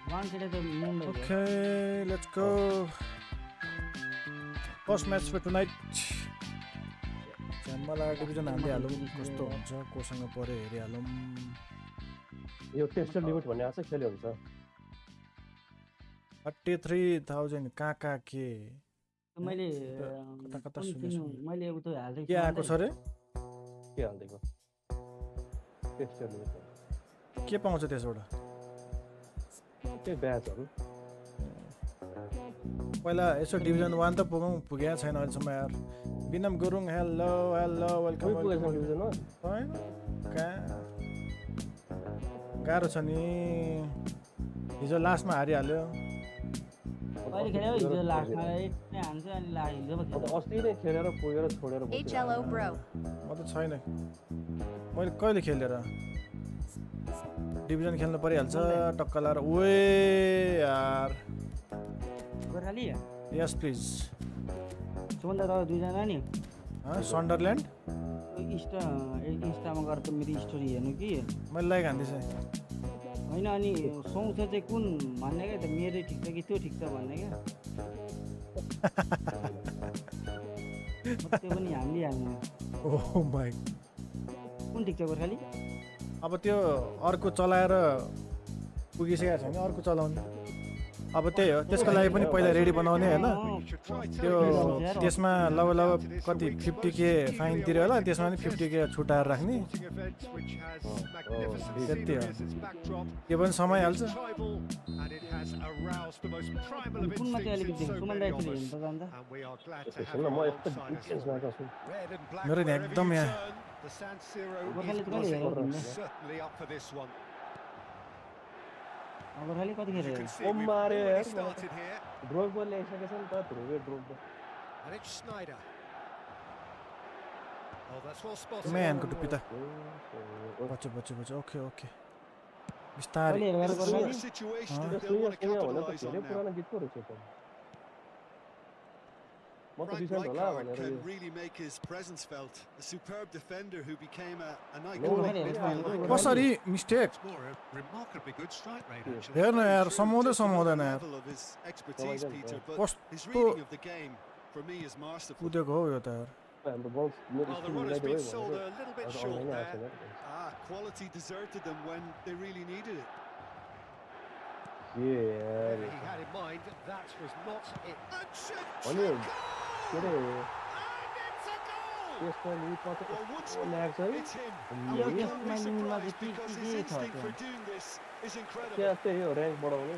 Okay, let's go. First match for tonight. मलाई division हालिहालौँ कस्तो हुन्छ कोसँग परे हेरिहालौँ यो टेस्टर लिमिट भन्ने आछ खेल्यो हुन्छ 33,000 कहाँ के मैले कता कता सुनेछु मैले उतो हाल्दै के आएको छ रे के हाल्दैको टेस्टर लिमिट के पाउँछ त्यसबाट के ब्याचहरु पहिला यसो डिभिजन 1 त पुगेको छैन अहिलेसम्म यार Vinam Gurung hello hello welcome पुगेछ डिभिजन 1 हैन गाह्रो छ नि हिजो लास्टमा हारिहाल्यो अहिले खेल्यो हिजो लास्टमा एकमै हान्छ अनि हिजो पो अस्ति नै खेलेर पुगेर छोडेर HLO bro म त छैन मैले कहिले खेलेर डिभिजन खेल्न परिहाल्छ टक्क लाएर ओए यार गोराली यस प्लिज सुन्दा त दुईजना नि सन्डरल्यान्ड इन्स्टामा गएर त मेरो स्टोरी हेर्नु कि मैले लाइक हान्दैछ होइन अनि सोच चाहिँ कुन भन्ने क्या त मेरो ठिक छ कि त्यो ठिक छ भन्ने क्या त्यो पनि हामीले हाल्नु ओह माइ कुन ठिक छ गोर्खाली अब त्यो अर्को चलाएर पुगिसकेको छैन अर्को चलाउने अब त्यही हो त्यसको लागि पनि पहिला रेडी बनाउने हैन त्यो त्यसमा लगभग कति 50k फाइन तिर्यो होला त्यसमा पनि 50k छुटाएर राख्ने त्यति हो के पनि समय हाल्छ कुनमा चाहिँ अलिकति सुमन दाइ हेर्नु त जान्छ म यस्तो डिस्टेन्समा छु मेरो नि एकदम यहाँ गोर्खाली त कहिले हेरेको गोर्खाली कति खेर ओ मारे यार ड्रोप बल ल्याइसकेछ नि त ध्रुवे ड्रोप म्यानको टुप्पी त बच्चो बच्चो बच्चो ओके ओके बिस्तारै पुरानो गीत पो रहेछ म त डिसेन्ट होला भनेर कसरी मिस्टेक हेर्न यार समाउँदैन यार कस्तो कुदेको हो यो त यार हाम्रो बल मेरो र्याङ्क बढाउने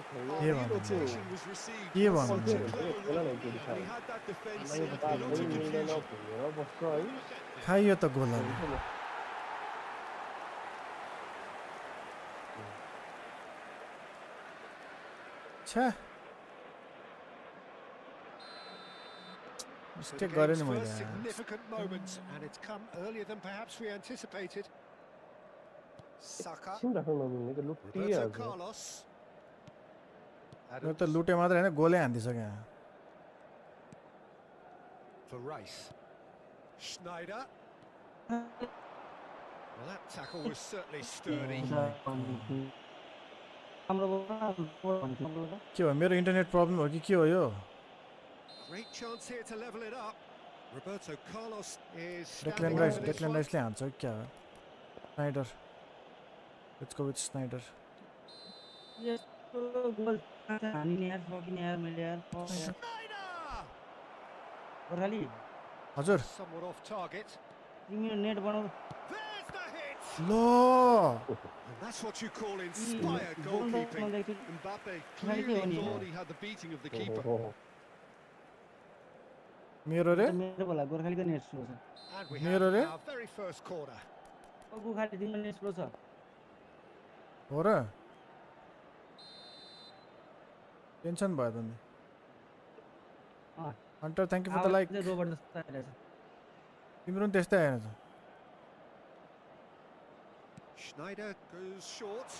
खाइयो त गोल छ्या मिस्टेक गरेँ नि मैले significant moment and it's come earlier than perhaps we anticipated. Saka, Roberto Carlos. यो त लुटे मात्र हैन गोलै हान्दिसक्यो For Rice. Schneider. Well, that tackle was certainly sturdy. के हो मेरो इन्टरनेट प्रब्लम हो कि के हो यो Great chance here to level it up. Roberto Carlos is Declan Rice-ले हान्छ क्या Sneijder let's go with Sneijder goal हानिने यार सकिने यार मैले यार गोर्खाली हजुर somewhat off target. तिम्रो नेट बनाउ There's the hit. Low And that's what you call inspired goalkeeping. Mbappe clearly thought he had the beating of the keeper. मेरो रे मेरो बोला गोर्खालीको नेट स्लो छ And we have our very first corner. Gorkhali तिम्रो net slow छ हो र tension भयो त नि Hunter thank you for the like तिम्रो पनि त्यस्तै आएन त Schneider goes short.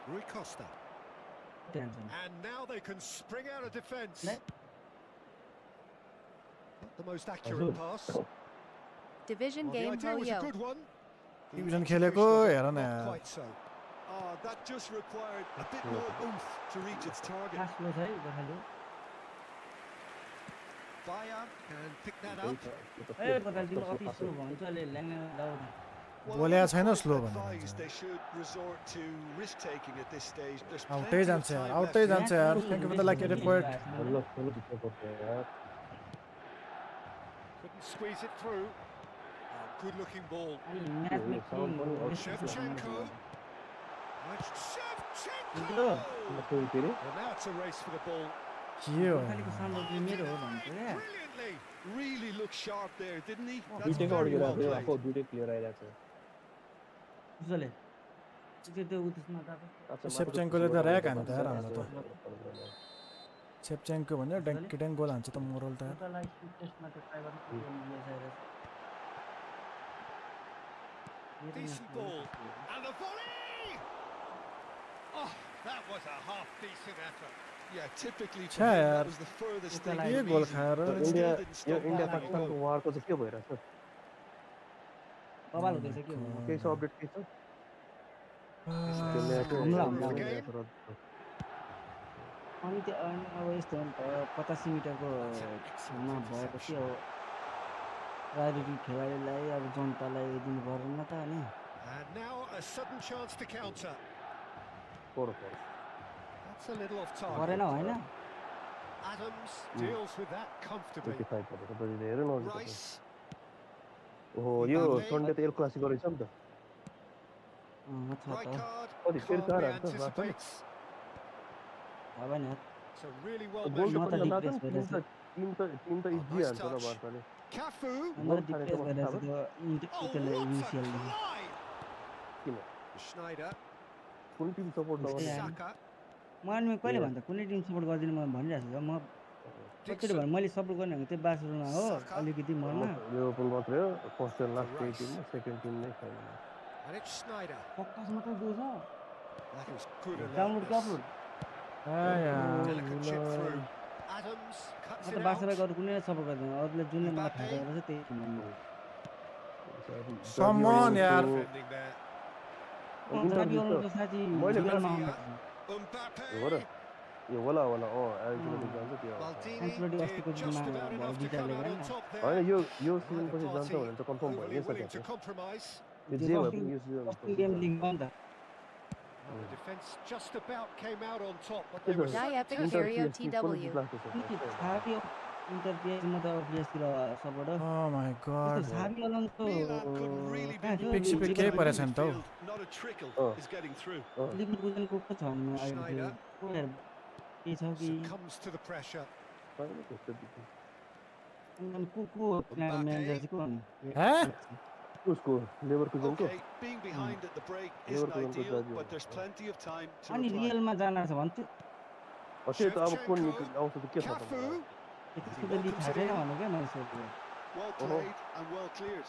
Rui Costa. And now they can spring out of defence. Not the most accurate pass. Division The game idea was a Yo. good one. Division खेलेको हेर न Quite so. Oh, that just required a bit more oomph to reach its target. Fast flow छ है Gorkhali Bayern can pick that up. ए गोर्खाली तिम्रो अति slow भन्छ अहिले ल्याङ्ने लाउ Well, बोले I छैन would स्लो advise भनेर they should resort to risk taking at this stage. There's आउटै plenty of जान्छ यार time आउटै left. जान्छ यार thank you for the like added point Couldn't squeeze it through. Oh, good-looking ball. अनि म्याचमा Shevchenko. Shevchenko. Hello. Well, now it's a race for the ball. के हो गोर्खालीको सामग्री मेरो हो भन्छ क्या Brilliantly. Really looked sharp there, didn't he? That's दुईटैको very well अड्किरहेको played. आफू दुईटै क्लियर आइरहेको छ उसले त्यो उतसमा त सेप्चेन्कोले त ऱ्याक हान्यो त यार हाम्रो त सेप्चेन्को भन्यो ड्याङ गोल हान्छ त मोरल त यार उतालाई टेस्टमा त ट्राई गर्नु Decent ball. And the volley! Oh, that was a half-decent effort. Yeah, typically for him, that was the furthest thing के from गोल easy, खाएर but it India still didn't यो stop India Barcelona पाकिस्तानको going. वारको चाहिँ के भइरहेछ बवाल हुँदैछ के हुनु केही छ अपडेट केही छ हमला End of the हमला game. अनि त्यो अब यस्तो हो नि त 85 मिटरको छेउमा भएपछि अब राजनीतिक खेलाडीलाई अब जनतालाई दिनु पर्दैन त अनि And now a sudden chance to counter. That's a little off गरेन target. होइन Adams deals with that comfortably. 85 परेको त हेर्नु न Rice. ओहो यो सन्डे त एल क्लासिको रहेछ नि त छ त Rijkaard कति फेरि calmly कहाँ हान्छ anticipates. अब नि It's a really well goal measured त ball. डिप्रेस भइरहेछ टिम त इजी nice हान्छ र touch. बार्साले Cafu. हाम्रो डिप्रेस भइरहेछ त्यो Oh, त्यसले what a इनिसियलले collide! किन Schneider. कुन टिम सपोर्ट नगर्ने Yeah. Saka. म अनि कहिले भन्छ कुनै टिम सपोर्ट गर्दिनँ म भनिरहेको छु म कतिले Dixon. भने मैले सपोर्ट गर्ने भनेको त्यो बार्सेलोना हो Saka. अलिकति मनमा लिभरपुल मात्रै हो फर्स्ट र last Rice. Team second team नै छैन And it's Schneider. पक्कास मात्र दिएछ That is good download alertness. Upload Delicate chip through. Adams म cuts त it out. बार्सेलोना अरू कुनै सपोर्ट गर्दिनँ अरूले जुनले मलाई थाहा गरेर त्यही टिम समन यार Defending there. साथी अरू त साथी मैले रियलमा Mbappe. हो र यो होला होला एन्टिलोटी जान्छ त्यो Maldini एन्टिलोटी did अस्तिको just दिनमा about enough to Vita come out लिएर on top there. होइन यो सिजन पछि जान्छ Neither भने त कन्फर्म party भइ नै overly willing to सकेको compromise. थियो जे भए पनि यो सिजन अस्ति गेम लिग हो नि त Well, the defence just about came out on top, but के they were त Diapic successful. Stereo कुन TW. लाग्छ छापी इन्टर पिएच म त अब पिएचतिर सपोर्ट हो ओ माय गॉड त्यस्तो छापी अलन्सो Milan couldn't really be कहाँ थियो more पिक सिपिक केही परेछ नि त हौ midfield. Not a trickle is getting through. लिगमा बुझ्नु को छ भने अहिले Schneider. को हेर के छ कि Succumbs to the pressure. अनि को म्यानेजर चाहिँ को अनि हैं उसको लेभरकुजनको Okay, being behind at the break isn't Liverpool ideal, को but there's plenty of time to अनि reply. रियलमा जान छ भन्थ्यो त्यही त अब कुन आउँछ त के थाहा Cafu. त्यस्तो त लिग थाहा छैन भने क्या मैले सोधेँ Well played and well cleared.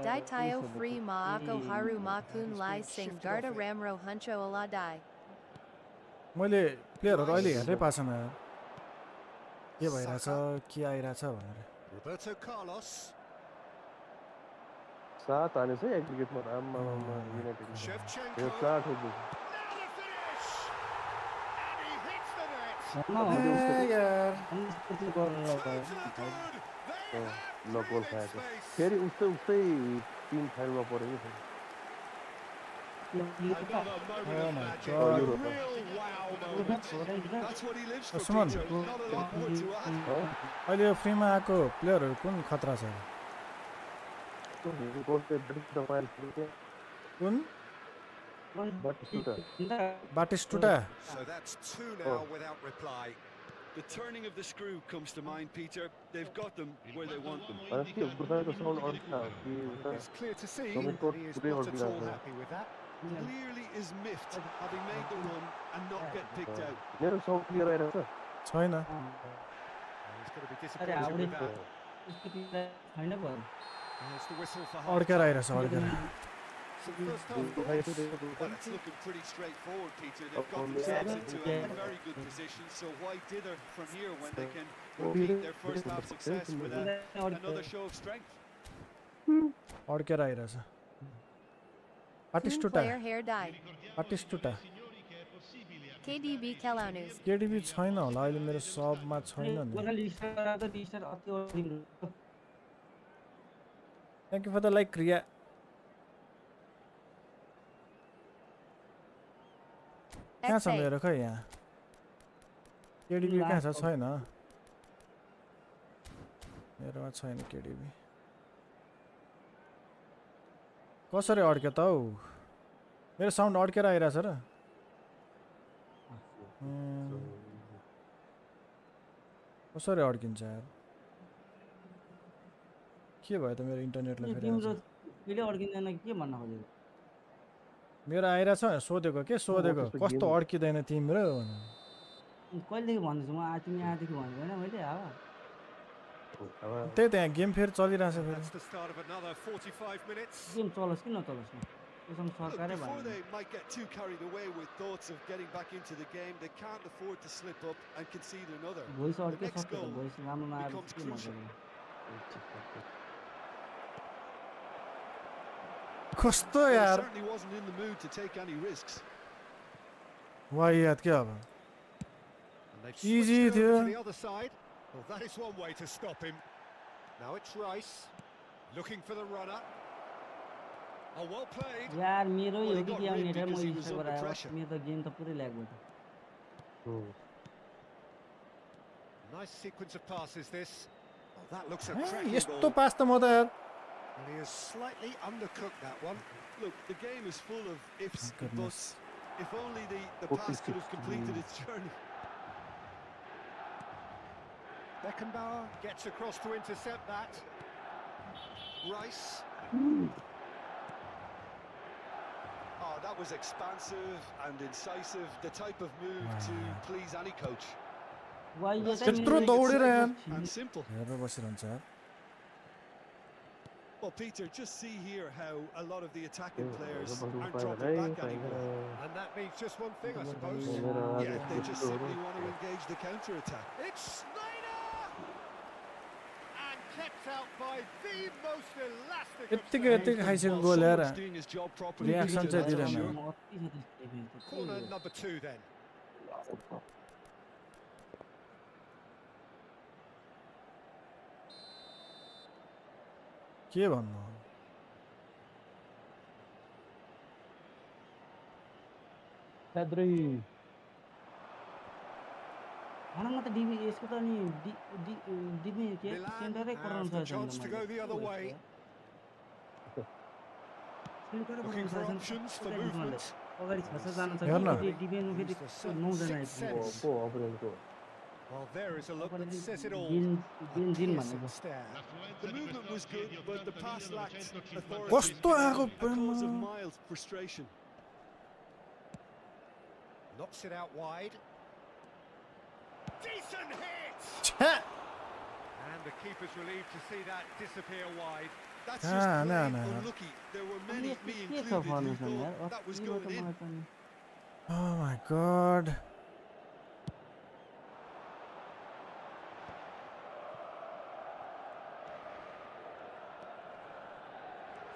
Daitayo free maako haru makun lai sing garda ramro huncho aladai. मैले प्लेयरहरू अहिले हेर्दै पाएको छैन यार के भइरहेछ के आइरहेछ भनेर Roberto Carlos. सात हानेछ है एग्रिगेटमा आम्मामा युनाइटेडले यो Shevchenko. चार ठोक Now the finish! And he hits the net. यार अनि यस्तो चाहिँ गरेर Two to the good. They have ल गोल breathing खाएको space. फेरि उस्तै टिम फाइलमा पऱ्यो कि Another moment Oh of my magic. God. A real wow moment. That's what he lives for, Usman. Peter. Not a lot more to add. अहिले यो फ्रीमा आएको प्लेयरहरू कुन खतरा छ कुन बाटिस्टुटा So that's two now without reply. The turning of the screw comes to mind, Peter. They've got them where they want them. It's clear to see that he is not at all happy with that. Clearly is miffed, having made the run and not get picked out. मेरो sound clear आइरहेको छ छैन He's going to be disappointed with that. छैन भयो There's the whistle for half. अड्केर आइरहेछ अड्केर Some first half thoughts. Well, it's looking pretty straightforward, Peter. They've got themselves into a very good position, so why dither from here when they can repeat their first half success with another show of strength? अड्केर आइरहेछ Batistuta. player hair dye. Batistuta. KDB Kelaunus. केडिबी छैन होला अहिले मेरो सबमा छैन नि Gorkhali star त star अति तिम्रो thank you for the like क्रिया कहाँ छ XA. मेरो खै यहाँ केडिबी कहाँ छ छैन मेरोमा छैन केडिबी कसरी अड्क्यो त हौ मेरो साउन्ड अड्केर आइरहेछ र कसरी अड्किन्छ यार के भयो त मेरो इन्टरनेटलाई फेरि तिम्रो कहिले अड्किँदैन के भन्न खोजेको मेरो आइरहेछ सोधेको के सोधेको कस्तो अड्किँदैन तिम्रो कहिलेदेखि भन्दैछु म तिमी आएदेखि भनेको होइन मैले हावा त्यही त यहाँ गेम फेरि चलिरहेछ फेरि That's the start of another 45 minutes. Game चलोस् कि नचलोस् न त्यसमा Look, सरकारै before भयो they might get too carried away with thoughts of getting back into the game, they can't afford to slip up and concede another. Voice The अड्क्यो next सक्यो त goal voice राम्रो नआएर becomes के मजा crucial. कस्तो Well, he यार certainly wasn't in the mood to take any risks. वाहियात के अब And they've Easy switched over थियो to the other side. Well, that is one way to stop him. Now it's Rice looking for the runner. Oh, well played. यार मेरो Well, यो he कि got क्या ripped net म because he was इन्स्टाबाट under आयो pressure. मेरो त game त पुरै ल्याग भयो Nice sequence of passes this. Oh, that looks a हैं, cracking यस्तो goal. पास त म त यार And he has slightly undercooked that one. Look, the game is full of ifs and goodness. buts. If only the pass could have completed its journey. Beckenbauer gets across to intercept that. Rice. Oh, that was expansive and incisive. The type of move to please any coach. वा यो चाहिँ त्यत्रो मेरो दौडेर यार And simple. हेरेर बसिरहन्छ यार Well, Peter, just see here how a lot of the attacking players aren't dropping back anymore. And that means just one thing, I suppose. Yeah, they just simply want to engage the counter-attack. It's Snyder! And kept out by the most elastic of यत्तिकै saves. यत्तिकै खाइसकेको Well, goal यार someone's doing his job properly. Reaction Peter, चाहिँ that's for दिँदैन sure. म अति छ त्यस्तो देखेको त Corner number 2 then. के भन्नु भन न त डिबी यसको त अनि डिबी के Milan सेन्टरै have कराउनु the छ chance to go the other way. सेन्टरै Looking for कराउनु options छ for movement. अगाडि 6 जना छ हेर न। कि डिबीमा फेरि 9 जना आइपुग्यो Well, there is a look that says it all. Benzene Piercing भनेको stare. The movement was good, but the pass lacked authority. कस्तो आएको A cause of प्रेममा mild frustration. Knocks it out wide. Decent hit! छ्या And the keeper's relieved to see that disappear wide. That's Ah, just no, plain no. unlucky. There were अनि many, यस्तो me के छ included, who formation यार thought that was अस्तिको going त in. मलाई त नि Oh my god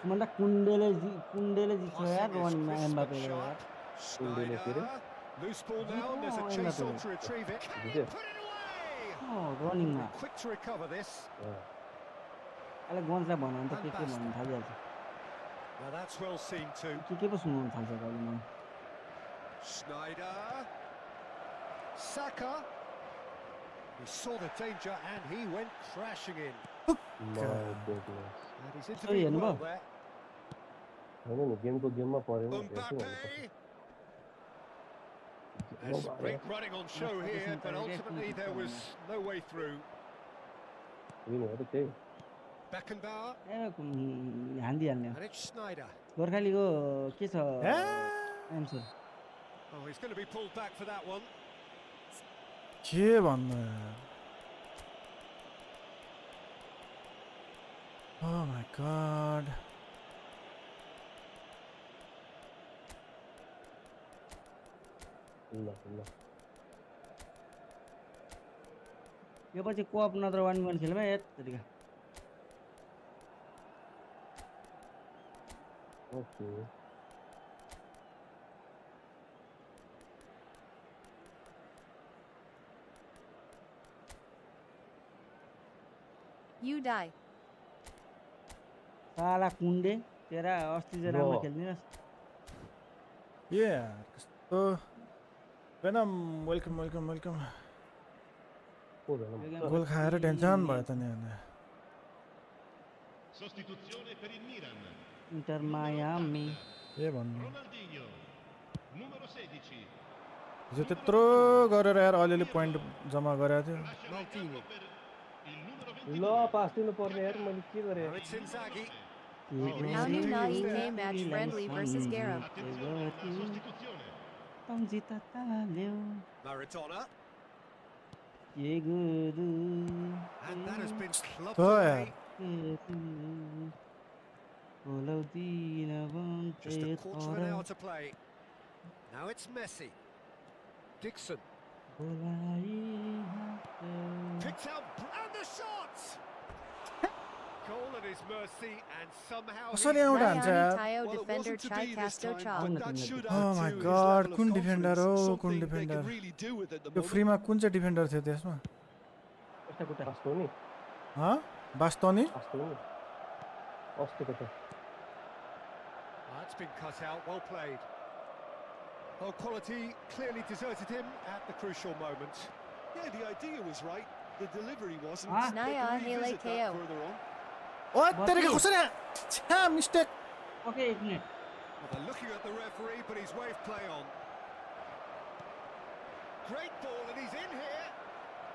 सुमन्दा कुण्डेले जित्छ यार Passing is रनिङमा crisp and एम्बापेले यार sharp. Snyder. Loose ball now, and there's a chase on to retrieve it. Can he put it away? रनिङमा Quick to recover this. अहिले गन्जलाई भन्यो भने त के भन्नु थालिहाल्छ Now that's well seen too. के पो सुनाउनु थाल्छ अहिले मलाई Snyder. Saka. He saw the danger and he went crashing in. And he's intervened well there. Mbappe. There's some great running on show here, but ultimately there was no way through. Beckenbauer. A हान्दिहाल्ने And it's Snyder. गोर्खालीको के छ ए answer Oh, he's going to be pulled back for that one. के भन्नु यार Oh my god यो पछि कोअप नत्र 1v1 खेलमा ए तरिका You die. साला कुण्डे तेरा अस्ति चाहिँ राम्रो खेल्दिनस् Yeah. So, Venom, welcome. को भेनम गोल खाएर टेन्सन भयो त नि अनि Sostituzione per il Milan. Inter Miami के भन्नु Ronaldinho. Numero 16. हिजो त्यत्रो गरेर यार अलिअलि पोइन्ट जम्मा गरेको थियो Lascia il campo per il numero 20. ल पास दिनु पर्ने यार मैले के गरे Now it's Inzaghi. Al Naik match friendly versus Garam. Attenzione alla sostituzione. सम्झिता ताल्यो Maradona. के गुरु And that has been clubbed Oh, away. बोलाउँदिन Just भन्थे a quarter of an hour to play. Now it's Messi. Dixon. Picked out and the shot! Goal at his mercy and somehow कसरी out हान्छ Ryan यार Tayo Well, it defender wasn't to Chai be this Castro time, Chow. but that should Oh add my to his God, level of कुन defender confidence, हो, कुन something they defender. can really do with at the त्यो moment. फ्रीमा कुन चाहिँ defender थियो त्यसमा अस्तो नि बास्तोनी अस्तिको त That's been cut out, well played. Oh, quality clearly deserted him at the crucial moment. Yeah, the idea was right, the delivery wasn't. Ah. They Naya can Hele revisit that KO. further on. ओ तेरेको कसरी छ्या mistake okay एक minute Well, they're looking at the referee, but he's waved play on. Great ball, and he's in here.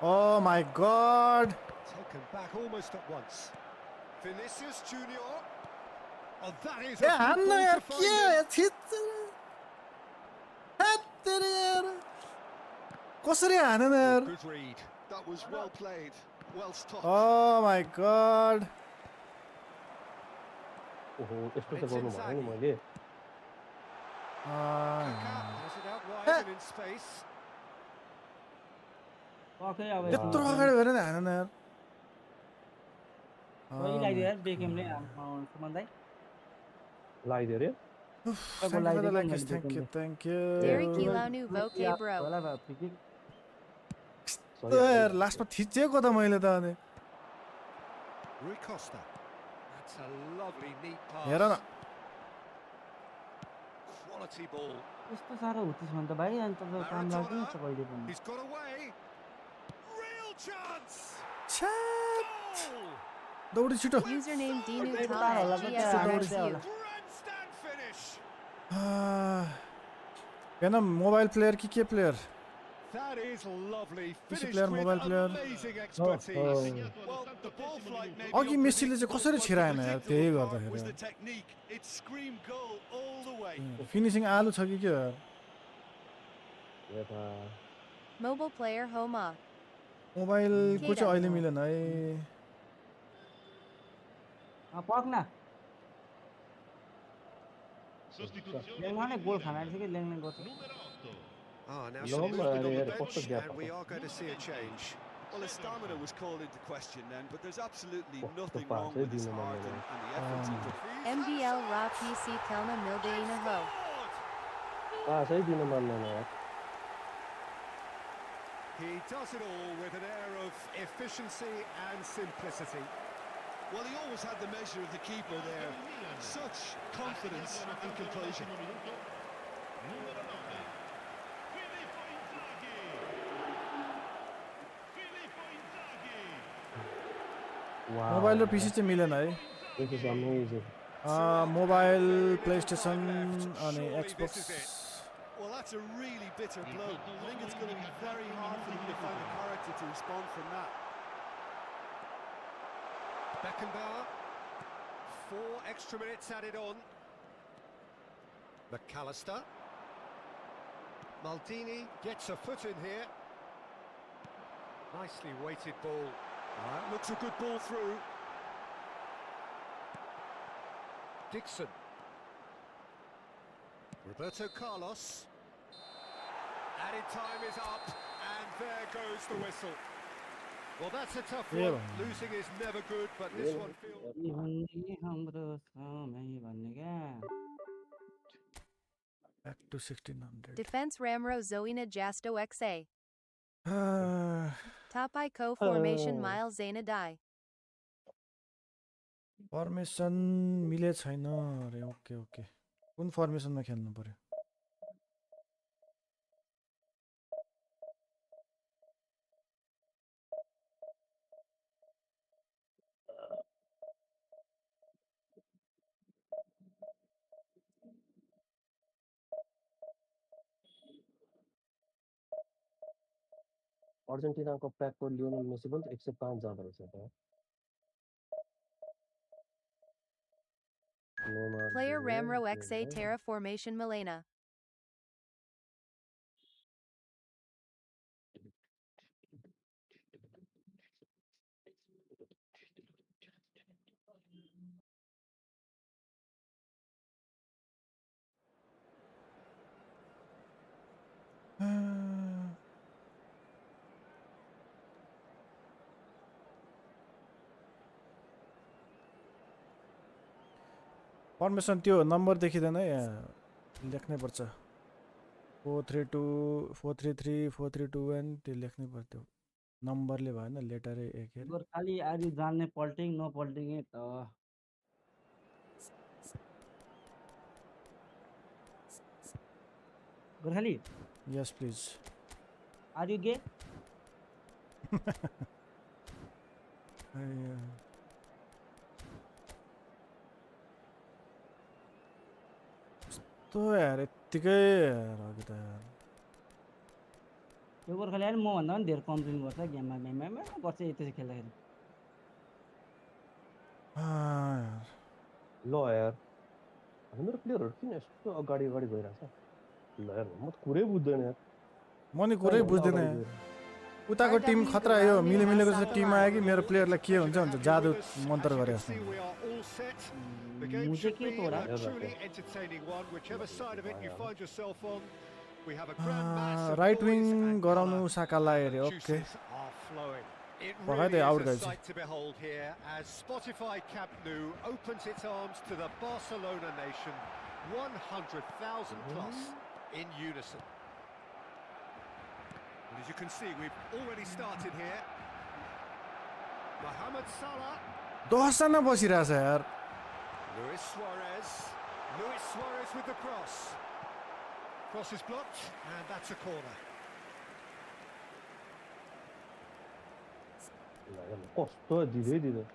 Oh my god Taken back almost at once. Vinicius Junior. Oh, that is A a good हान्न ball यार to find के him. छित् हैट तेरे यार कसरी हानेन यार Good read. That was well played, well stopped. Oh my god ओहो यस्तो त गर्नु भएन नि मैले Kaka has it out wide and in space. Okay अब त्यत्रो अगाडि गएर नि हानेन यार कोही लाग्यो यार बेकेमले सुमन दाइ लगाइदियो रे thank you Derek Kilanu Voke Bro. होला भयो फ्री किक यार लास्टमा थिचेको त मैले त अनि Rui Costa. That's a lovely, neat pass. हेर न Quality ball. यस्तो साह्रो हुँदैछ भने त भाइ अनि तपाईँ काम लाग्दैन नि त कहिले पनि He's got away. Real chance. छ्या Goal. दौडी छिटो Username Dinu Wait, Tal होला, at wait, GSRXU. होला। Grandstand finish. हेर्न मोबाइल प्लेयर कि के player That is lovely. Finished player, with mobile player. amazing expertise. Well, the ball flight may be अघि मेसीले चाहिँ कसरी छिराएन यार त्यही unpredictable, was the गर्दाखेरि technique. It screamed goal all the way. Finishing आलु छ कि के हो यता Mobile player Homa. मोबाइलको चाहिँ अहिले मिलेन है पक न Sostituzione ल्याङ्मा नै गोल खान आँटिसक्यो ल्याङ्ने गर्छ numero 8. Now No, some movement but on the yeah, bench, what's the gap? and we are going to see a change. Well, his stamina was called into question then, but there's absolutely What's the nothing pass, wrong with his Dino heart Manuel? and the effort he put. MBL Ra PC Kelna Mildeina Ho. पासै दिनु मान्दैन यार He does it all with an air of efficiency and simplicity. Well, he always had the measure of the keeper there. Such confidence and composure. Numero 9. Filippo Inzaghi. Filippo Inzaghi. Wow mobile र पिसी चाहिँ मिलेन है this is amazing mobile play station अनि Surely Xbox this is it. Well, that's a really bitter blow. I think it's going to be very hard for them to find the character to respond from that. Beckenbauer. 4 extra minutes added on. McAllister. Maldini gets a foot in here. Nicely weighted ball. That looks a good ball through. Dixon. Roberto Carlos. Added time is up, and there goes the whistle. Well, that's a tough Yeah. one. Losing is never good, but this one feels... भन्ने हाम्रो समय भन्ने क्या back to 1600 Defense Ramro Zoina Jasto XA. Tapai Co formation Miles Zaina Dai. Formation मिले छैन अरे okay okay कुन फर्मेसनमा खेल्नु पर्यो अर्जेन्टिनाको प्याकको लियोनल मेसी पनि 105 जाँदो रहेछ त Neymar Player junior Ramro XA Terra Formation Milena. Formation त्यो नम्बर देखिँदैन है लेख्नै पर्छ 432 433 4321 त्यो लेख्नै पर्थ्यो नम्बरले भएन लेटरै एक हेरे गोर्खाली आर्यु जान्ने पल्टिङ नपल्टिङै त गोर्खाली यस प्लिज आर्यु गे तो यार यत्तिकै अघि त यो गोर्खाली आएर मभन्दा पनि धेरै कम्प्लेन गर्छ गेममा गर्छ त्यसरी खेल्दाखेरि ल यार हाम्रो प्लेयरहरू किन यस्तो अगाडि अगाडि गइरहेछ ल यार म त कुरै बुझ्दैन यार म नि कुरै बुझ्दैन उताको टिम खतरा यो मिले मिलेको जस्तो टिम आयो कि मेरो प्लेयरलाई के हुन्छ भन्छ जादु मन्त्र गरे जस्तो मुझे के तोडा राइट विङ गराउनु साकालाई अरे ओके पकाइ दे आउट गएछ to behold here as Spotify Camp Nou opens its arms to the Barcelona nation, 100,000 plus in unison. And as you can see, we've already started here. Mohamed Salah, 10 जना बसिरहेछ यार Luis Suarez with the cross. Cross is blocked, and that's a corner. कस्तो दिदै दिदै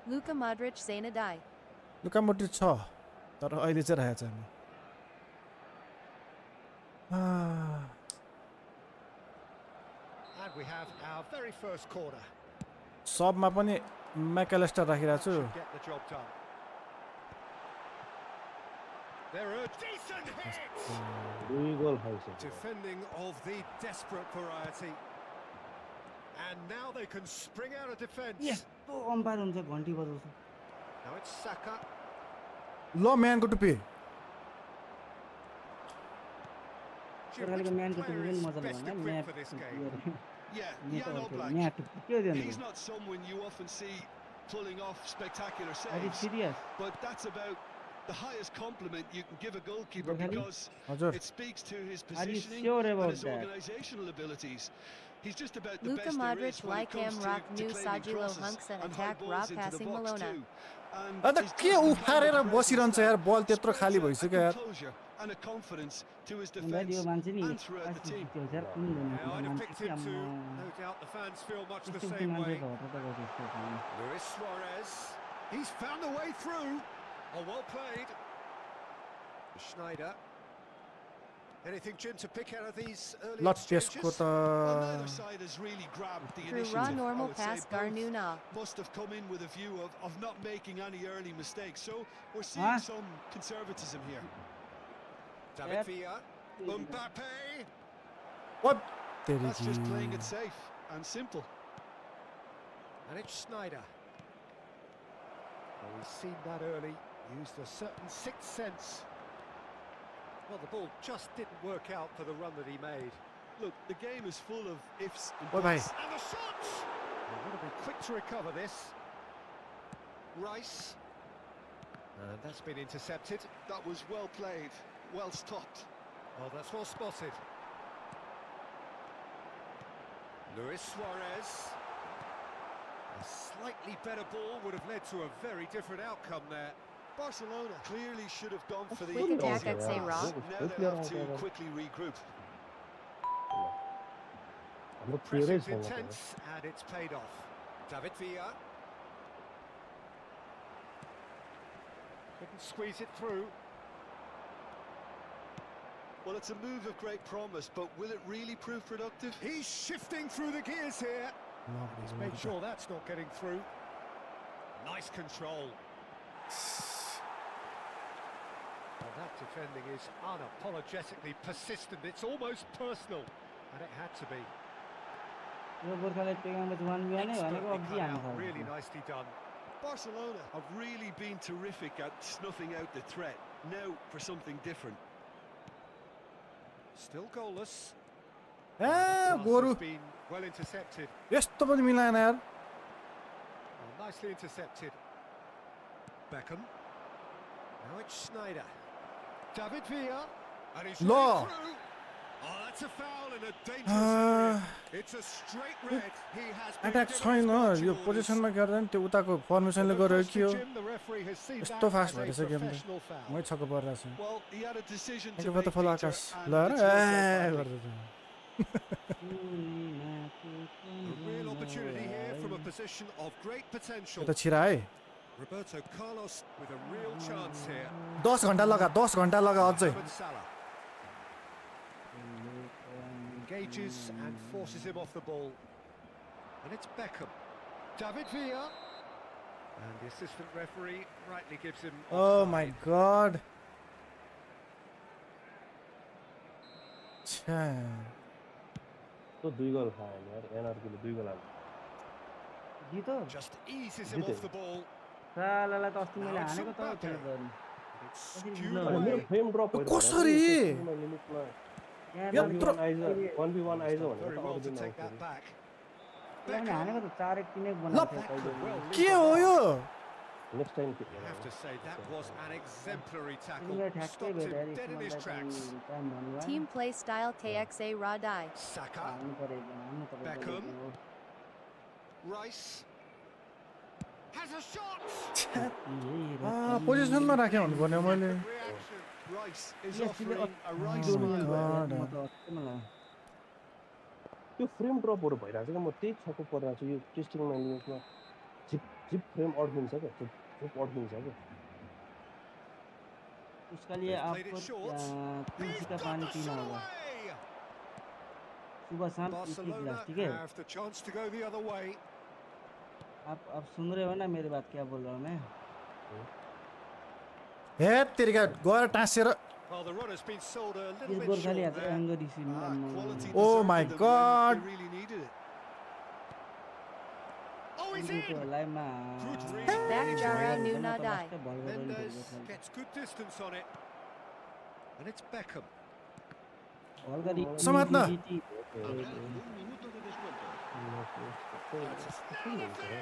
Luka Modric Zainadai. लुका मोटी छ तर अहिले चाहिँ रहेछ हामी And we have our very first corner. सबमा पनि म्याकेलेस्टर राखिरहेको छु Get the job done. They're a decent hit! दुई goal खाइसक्यो Defending of the desperate variety. And now they can spring out of defence. यस्तो अम्पायर हुन्छ घन्टी बजाउँछ Now it's Saka. ल म्यानको टुपी गोर्खालीको म्यानको टुपी पनि मजाले Best भन्दा equipped for this game. Yeah, Matt Jan टुपी के दिनु He's not someone you often see pulling off spectacular Are you saves, serious? but that's about the highest compliment you can give a goalkeeper Gokhali? because हजुर it speaks to his Are you positioning sure and about his that? organisational abilities. He's just about the Luka best there Modric is when it comes Lycam to Rock New claiming Sajulo crosses Hunks and and high attack balls Rock into the passing box Malona. too. And अन्त he's के just the kind of उफारेर presence बसिरहन्छ that यार बल त्यत्रो spreads खाली a भइसक्यो यार composure and a confidence to his यो defence मान्छे नि and throughout the team. त्यो यार कुन Yeah, दुनियाँको I'd have मान्छे picked कि him too. आम्मा No doubt the fans feel much the यस्तो same मान्छे way. त हटाउँदा गर्छ यस्तो खाले Luis Suarez. He's found the way through. Oh, well played. Schneider. Anything, Jim, to pick out of these early ल exchanges? त्यसको त Well, neither side has really grabbed the Through initiative. raw I normal would say pass both Garnuna. must have come in with a view of not making any early mistakes. So we're seeing some conservatism here. David Yep. Villa. Mbappe. What? That's just playing it safe and simple. And it's Schneider. Well, we've seen that early. Used a certain sixth sense. Well, the ball just didn't work out for the run that he made. Look, the game is full of ifs and Bye bye. buts. And the shot! They want to be quick to recover this. Rice. And that's been intercepted. That was well played, well stopped. Oh, that's well spotted. Luis Suarez. A slightly better ball would have led to a very different outcome there. Barcelona clearly should have gone for the Quick easy attack, I'd say, pass. Rob. Now they'll have to quickly regroup. हाम्रो प्लेयरै Pressing's छैन intense and it's paid off. David Villa. Couldn't squeeze it through. Well, it's a move of great promise, but will it really prove productive? He's shifting through the gears here. He's made sure that's not getting through. Nice control. Well, that defending is unapologetically persistent. It's almost personal, and it had to be. यो गोर्खाले पेगाउँदा चाहिँ 1v1 नै भनेको Expertly अघि cut हाल्नु out, really सक्छ nicely done. Barcelona have really been terrific at snuffing out the threat. Now for something different. Still goalless. A Pass गोरु has been well intercepted. यस्तो पनि मिलाएन यार Well, nicely intercepted. Beckham. Now it's Schneider. David Villa. And he's Lo. running through. Oh, that's a foul in a dangerous area. It's a straight red. He has been attack छैन यो पोजिसनमा गरेर नि त्यो उताको फर्मेसनले गरेर के हो यस्तो फास्ट भइरहेछ गेम त मै छक्क परिरहेको छु Well, he had a decision to के make, पत्ता फल Peter, आकाश and ल the र choice ए was गर्दैछ A real opportunity here from a position of great potential. यो त छिरा है Roberto Carlos with a real chance here. 10 घण्टा लगा 10 घण्टा लगा अझै Mohamed Salah engages and forces him off the ball. And it's Beckham. David Villa. And the assistant referee rightly gives him Oh offside. my god छ्या त्यो 2 goal खायो यार एनआरकेले 2 goal हाल्यो जितो Just eases him off the ball. सालालाई त अस्ति मैले हानेको त फेरि गर्नु It's कसरी skewed बुझ्नु अनि मेरो away. फ्रेम ड्रप भइरहेको कसरी? लिमिटमा यहाँ यत्रो 1v1 आइज भनेर Very त well अरु to दिन take that back. मैले हानेको त 4-1 3-1 बनाएको थियो कहिले Well, के हो यो next time I have to say that was an exemplary तिमीले tackle. ठ्याक्कै Stopped भेटे him dead in his tracks. Time भन्नु भयो Team play style KXA Radai. Saka, हान्नु पर्यो हान्नु पर्यो Beckham. Rice has a shot. पोजिसनमा राखे हुनु पर्ने मैले Good reaction. Rice is Yes, offering a Oh right my smile. God. त्यो फ्रेम ड्रपहरु भइरहेको छ के म त्यही छक्क परिरहेको छु यो टेस्टिङ म्यानुअलमा झिप झिप फ्रेम अड्किन्छ के झिप अड्किन्छ के उसका लिए They've played आपको it short. तुलसी He's का got पानी the पीना shot होगा away. सुबह शाम एक एक Barcelona गिलास ठीक है have the chance to go the other way. आप सुन रहे हो ना मेरी बात क्या बोल रहा हूँ मैं हे तेरिका गएर टाँसेर Well, the run has been sold a little इस bit गोर्खाली short आज there. एङ्गो receive Quality Oh deserved my them when God. they really needed it. Oh, he's in. लाइभमा Good read. Back Jara Nuna Dai. Mendes gets good distance on it. And it's Beckham. समात्न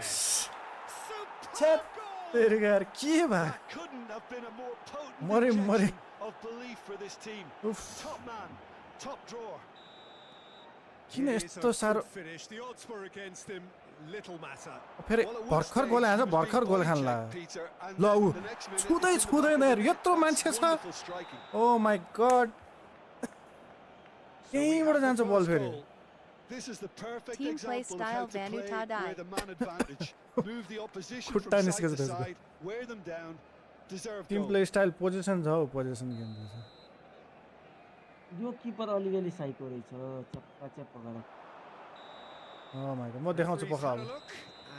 Superb goal. तेरिका यार के भयो That couldn't have been a more potent Murray. injection of belief for this team. उफ Top man, top drawer. किन It is a यस्तो साह्रो good finish. The odds were against him. Little matter. फेरि Well, at one भर्खर stage goal he हान्छ was भर्खर being goal body खान्ला checked, Peter, and ल then ऊ the next minute छुँदै it's in the छुँदैन back यार of the यत्रो net. मान्छे छ Wonderful striking. Oh my god So we यहीँबाट have the जान्छ बल first फेरि goal. This is the perfect Team play example of how style to Vanu play Tadai. with a man advantage. Move the opposition खुट्टा from side निस्केछ to त्यसको side, wear them down, deserve team goal. Play style position छ हौ position game रहेछ यो किपर अलिअलि psycho रहेछ चप्पा चप्पा गरेर ओ माई गड म देखाउँछु Referee's पख had अब a look,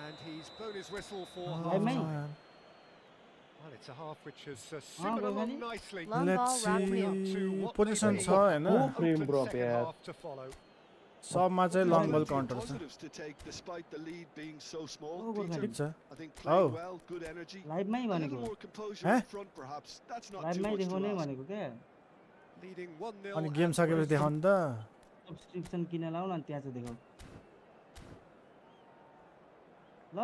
and he's blown his whistle for Oh, half mate. time. Well, it's a half which has simmered well, along well, nicely. Long ball, let's rock सी wheel. Position छ हैन हो frame Open drop second यार half to follow. सबमा चाहिँ long ball Plenty of counter छ positives to take despite the lead being so small. Oh, good Peter, ठिक छ I think Oh. playing well, good energy. लाइभमै A भनेको little more composure Huh? up front, perhaps. That's not too लाइभमै much to देखाउने ask. भनेको क्या Leading 1-0. अनि game at सकेपछि present. देखाउनु त सब्सक्रिप्सन किन लाउ न अनि त्यहाँ चाहिँ देखाउ ल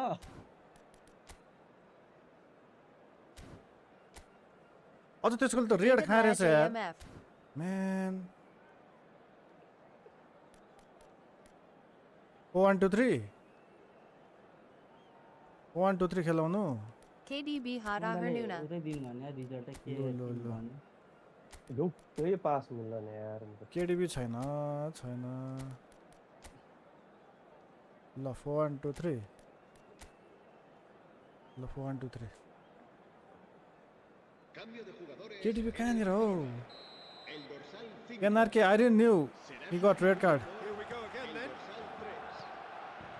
अझ त्यसको त रेड David खाएर Lad छ यार AMF. Man. 1 2 3 1 2 3 खेलाउनु KDB Hara Hernuna. एउटै दिन भने रिजल्ट के लो, लो। भन्नु ढुक्कै पास मिल्दैन यार केडिबी छैन छैन ल 4 1 2 3 ल 4 1 2 3 केडिबी कहाँनिर हो NRK I didn't knew he got red card. Here we go again then.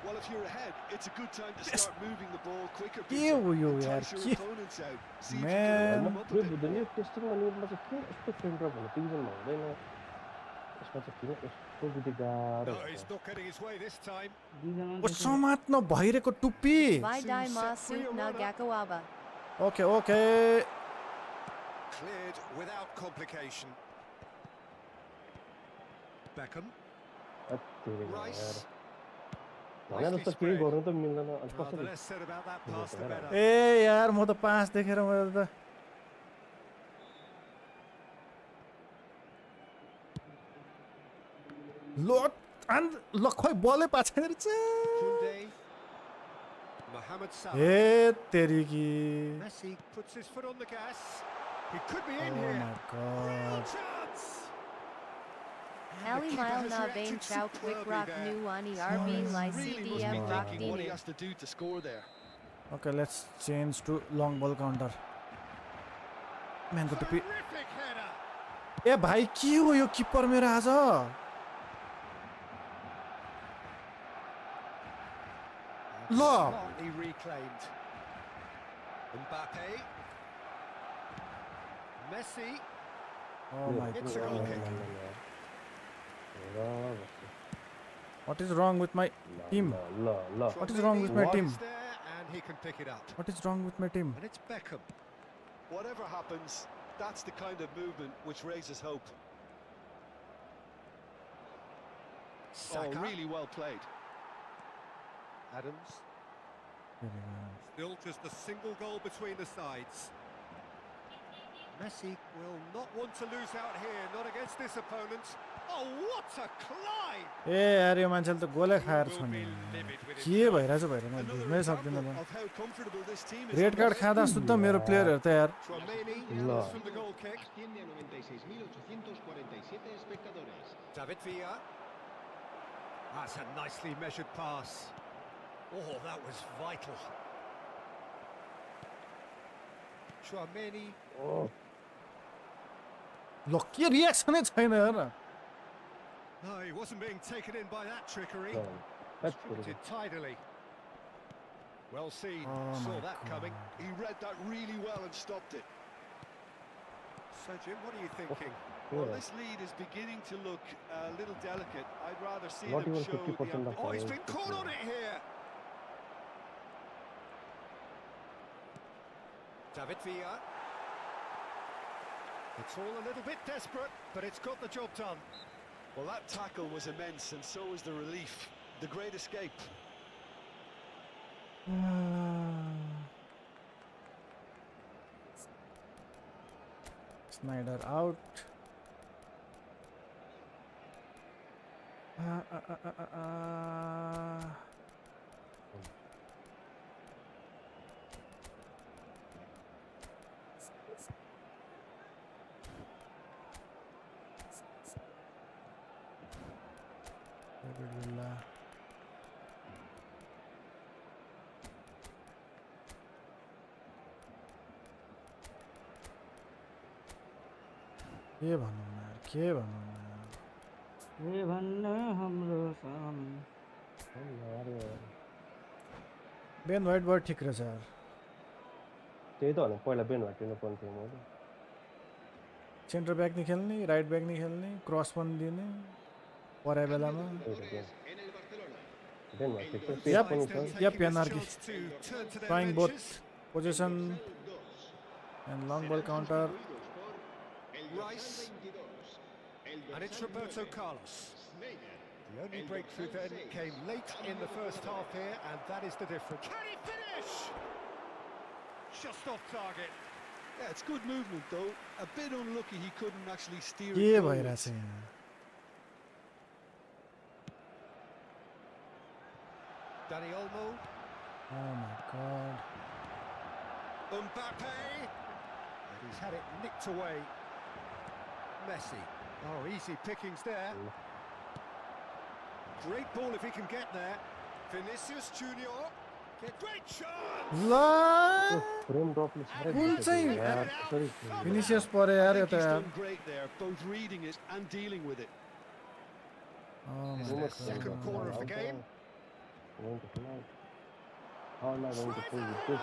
Well, if you're ahead, it's a good time to start moving the ball quicker. के हो यो यार Entice your के opponents out. See if you Man. can warm up a यो bit बुझ्दैन more. यो टेस्टिङमा नियममा चाहिँ किन यस्तो सेन्टर भन्ने डिभिजनमा हुँदैन यसमा चाहिँ किन यस्तो बुद्धि गाह्रो No, he's not getting his way this time. ओ समात्न भइरहेको टुप्पी Vidai Ma Suk Na Gakoaba. Okay okay Cleared without complication. Beckham. Rice. भने जस्तो केही गर्नु त मिल्दैन अनि Well, the कसरी less said about that pass, the better. ए यार म त 5 देखेर मैले त ल and ल खोइ बलै पाछैन रहेछ Koundé. Mohamed Salah. ए तेरी की Messi puts his foot on the gas. He could be in Oh here. my god Chance. Ali Mile Na Bang Chow Quick Rock Nu Wani RB Lai CDM Rock Thinking what he Dinu. has to do to score there. Okay, let's change to long ball counter. Man, को टुप्पी Terrific header. ए भाइ के हो यो किपर मेरो आज ल Smartly reclaimed. Mbappe. Messi. Oh my It's a goal kick. What is wrong with my team? ल ल What is wrong with my Tchouaméni team? is there and he can pick it up. What is wrong with my team? And it's Beckham. Whatever happens, that's the kind of movement which raises hope. Saka. Oh, really well played. Adams. Still just a single goal between the sides. Messi. Will not want to lose out here, not against this opponent. Oh, what a climb! ए यार यो मान्छेले त गोलै खाएर छ Will नि be livid with के भइरहेछ भइरहेन Another बुझ्नै सक्दिनँ example म of how comfortable this team is. Red card खाँदा सुत्दा मेरो प्लेयरहरु त यार Tchouaméni La. from the goal kick. Asciende a 96.847 espectadores. David Villa. That's a nicely measured pass. Oh, that was vital. Tchouaméni. ल के रियाक्सनै छैन हेर न No, he wasn't being taken in by that trickery. Distributed tidily. Well seen. Oh Saw my that coming. God. He read that really well and stopped it. So, Jim, what are you thinking? Well, this lead is beginning to look a little delicate. I'd rather see Not them even show 50% the of Oh, he's power. been caught on it here. David Villa. It's all a little bit desperate, but it's got the job done. Well, that tackle was immense, and so was the relief. The great escape. Snyder out के भनौँ न यार, के भनौँ न यार। ए भन्न हाम्रो साम बेन वाइट बर्ड ठिक रहेछ यार त्यही त भने पहिला बेन हटिनु पर्ने थियो मैले सेन्टर ब्याक नि खेल्ने राइट ब्याक नि खेल्ने क्रस पनि दिने परे बेलामा बेन हटिनु Yep. पनि छ Yep, Taking this anarchy. chance to turn to their trying benches. both position and long ball counter. Rice. And it's Roberto Carlos. The only breakthrough then came late in the first half here, and that is the difference. Can he finish? Just off target. Yeah, it's good movement though. A bit unlucky he couldn't actually steer के it भइरहेछ goalwards. यहाँ Dani Olmo, Oh my god Mbappe, and he's had it nicked away. Messi. Oh, easy pickings there. Great ball if he can get there. Vinicius Junior. Great chance! ल frame ड्रपले साह्रै कुन दुखेको चाहिँ यार कसरी फिनिसियस परे I यार think यता he's यार done great there, both reading it and dealing with it. Oh It's my their god second corner of the game. going to final. How am I going to play with this?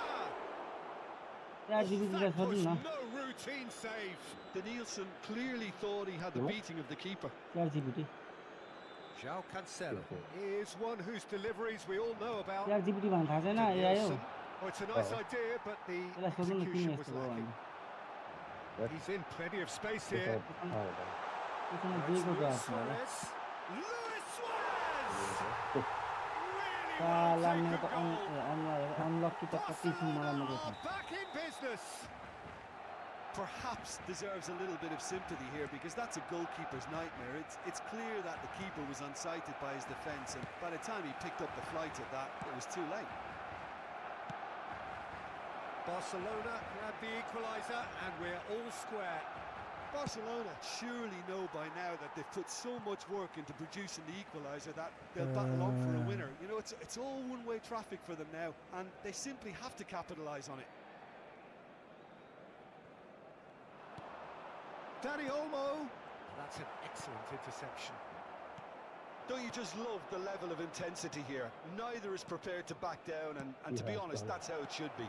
चार GB That छ was न no routine save. Danielson clearly thought he had the beating of the keeper. 4 GB João Cancelo is one whose deliveries we all know about. 4 GB भन्न थाहा छैन ए आयो Danielson. Oh, it's a nice idea, but the त्यसलाई सोध्नु न किन execution यस्तो was भयो lacking. भने He's in plenty of space This here. one, oh, त्यसमा Now it's दिएको Luis जवाफ होला Suarez. Luis Suarez! Really साला well मेरो taken त goal. अनलक्की त कति छु मलाई मात्रै Barcelona थाहा back in business. Perhaps deserves a little bit of sympathy here because that's a goalkeeper's nightmare. It's clear that the keeper was unsighted by his defence, and by the time he picked up the flight at that, it was too late. Barcelona grab the equaliser, and we're all square. Barcelona surely know by now that they've put so much work into producing the equaliser that they'll battle on for a winner. You know, it's all one-way traffic for them now, and they simply have to capitalise on it. Dani Olmo. That's an excellent interception. Don't you just love the level of intensity here? Neither is prepared to back down, and to be honest, that's how it should be.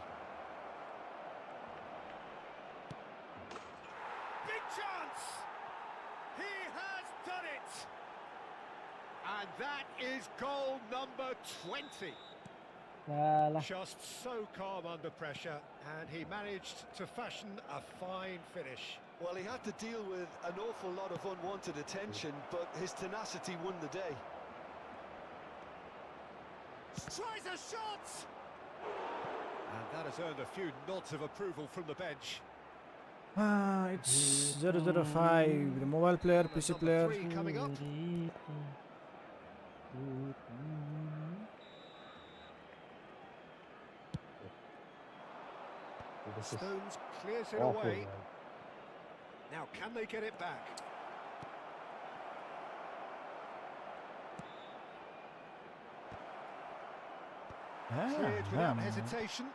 Big chance! He has done it! And that is goal number 20. साला Just so calm under pressure, and he managed to fashion a fine finish. Well, he had to deal with an awful lot of unwanted attention, but his tenacity won the day. Tries a shot! And that has earned a few nods of approval from the bench. It's 005 the mobile player PC Number player 3 coming up. this is Stones clears it awful, away. man. Now, can they get it back? Cleared without hesitation.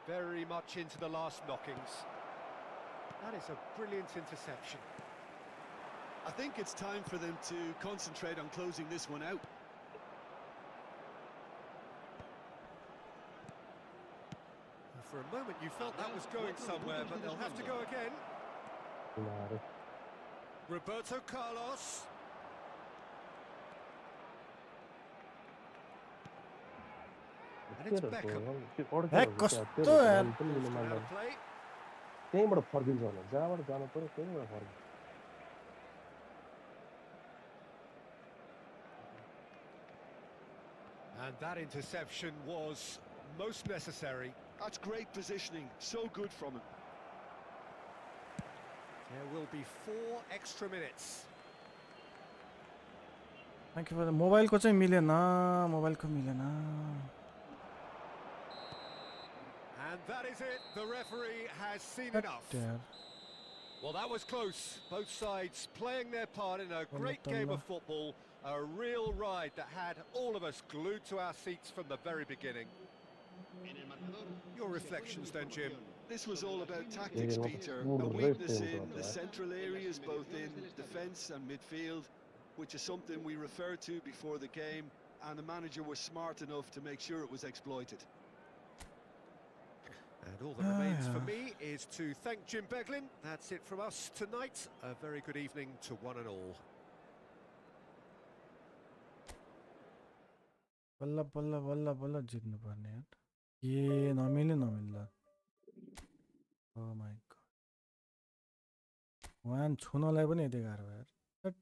Very much into the last knockings. That is a brilliant interception. I think it's time for them to concentrate on closing this one out. For a moment you felt that was going somewhere, but they'll have to go again. Yar, Roberto Carlos. And it's के Beckham. त्यो अड्केर हेक हुन्छ, कस्तो त्यो यार। पनि लिनु Out मान्दैन। of play. त्यहीँबाट फर्किन्छ भने जहाँबाट जानु पर्यो त्यहीँबाट फर्किन्छ। And that interception was most necessary. That's great positioning, so good from him. There will be 4 extra minutes. Thank you for the mobile को चाहिँ मिलेन mobile को मिलेन And that is it. The referee has seen But, enough. Well, that was close. Both sides playing their part in a great game of football. A real ride that had all of us glued to our seats from the very beginning. Your reflections then, Jim? This was all about tactics, Peter. A weakness in the central areas, both in defence and midfield, which is something we referred to before the game, and the manager was smart enough to make sure it was exploited. And all that remains for me is to thank Jim Beglin. That's it from us tonight. A very good evening to one and all. बल्ल बल्ल बल्ल बल्ल जित्नु पर्ने यार के नमिल्ने नमिल्ला ओ my God one छुनलाई पनि यति गाह्रो यार हट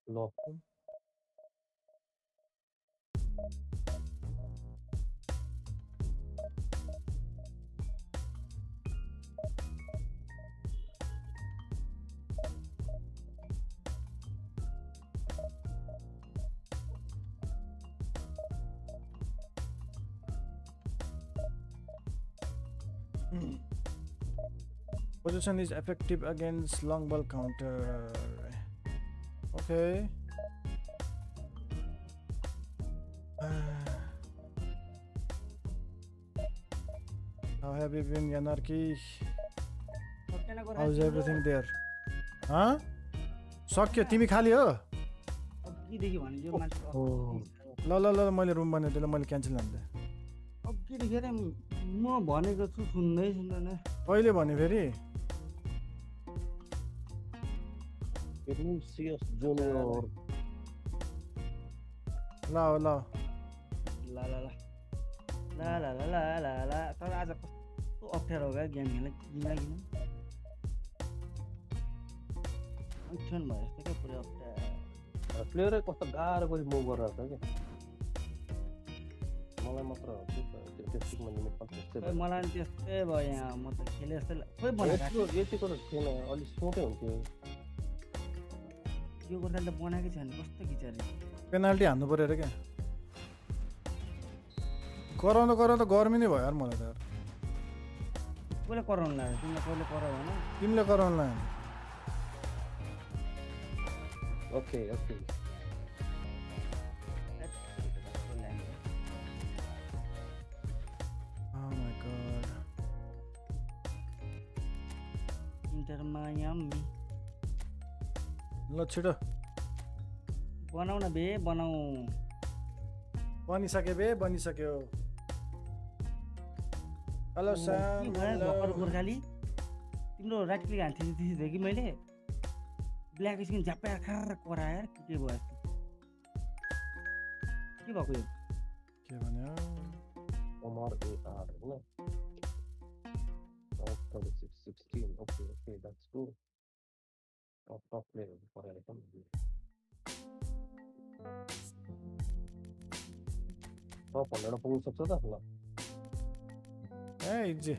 ल Position is effective against long ball counter. Okay. How have you been, Yanarki? How's everything there? Huh? सक्यो तिमी खाली हो अघिदेखि भनेको मान्छे ल ल ल मैले रुम बनाइदिएँ मैले क्यान्सल हान्दै अघिदेखि म भनेको छु सुन्दै सुन्दैन कहिले भने फेरि Vinicius Junior ल ल ला ला ला ला ला ला ला ला ला तर आज कस्तो अप्ठ्यारो भयो गेम खेल्न किन अप्ठ्यारो भयो जस्तो क्या पुरै अप्ठ्यारो प्लेयरै कस्तो गाह्रो गरी मुभ गरिरहेको छ क्या मलाई मात्र टेस्टिङमा लिमिट त्यस्तै खोइ मलाई पनि त्यस्तै भयो यहाँ म त खेले जस्तो खोइ बनाएको यतिको त थिएन अलिक सोचै हुन्थ्यो यो गर्दा त बनाएकै छैन कस्तो खिचारे पेनाल्टी हान्नु पर्यो अरे क्या कराउँदा गर्मी नै भयो यार मलाई त यार कसले कराउनु लाग्यो तिमीलाई कसले करायो होइन तिमीले कराउनु लाग्यो okay okay Oh my god. Inter Miami ल छिटो बनाउ न बे बनाऊ बनिसक्यो बे बनिसक्यो हेलो साम भर्खर गोर्खाली तिम्रो राइट क्लिक हान्थ्यो थियो कि मैले ब्ल्याक स्क्रिन झ्याप्पै आखार कराएर के भयो यस्तो के भएको यो के भन्यो Omar AR होइन 16 okay okay that's good top प्लेयरहरू परेर पनि टप 100 पुग्न सक्छ त ल ए इजी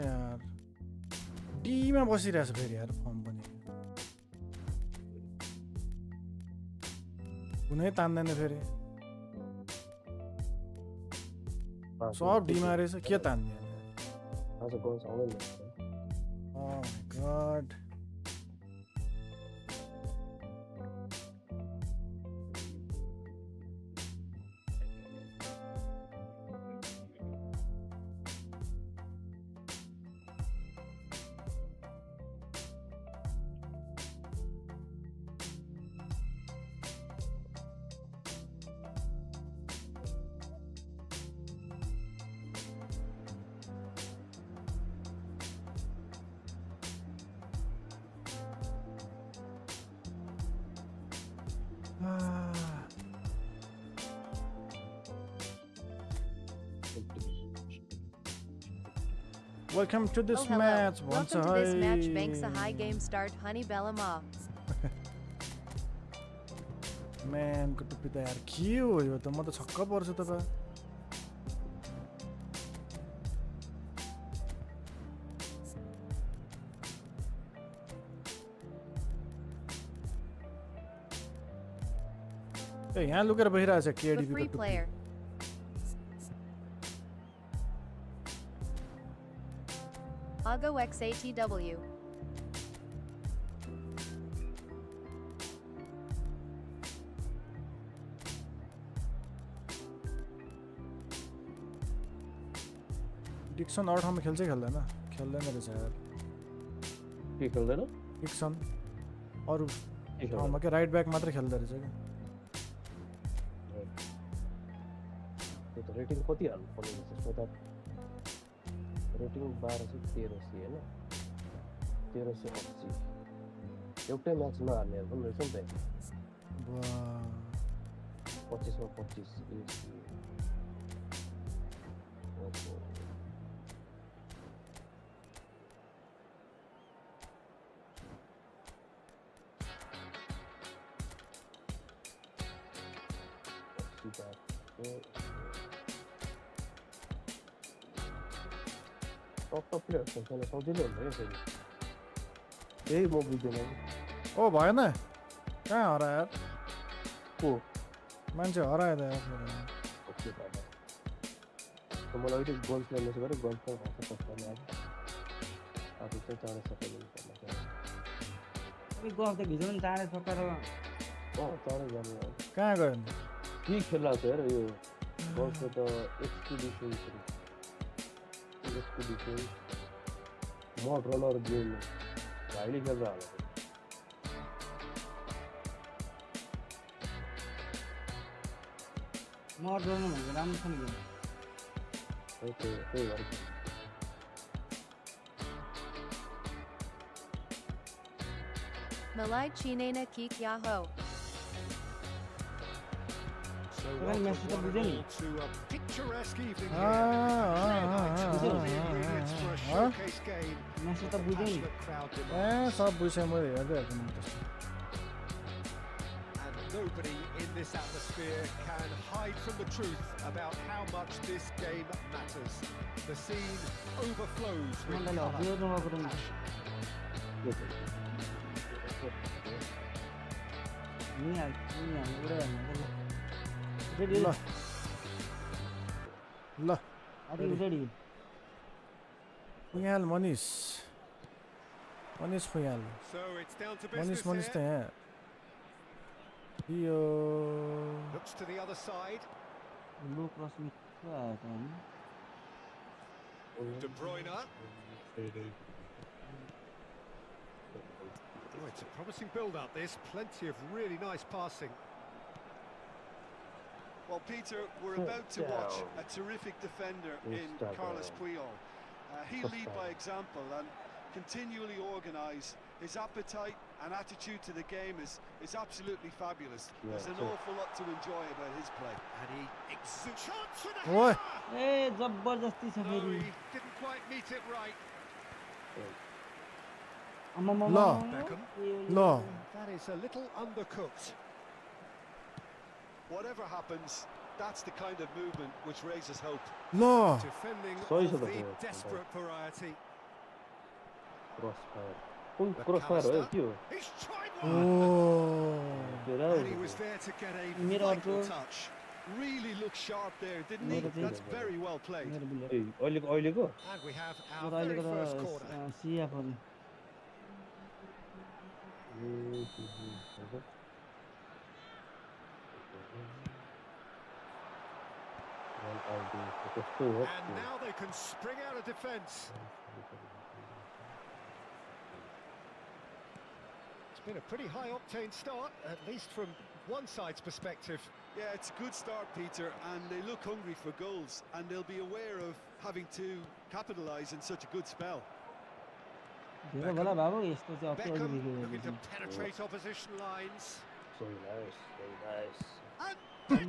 यार डीमा बसिरहेछ फेरि यार फर्म पनि कुनै तान्दैन फेरि सब डीमा रहेछ के तान्ने आज गोल्स आउँदैन Oh my god. Welcome to this hello. match. Welcome to this match. Banks a high game start. Honey Bellama. Man, को टुप्पी त यार के हो यो त म त छक्क पर्छु त बा ए यहाँ लुकेर बसिरहेछ KD The free player. Ago XATW. Dixon अरू ठाउँमा खेल्छ खेल्दैन रहेछ यार के खेल्दैन डिक्सन अरू ठाउँमा के राइट ब्याक मात्र खेल्दो रहेछ क्या त्यो त रेटिङ कति हाल्नु पर्ने रहेछ सो द्याट रेटिङ 1213 होइन 1380 एउटै म्याच नहार्ने पनि रहेछ नि त 25 मा 25 टप प्लेयरसँग सजिलो हुन्छ क्या फेरि त्यही म बुझ्दैन ओ भएन कहाँ हरायो यार को मान्छे हरायो त यार मलाई अहिले गन्स ल्याउनु गरेँ गन्समा हल्का सस्तामा आयो आफू चाहिँ चाँडै सकाइदिनु पर्ने अबे गफ त भित्र पनि चाँडै सकाएर चाँडै जानु कहाँ गयो नि के खेल्ला छ हेर यो गन्समा त एक्सपिडिसन मड रनर गेम भाइले खेल्दा होला मड रनर भनेको राम्रो छ नि गेम त्यही भएर Malai Chinena ki kya ho. So Well, Messi welcome to one and Brazil. all to a picturesque evening here. Great night, all the ingredients for a showcase game. Messi त बुझ्यो नि Passionate crowd ए demand. सब बुझ्यो मैले हेर्दै हेर्छु नि त्यसको And nobody in this atmosphere can hide from the truth about how much this game matters. The scene overflows with मण्डलले colour हजिरो नगएको and रहेछ passion. नि उडे रेडी ल ल अरे रेडी फुयाल मनिस Phuyal So it's down to मनिस business त here. यहाँ यो Looks to the other side. Low cross में क्या आया था De Bruyne. Oh, it's a promising build-up, this. Plenty of really nice passing. Well, Peter, we're about to watch a terrific defender in Carlos Puyol. He'll lead by example and continually organise. His appetite and attitude to the game is absolutely fabulous. There's an awful lot to enjoy about his play. And he exudes chance for the ओए ए जबरजस्ती छ No, फेरि he didn't quite meet it right. ल Beckham. ल That is a little undercooked. Whatever happens, that's the kind of movement which raises hope. ल Defending Sorry, of sir, the but- desperate variety. Cross fire कुन cross fire हो के हो He's tried oh one. And he was there to get a मेरो Vital अर्को touch. Really looked sharp there, didn't Mero he? चाहिँ- That's very well played. मेरो bullet अहिलेको And we have our मेरो very अहिलेको first त corner. सिया पर्ने कस्तो हो And now they can spring out of defence. It's been a pretty high-octane start, at least from one side's perspective. Yeah, it's a good start, Peter, and they look hungry for goals, and they'll be aware of having to capitalise in such a good spell. धेरै बेला बाबु यस्तो चाहिँ अति Beckham अघि looking to penetrate opposition lines. so nice And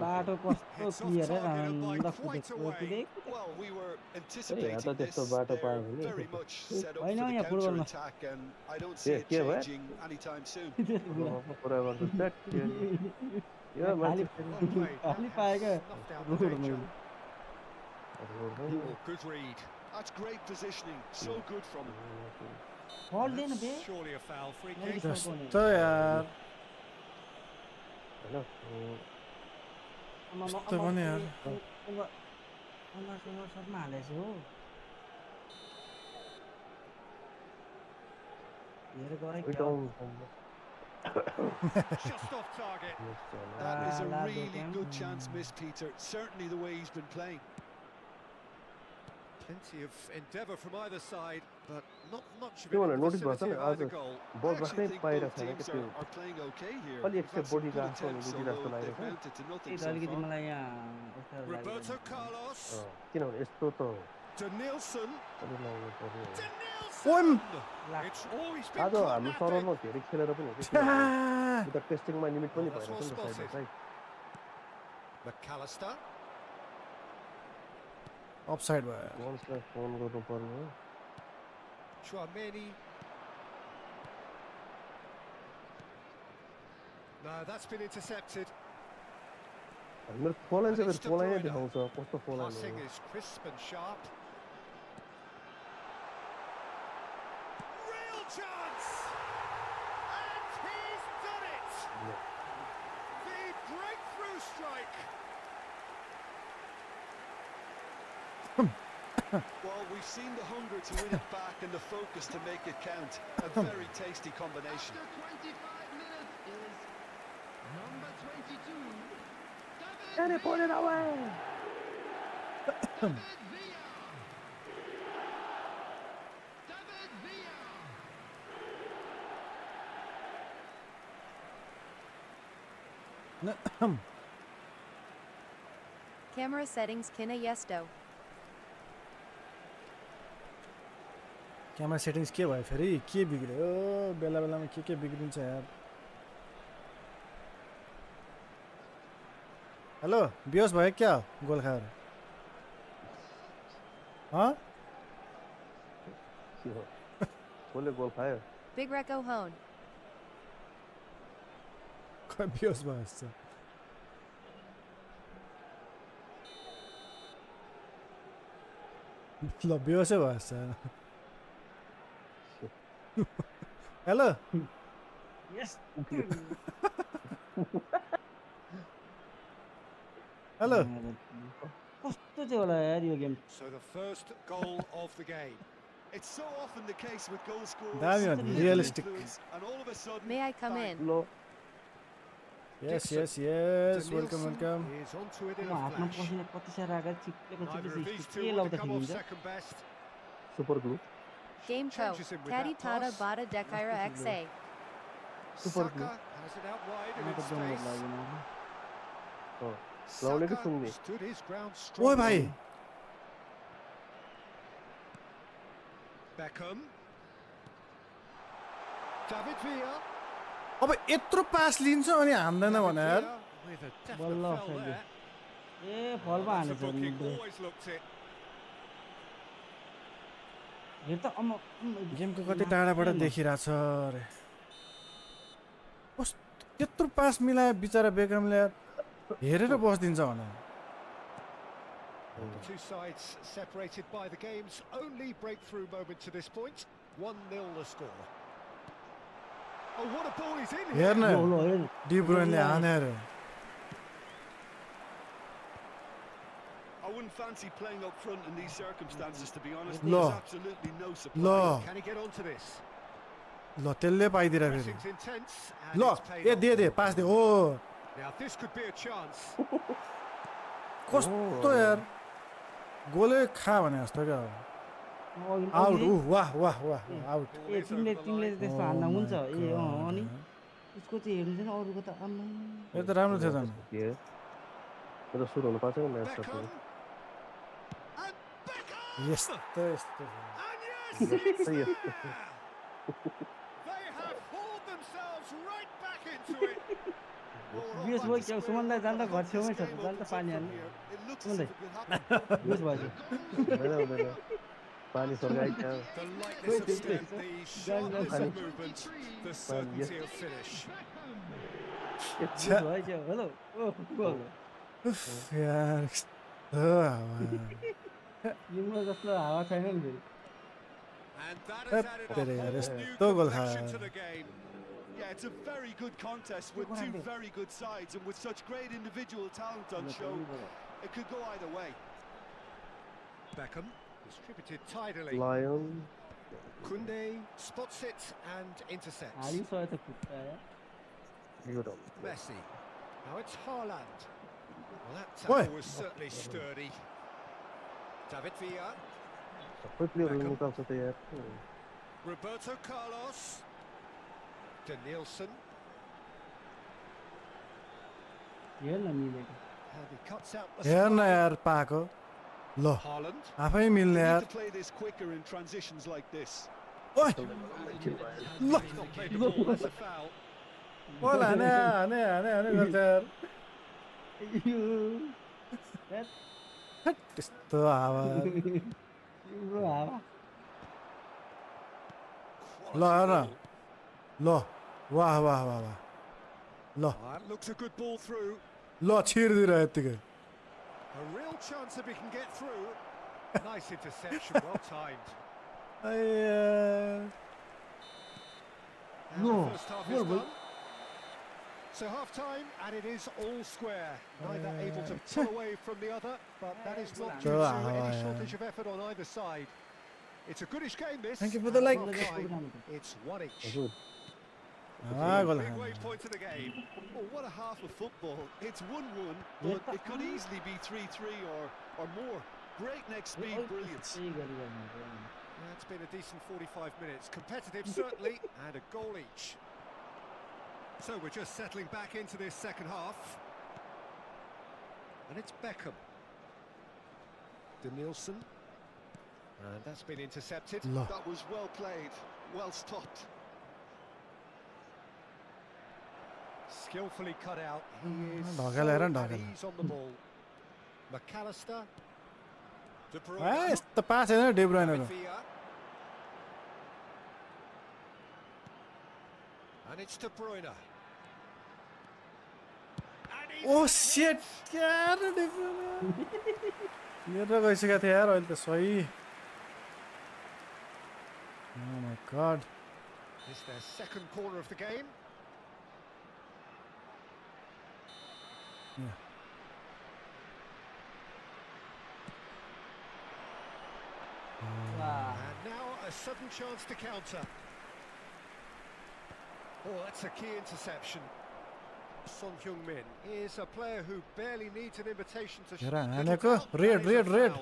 बाटो कस्तो It's off clear है target and by Ram quite a way. Well, we were यहाँ anticipating त this. त्यस्तो बाटो They're पायो भने very much set up for होइन the यहाँ फुटबलमा counter-attack, and I don't see it के भयो? changing anytime soon. कुरा गर्दा द्याट यो खाली मान्छे well played. खाली That पाएका has snuffed out the road danger. मैले Oh, good read. That's great positioning. So good from him. फल्दैन बे Surely a foul. Free Maybe kick. so. जस्तो यार होइन कस्तो भने यार सबमा हालेछ हो हेर गरे We don't Just off target. That is a Ah, really Beckham. good chance missed, Peter. Certainly the way he's been playing. Plenty of endeavour from either side, but not much of त्यो it भनेर in the notice भएको छ vicinity नि of आज either goal. Ball I राख्नै actually think पाइरहेको both छैन teams क्या त्यो are playing okay here. अलि We've एकखेप had some बडी good राख्छ भने attempts, बुझिरहेको although लागेको they've छ mounted to nothing त्यही त so अलिकति far. मलाई यहाँ अप्ठ्यारो Roberto लागिरहेको छ। Carlos. किनभने यस्तो त De Nielsen. अलि लाग्नु पर्यो De Oim. Nielsen. ला- It's always आज been हाम्रो climactic. सररमा धेरै खेलेर पनि हुन्छ छ्या उता टेस्टिङमा लिमिट पनि Oh, that's भइरहेको छ नि well त side spotted. Side McAllister. Offside भयो गन्सलाई फोन गर्नु पर्ने हो Chouameni. No, that's been intercepted. मेरो फोर लाइन चाहिँ And it's फोर लाइन नै De Bruyne. देखाउँछ कस्तो फोर लाइन Passing हो is crisp and sharp. Real chance! And he's done it! The breakthrough strike. Well, we've seen the hunger to win it back and the focus to make it count. A very tasty combination. And it put it away. Camera settings Kina Yesto. Camera settings के भयो फेरि के बिग्रियो बेला बेलामा के बिग्रिन्छ यार हेलो बियोस भयो क्या गोल खाएर कसले गोल खायो Big Reco Hone. खै बियोस भयो जस्तो ल बियोसै भयो जस्तो हेलो Yes. हेलो कस्तो चाहिँ होला यार यो game So the first goal of the game. It's so often the case with goal scorers. Damn, Little realistic. influence, and all of a sudden, May I come bang. in? Low yes welcome Danielson welcome is onto it in म a हातमा flash. पसिना कति साह्रो आएको चिप्लेको Neither of चिप्लेको these के two want to लाउँदा come ठिक off हुन्छ second best. Super glue Game Co. Changes him with Caddy that Tada pass. Bada Dekaira XA. Super Saka has it out wide and म in त जाउँ space. लाग्दैन लाउने कि Saka सुन्ने stood his ground ओए strong. भाइ Beckham. David Villa. अब यत्रो पास लिन्छ अनि हान्दैन David भने यार Villa with a definite बल्ल foul offside there. ए फलमा That's a हानेछ booking, नि always looked it. हेर त अम्म गेमको कति टाढाबाट देखिरहेछ अरे कस्तो त्यत्रो पास मिलायो बिचरा बेकमले यार हेरेर बस्दिन्छ भने The two sides separated by the game's only breakthrough moment to this point. 1-0 the score. Oh, what a ball he's in here. हेर्न ल ल हेर डिब्रोइनले हाने अरे I wouldn't fancy playing up front in these circumstances, to be honest. No. There's absolutely no supply. ल Can he get onto this? ल त्यसले पाइदिएर फेरि Pressing's intense and ल it's paid ए off. दे पास दे oh Now this could be a chance. कस्तो यार गोले खा भने जस्तो क्या आउट ऊ वाह वाह वाह out Ball A is over तिमीले the तिमीले line. त्यस्तो हान्न हुन्छ ए अनि उसको चाहिँ हेर्नु छैन अरूको त आम्मा यो त राम्रो थियो त के मेरो सुरु हुनु पर्छ नि म्याच Beckham. And Beckham! यस्तो यस्तो And yes, Yes, it's yes. there! They have hauled themselves right back into it. बिस भयो क्या सुमनलाई जान्दा घर छेउमै छ जान्दा पानी हाल्नु It looks as सुमनलाई if it could happen. बिस भयो हुँदैन हुँदैन पानी सर्काइ क्या The lightness of step, the sharpness of movement, the certainty of finish. बिस भयो क्या हेलो ओ फुटबल उफ, यार कस्तो हावा। तिम्रो जस्तो हावा छैन नि फेरि And that has added a तेरे यार, whole यस्तो new गोल complexion खायो। to the game. Yeah, it's a very good contest with two very good sides, and with such great individual talent on show, it could go either way. Beckham distributed tidily. लायन Kunde spots it and intercepts. हालिसक्यो त खुट्टा यो त Messi. Now it's Haaland. Well, that Oi. tackle was certainly sturdy. David Villa. सबै प्लेयरहरू निकाल्छ त यार Roberto Carlos. Danielson. हेर न मिलेको And he cuts out the हेर न supply. यार पाएको ल Haaland. आफै They मिल्ने need यार to play this quicker in transitions like this. ओइ He's not played the ball, that's a foul. बोल हाने हाने हाने हाने गर्छ यार हेर, हट, त्यस्तो हावा यार। तिम्रो हावा ल हेर न ल वाह वाह वाह वाह ल That looks a good ball through. ल छिर्दिएर यतिकै A real chance if he can get through. Nice interception, well timed. I And the first half is done. So half time, and it is all square. Neither able to pull away from the other, but that is not due to any shortage of effort on either side. It's a goodish game, this. Thank you for the like. Half-time, it's one each. Big way point of the game. Oh, what a half of football. It's 1-1, but it could easily be 3-3 or more. Breakneck speed, brilliance. Yeah, it's been a decent 45 minutes. Competitive, certainly, and a goal each. So we're just settling back into this second half. And it's Beckham. Danielson. And that's been intercepted. That was well played, well stopped. Skillfully cut out. He is he's on the ball. McAllister. De Bruyne. यस्तो pass हैन De Bruyne And it's De Bruyne. Oh shit यार De Bruyne मेरो गइसकेको थियो यार अहिले त सही Oh my god. It's their second corner of the game. Yeah. And now a sudden chance to counter. Oh, that's a key interception. Son Heung-min is a player who barely needs an invitation to shoot. Red.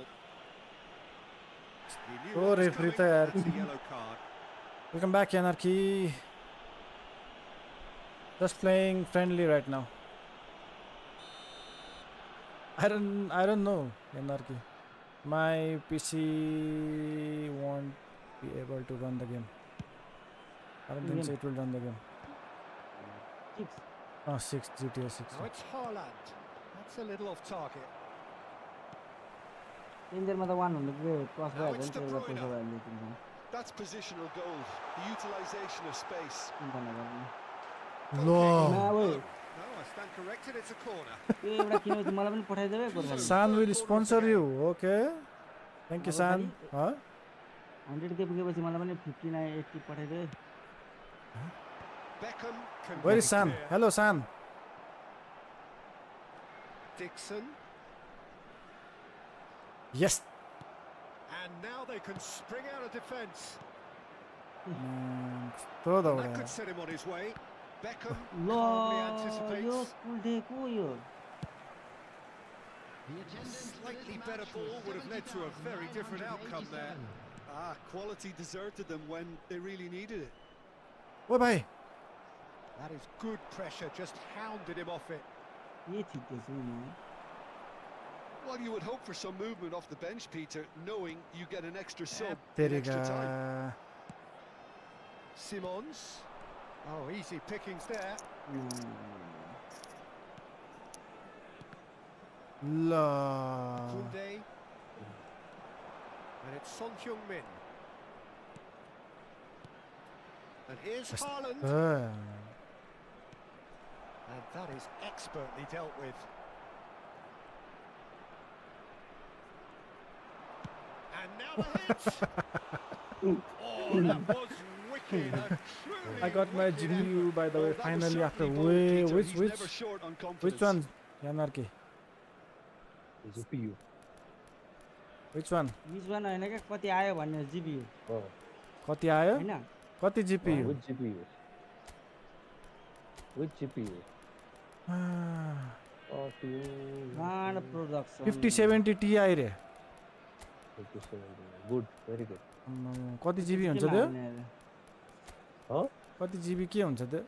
Oh, referee त यार. Welcome back, Anarchy. Just playing friendly right now. I don't know, Anarchy. My PC won't be able to run the game. I don't think so it will run the game. 6 GTA 6. Now it's Haaland. That's a little off target. Now it's De Bruyne. That's positional goal, the utilisation of space. No. No, I stand corrected, it's a corner. San will sponsor you, okay? Thank you, San. Huh? 100 के पुगेपछि मलाई पनि 59 80 पठाइदे. Beckham can. Where is San? Hello, San. Dixon. Yes. And now they can spring out of defence. Throw the That could set him on his way. Beckham calmly anticipates. Slightly better ball would have led to a very different outcome there. Quality deserted them when they really needed it. Oh, bye. That is good pressure, just hounded him off it. Well, you would hope for some movement off the bench, Peter, knowing you get an extra sub in extra time. Simons. Oh, easy pickings there. Koundé. And it's Son Heung-min. And here's Haaland. And that is expertly dealt with. And now the hit. Oh, that was wicked. I got my GPU, by the way, finally after way. Which one? Yanarki. GPU. Which one? Which one? I know कति आयो भन्ने GPU. कति आयो? हैन. कति GPU? Which GPU? Which GPU? Production. 5070 Ti रे. 5070. Good, very good. कति GB हुन्छ त्यो? कति GB के हुन्छ त्यो?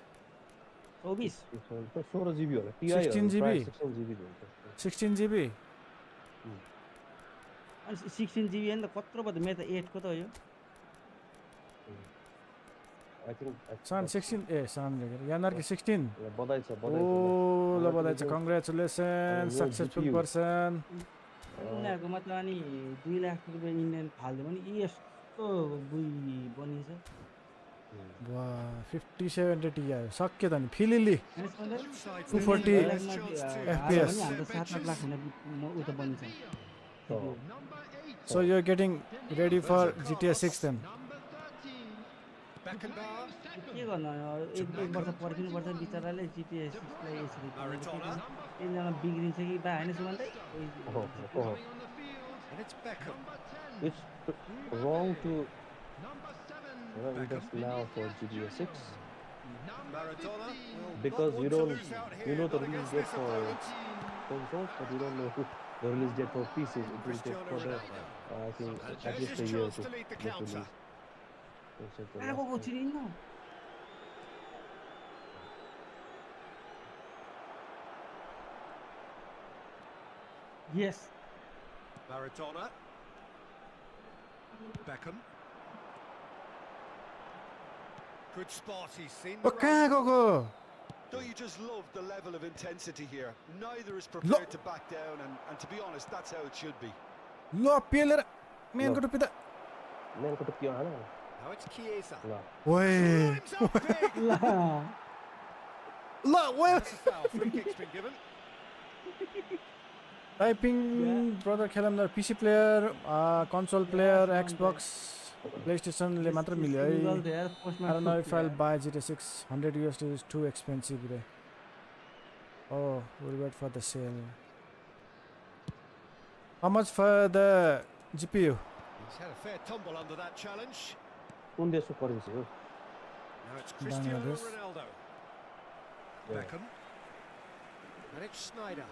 24. 16 GB होला. 16 GB. 16 GB. अनि 16 GB हैन त कत्रो भयो त मेरो त 8 को त हो यो. I think San 16 San Yanarki 16. बधाई छ. Oh, ल बधाई छ. Congratulations, successful person. उनीहरुको मतलब अनि 2 लाख रुपैयाँ इन्डियन फाल्दियो भने यस्तो बुई बनिन्छ. वा 50-70 Ti आयो सक्यो त नि फिलिली होइन सुमन दाइ, 240 लाखमा FPS. हाम्रो 7-8 लाख हुने उ त बनिन्छ Oh. So you're getting ready for GTA 6 then. Beckenbauer. के गर्नु एक वर्ष पर्खिनुपर्छ बिचराले जिटिए 6 लाई यसरी तिनजना बिग्रिन्छ कि बा होइन सुमन दाइ Oh. And it's Beckham. It's wrong to invest now for GTA 6 Maradona. because you don't Out you know the here, not release against date this for opponent. consoles, but you don't know the release date for PCs. It will take Cristiano further, Ronaldo. I think, And at there's least a his year chance to to lead the get counter. released. Instead of कहाँको last time. चिरिन्न yes Maradona. Beckham. Good spot, he's seen oh the कहाँ run. गएको Don't you just love the level of intensity here? Neither is prepared to back down, and to be honest, that's how it should be. ल पेलेर मेनको टुप्पी त Man को तो किया है ना? Now it's Chiesa. ला. ओए Climbs up big. ल ओए That's a foul. Free kick's been given. Typing brother खेलम PC player console player Xbox प्लेस्टेसनले मात्र मिल्यो है I don't know if I'll buy GTA 6. $100 is too expensive. Oh, we'll wait for the sale. How much for the GPU? He's had a fair tumble under that challenge. कौन देश को currency हो? Now it's Cristiano Bangladesh. Ronaldo. Beckham. And it's Snyder.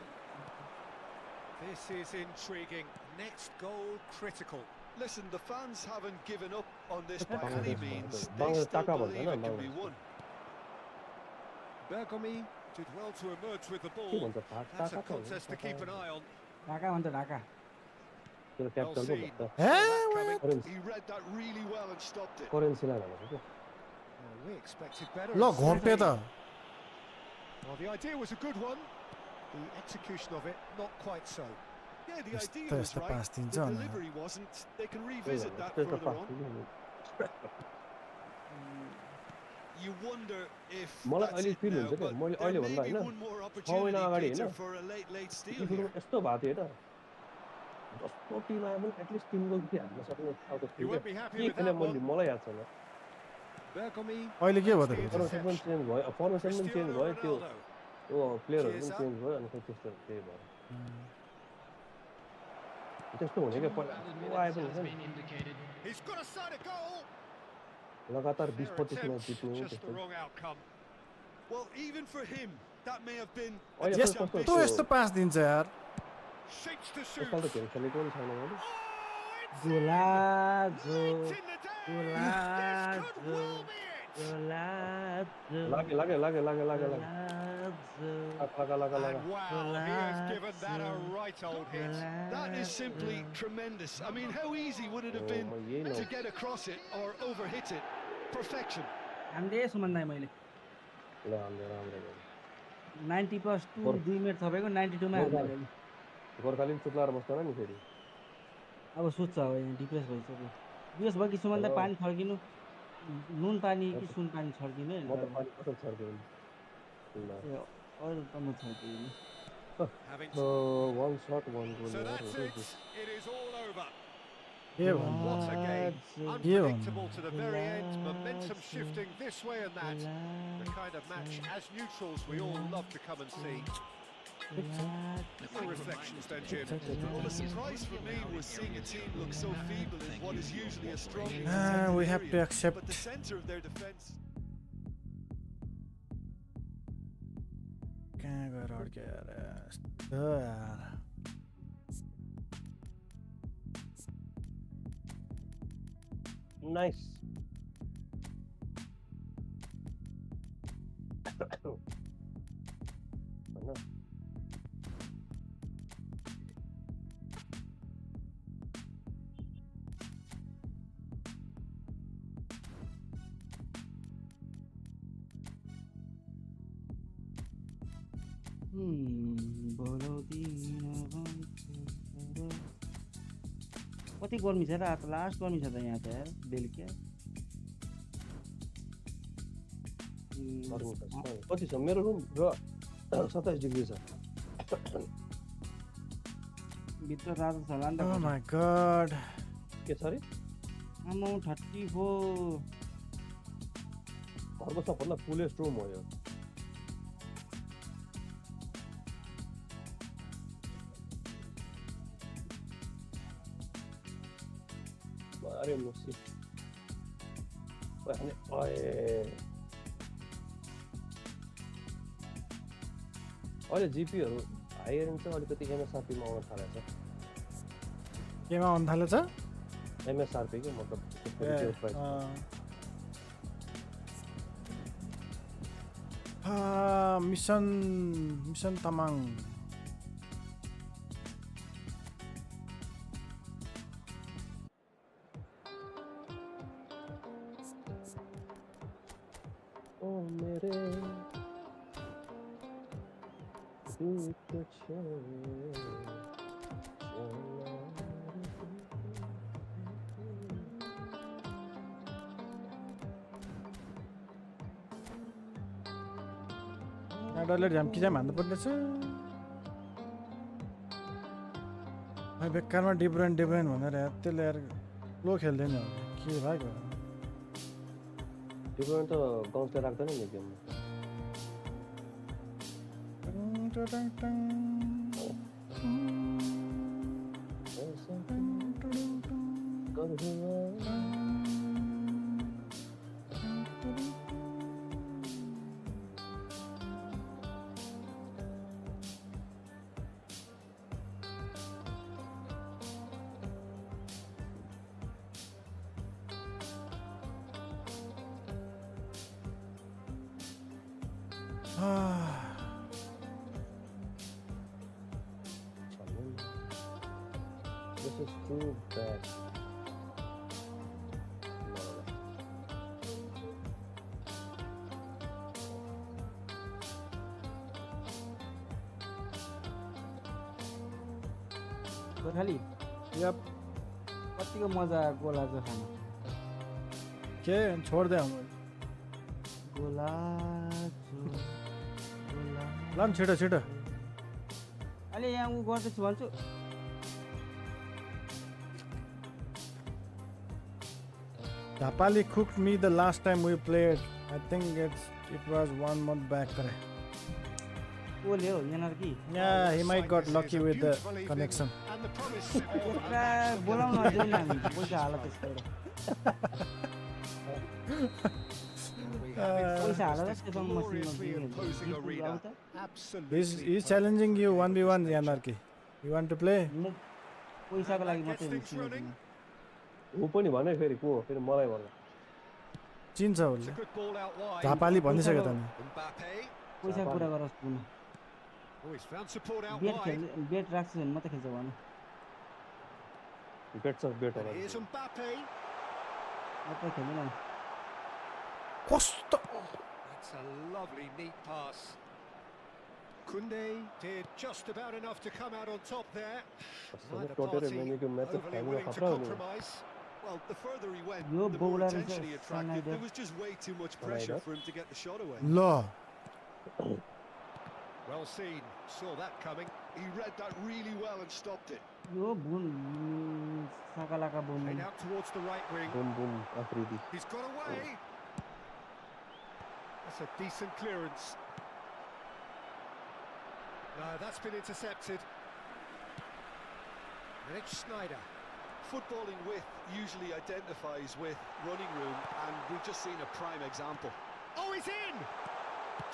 This is intriguing. Next goal critical. Listen, the fans haven't given up on this by any Bangladesh, means. They Bangladesh still taka bhन्छ believe हैन it can be Bangladesh. won. Bergomi did well to emerge with the के ball. भन्छ That's a contest to keep an eye on. Dhaka भन्छ ढाका तेरो Well capital को seen. भन्छ. Huh? Saw that coming. He read that really well and stopped it. Currency ला भनेको के? Well, we expected better. ल and घोप्टे त Well, the idea was a good one. The execution of it, not quite so. Yeah, the Yस्तो idea was यस्तो right. Pass दिन्छ The अनि delivery wasn't. They can त्यही revisit भनेको, that त्यस्तो further pass on. दिनु। You wonder if मलाई that's अहिले it feel now, हुन्छ क्या but मैले there अहिले may भन्दा be होइन one more 6 opportunity महिना अगाडि Peter, होइन for a late steal यस्तो here. यस्तो भएको थियो होइन जस्तो टिम आयो भने एटलिस्ट टिम गोल चाहिँ हाल्न सक्ने खालको You थियो won't be क्या happy के with खेल्यो that मैले one. मलाई याद छैन Bergomi. अहिले के भयो त makes the फेरि? फर्मेसन पनि interception. चेन्ज भयो फर्मेसन पनि चेन्ज Cristiano भयो त्यो Ronaldo. प्लेयरहरू पनि Chiesa. चेन्ज भयो अनि खै त्यस्तो त्यही भयो त्यस्तो हुने क्या पहिला को आए पनि हुन्छ नि He's got a side of goal. लगातार 20-25 Fair म्याच attempt, जित्नु just the त्यस्तो wrong outcome. Well, even for him, that may have been. अहिले Yes, कस्तो तँ यस्तो पास दिन्छ यार Shapes to shoot. यसपालि त खेल खेलेको पनि छैन मैले Oh, it's गोलाजो late in the day. This could well be it. गोलाजो लाग्यो लाग्यो लाग्यो लाग्यो लाग्यो लाग्यो गोलाजो लगा लगा लगा And wow, he has given that a right old hit. That is simply tremendous. I mean, how easy would it have been म यही to न get across it or over hit it? Perfection. हामीले सुमन दाइ मैले ल राम्रो राम्रो भयो 90+2 2 मिनट थपेको 92 मा हाल्दै मैले गोर्खाली पनि चुप्लाएर बस्दैन नि फेरि अब सुत्छ अब यहाँ डिप्रेस भइसक्यो डिप्रेस भयो कि सुमन दाइ पानी छर्किनु नुन पानी कि सुन पानी छर्किनु है म त पानी कसरी छर्क्यो ए अरू त म छर्किदिनु Having one shut one goal So that's it. It is all over. के भन्नु What a game. Yeah. Unpredictable to the very end. Momentum shifting this way and that. The kind of match, as neutrals, we all love to come and see. Your reflections then, Jim. Well, the surprise for me was seeing a team look so feeble in what is usually a strong we have to area. accept. But the centre of their defence. कहाँ गएर अड्क्यो यार यस्तो यार nice हैन कति गर्मी छ र आज लास्ट गर्मी छ त यहाँ त यार बेलुका कति छ मेरो रुम र 27 डिग्री छ भित्र रातो छ होला नि त Oh my god. के छ रे आम्मा 34 घरको सबभन्दा फुलेस्ट रुम हो यो अरे मुसी अनि अहिले जिपीहरू हाई रेन्ज चाहिँ अलिकति एमएसआरपीमा आउन थालेको छ केमा आउन थालेछ एमएसआरपी के मतलब मिसन तामाङ ओ मेरे डरले झम्की जाम हान्नु पर्ने छ बेकारमा डिब्रेन भनेर त्यसले यार लो खेल्दैन के भएको डिब्रेन त गाउँतिर राख्दैन नि गेममा This is too bad. खाली यप कतिको मजा गोल आज खान के छोड दे हम गोला लाम छिटो छिटो अहिले यहाँ उ गर्दैछु भन्छु Tapali cooked me the last time we played. I think it was 1 month back. Goal हो यहाँ कि Yeah, he might got lucky with the connection. बोलाउन दिएन हामी पैसा हाल त्यसको पैसा हाल त्यसको मसिनमा He's challenging you 1v1 Yanarki. You want to play? पैसाको लागि मात्रै निस्किनु ऊ पनि भने फेरि को फेरि मलाई भन्नु चिन्छ उसले झापाली भनिसक्यो त नि पैसा कुरा गरोस् पुनः बेट राख्छु भने मात्रै खेल्छ भन बेट होला मात्रै खेल्नु न कस्तो That's a lovely neat pass. Kunde did just about enough to come out on top there. Neither party overly willing to compromise. Well, the further he went, Yo, the more attention he attracted. There was just way too much pressure for him to get the shot away. ल Well seen, saw that coming. He read that really well and stopped it. यो बुन साकालाका बुन Played out towards the right wing. Boom boom Afridi He's got away. That's a decent clearance. No, that's been intercepted. And it's Snyder. Footballing width usually identifies with running room, and we've just seen a prime example. Oh, he's in!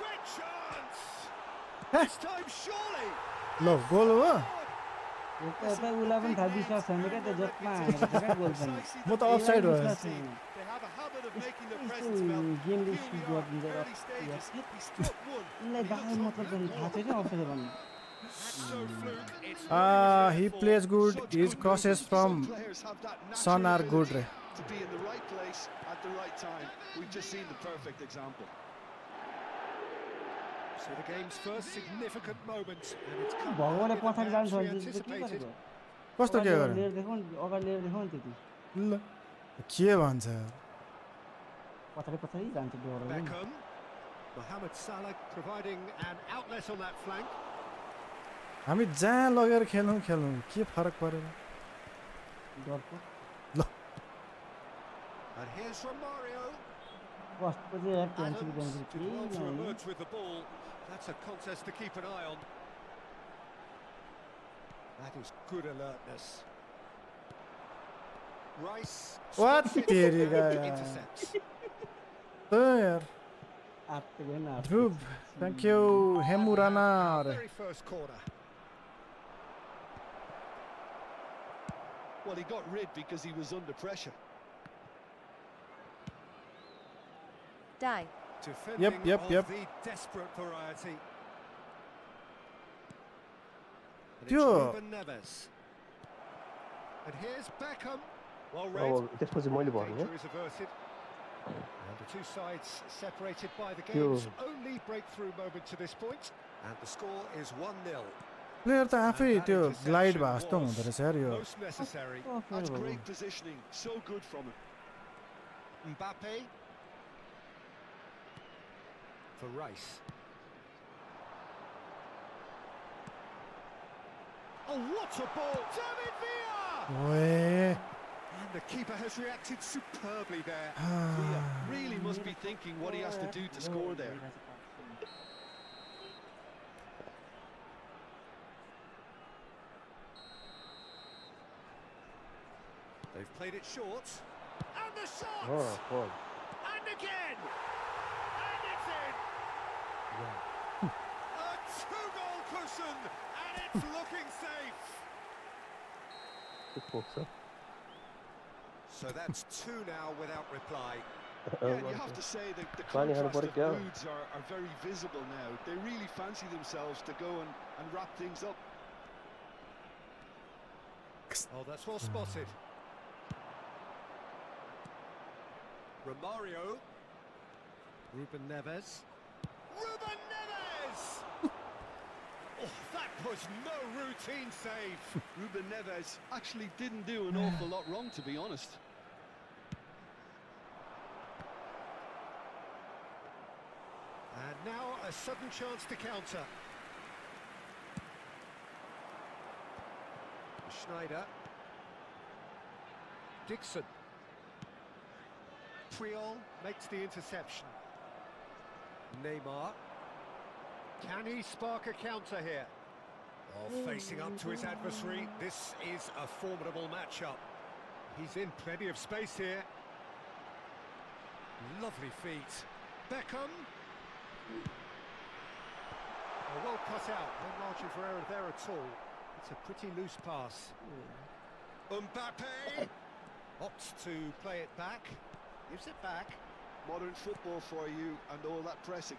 Great chance! This time, surely! ल goal हो यता उला पनि थाहा विश्वास छैन क्या त्यो जतमा हानेको छ क्या गोल पनि म त अफसाइड भयो They have a habit of making their presence felt. गेमले Few skip in the गरिदिन्छ early stages, he struck one. उनलाई बाह्र मतलब पनि थाहा छैन अफसाइड भन्ने So fluke, it's he plays good. His crosses from Players have that Son natural are good. ability to be in the right place at the right time. We've just seen the perfect example. So the game's first significant moment, and it's come भगवानले with पछाडि जान्छ the भने match we चाहिँ के anticipated. गरेको कस्तो के गरे लिएर देखाउन अगाडि लिएर देखाउन त्यति ल के भन्छ पछाडि पछाडि जान्छ door Beckham, Mohamed Salah providing an outlet on that flank. हामी जहाँ लगेर खेलौँ के फरक परेन डरको And here's Romario. कस्तो चाहिँ एक cancel Adams cancel did well to केही emerge with the ball. That's a contest to keep an eye on. That is good alertness. Rice. What stops it, तेरीका and यार intercepts. त यार आत्ते गएन Dhruv thank you Hemu Rana Very first corner. Well, he got rid because he was under pressure. Die. Defending Yep. of the desperate variety. And it's त्यो Ruben Neves. And here's Beckham. Well read. अब त्यसपछि मैले भने Danger is averted. And the two sides separated by the त्यो game's only breakthrough moment to this point. And the score is 1-0. Player त आफै त्यो glide भए जस्तो हुँदो रहेछ यार यो Most necessary. That's great positioning, so good from him. Mbappe. For Rice. Oh, what a ball! David Villa! ओए And the keeper has reacted superbly there. Villa really must be thinking what he has to do to score there. They've played it short. And the shot! हो And again! And it's in! A two-goal cushion! And it's looking safe! त्यो पोक्छ So that's two now without reply. Yeah, and you have to say that the Funny how contrast of nobody moods are very visible now. They really fancy themselves to go and wrap things up. Oh, that's well spotted. Romario. Ruben Neves. Ruben Neves! Oh, that was no routine save. Ruben Neves actually didn't do an awful lot wrong, to be honest. And now a sudden chance to counter. Schneider. Dixon. Puyol makes the interception. Neymar. Can he spark a counter here? Oh, facing up to his adversary. This is a formidable matchup. He's in plenty of space here. Lovely feet. Beckham. Oh, well cut out. No margin for error there at all. It's a pretty loose pass. Mbappe opts to play it back. Gives it back. Modern football for you and all that pressing.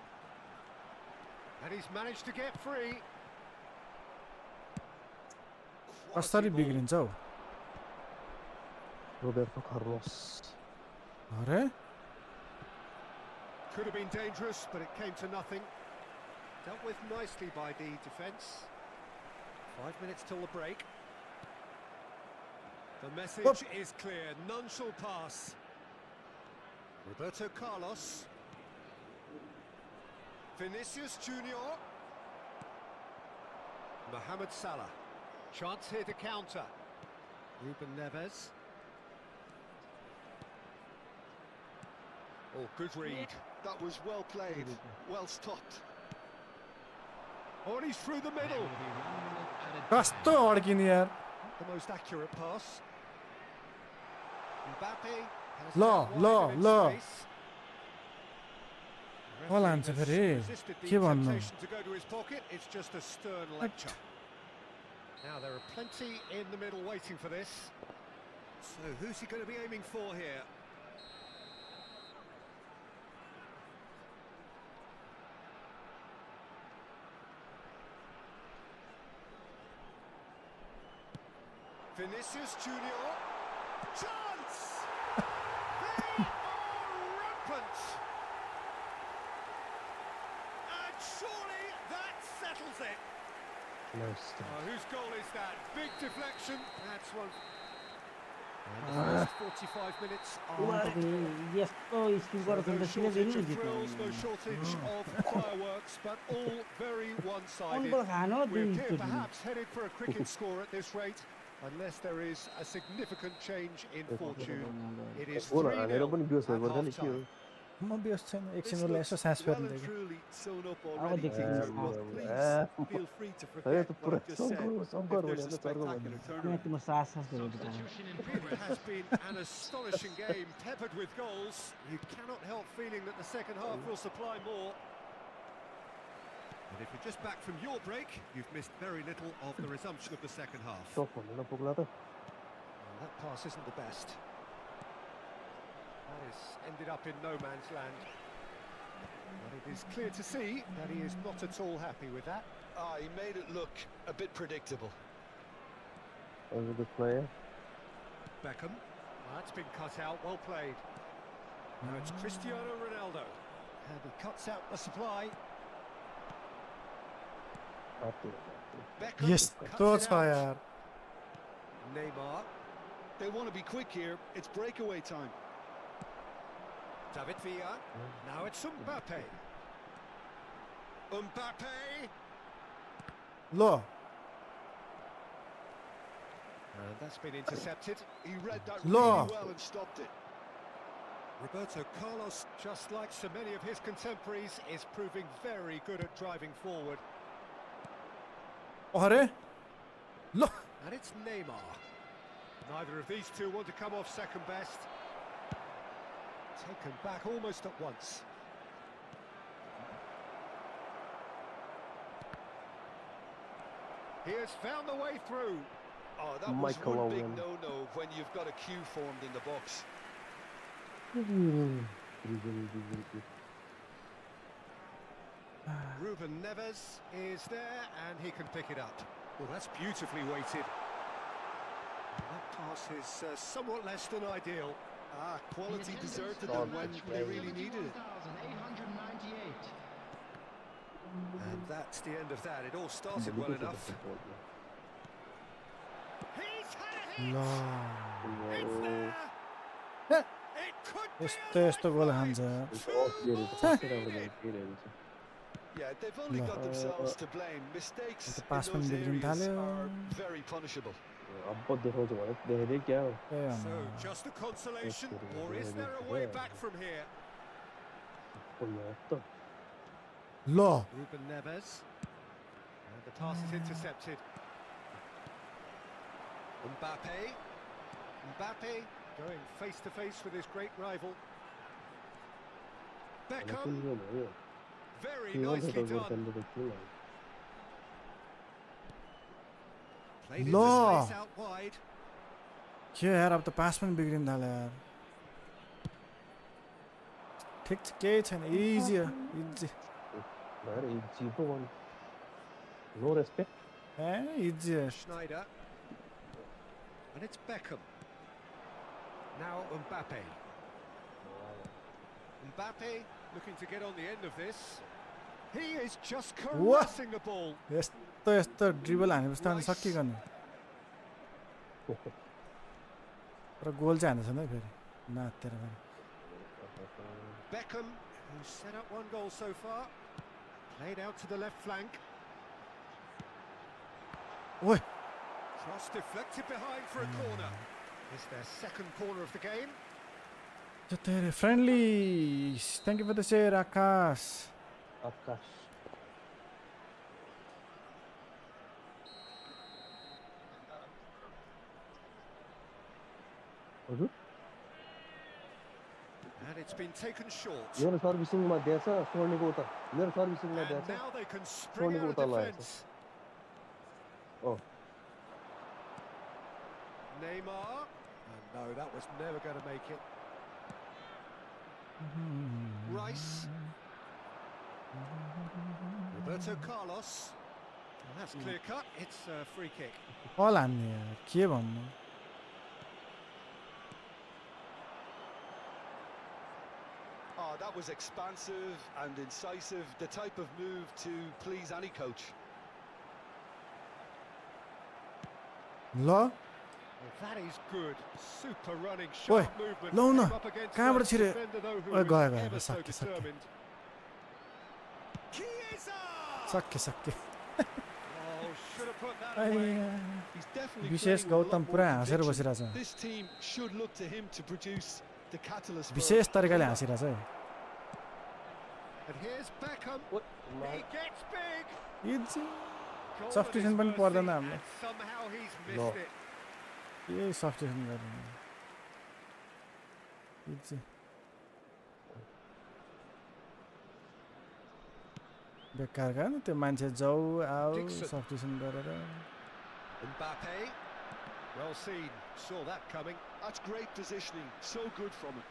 And he's managed to get free. कसरी बिग्रिन्छ हौ Roberto Carlos अरे Could have been dangerous, but it came to nothing. Dealt with nicely by the defence. 5 minutes till the break. The message is clear. None shall pass. Roberto Carlos. Vinicius Junior. Mohamed Salah. Chance here to counter. Ruben Neves. Oh, good read. That was well played, well stopped. Oh, and he's through the middle. कस्तो अड्किने यार The most accurate pass. Mbappe has ल that ल wide in ल space. The Well, referee answer has फेरि resisted the के भन्नु temptation to go to his pocket. It's just a stern lecture. Now there are plenty in the middle waiting for this. So who's he going to be aiming for here? Vinicius Junior. Chance! They are rampant! And surely that settles it. Nice. Oh, whose goal is that? Big deflection. That's one. And the first 45 minutes are यस्तो skill गरेको no त सिधै shortage दिनु of जित्नु thrills, no shortage of fireworks, but all very one-sided. Hon'ble खानु We're दुईचोटि perhaps headed for a cricket score at this rate, unless there is a significant change in fortune. It is 3-0 at half-time. म व्यस्त छैन This एकछिन उसलाई यसो looks सास well फेर्नु and दिएको truly sewn up अब already, देख्छु Peter, नि but please feel free to forget what I've just said if there's a spectacular turnaround. तिम्रो सास सास गरेको It has been an astonishing game, peppered with goals. You cannot help feeling that the second half will supply more. And if you're just back from your break, you've missed very little of the resumption of the second half. Top भन्नु पुग्ला त Well, that pass isn't the best. That has ended up in no man's land. But it is clear to see that he is not at all happy with that. He made it look a bit predictable. Over the player. Beckham. That's been cut out, well played. Now it's Cristiano Ronaldo. And he cuts out the supply. Beckham यस्तो cuts छ it out. यार Neymar. They want to be quick here. It's breakaway time. David Villa. Now it's Mbappe. Mbappe. ल And that's been intercepted. He read that Law. really well and stopped it. Roberto Carlos, just like so many of his contemporaries, is proving very good at driving forward. अरे ल And it's Neymar. Neither of these two want to come off second best. Taken back almost at once. He has found the way through. Oh, that was Michael one big Owen. no-no when you've got a queue formed in the box. Ruben Neves is there and he can pick it up. Well, that's beautifully weighted. And that pass is somewhat less than ideal. Quality deserted them when they really needed it. And that's the end of that. It all started well enough. He's had a hit! ल It's there! Huh. It could be यस्तो a यस्तो goal खान्छ Yeah, they've only got themselves to blame. Mistakes The in pass those पनि बिग्रिन areas थाल्यो are very punishable. अब देखाउँछ भने देखेरै क्या हो So, just a consolation, or is there a way back from here? ल Ruben Neves. And the pass is intercepted. Mbappe. Mbappe going face to face with his great rival. Beckham. Very nicely done. Played into Law. space out wide. के यार अब त pass पनि बिग्रिन थाल्यो यार ठिक छ केही छैन इजी हो easy no respect a easy हो Schneider. And it's Beckham. Now Mbappe. Mbappe looking to get on the end of this. He is just caressing the ball. यस्तो यस्तो ड्रिबल हानेपछि त अनि सक्के गर्ने तर गोल चाहिँ हानेछ नि है फेरि नातेर फेरि Beckham, who's set up one goal so far. Played out to the left flank. ओइ Cross deflected behind for a corner. It's their second corner of the game. त्यो तेरे friendly thank you for the share Akash Akash हजुर And it's been taken short. मेरो सर्भिसिङमा दिएछ स्वर्णीको उता मेरो सर्भिसिङमा And दिएछ now they can spring out of defence. Oh. Neymar. And no, that was never going to make it. Rice. Roberto Carlos. And that's clear cut. It's a free kick. बल हान्ने यार के भन्नु That was expansive and incisive, the type of move to please any coach. ल Well, That is good. Super running, Oi, sharp movement. लौ न Came up against कहाँबाट the छिरे defender though, who ओइ was गयो ever so सक्के सक्के determined. Chiesa! सक्के सक्के Oh, should have put that away. He's definitely विशेष playing with a Gautam lot पुरा more हाँसेर conviction. बसिरहेछ This team should look to him to produce the catalyst for विशेष तरिकाले हाँसिरहेछ है And here's Beckham. He gets big. Easy Goal at Substitution his पनि mercy, पर्दैन हामीलाई and somehow he's No. missed it. यही substitution गर्दैन easy बेकार गयो नि त्यो मान्छे जाउ आऊ Dixon. सब्स्टिट्युसन गरेर Mbappe. Well seen. Saw that coming. That's great positioning. So good from him.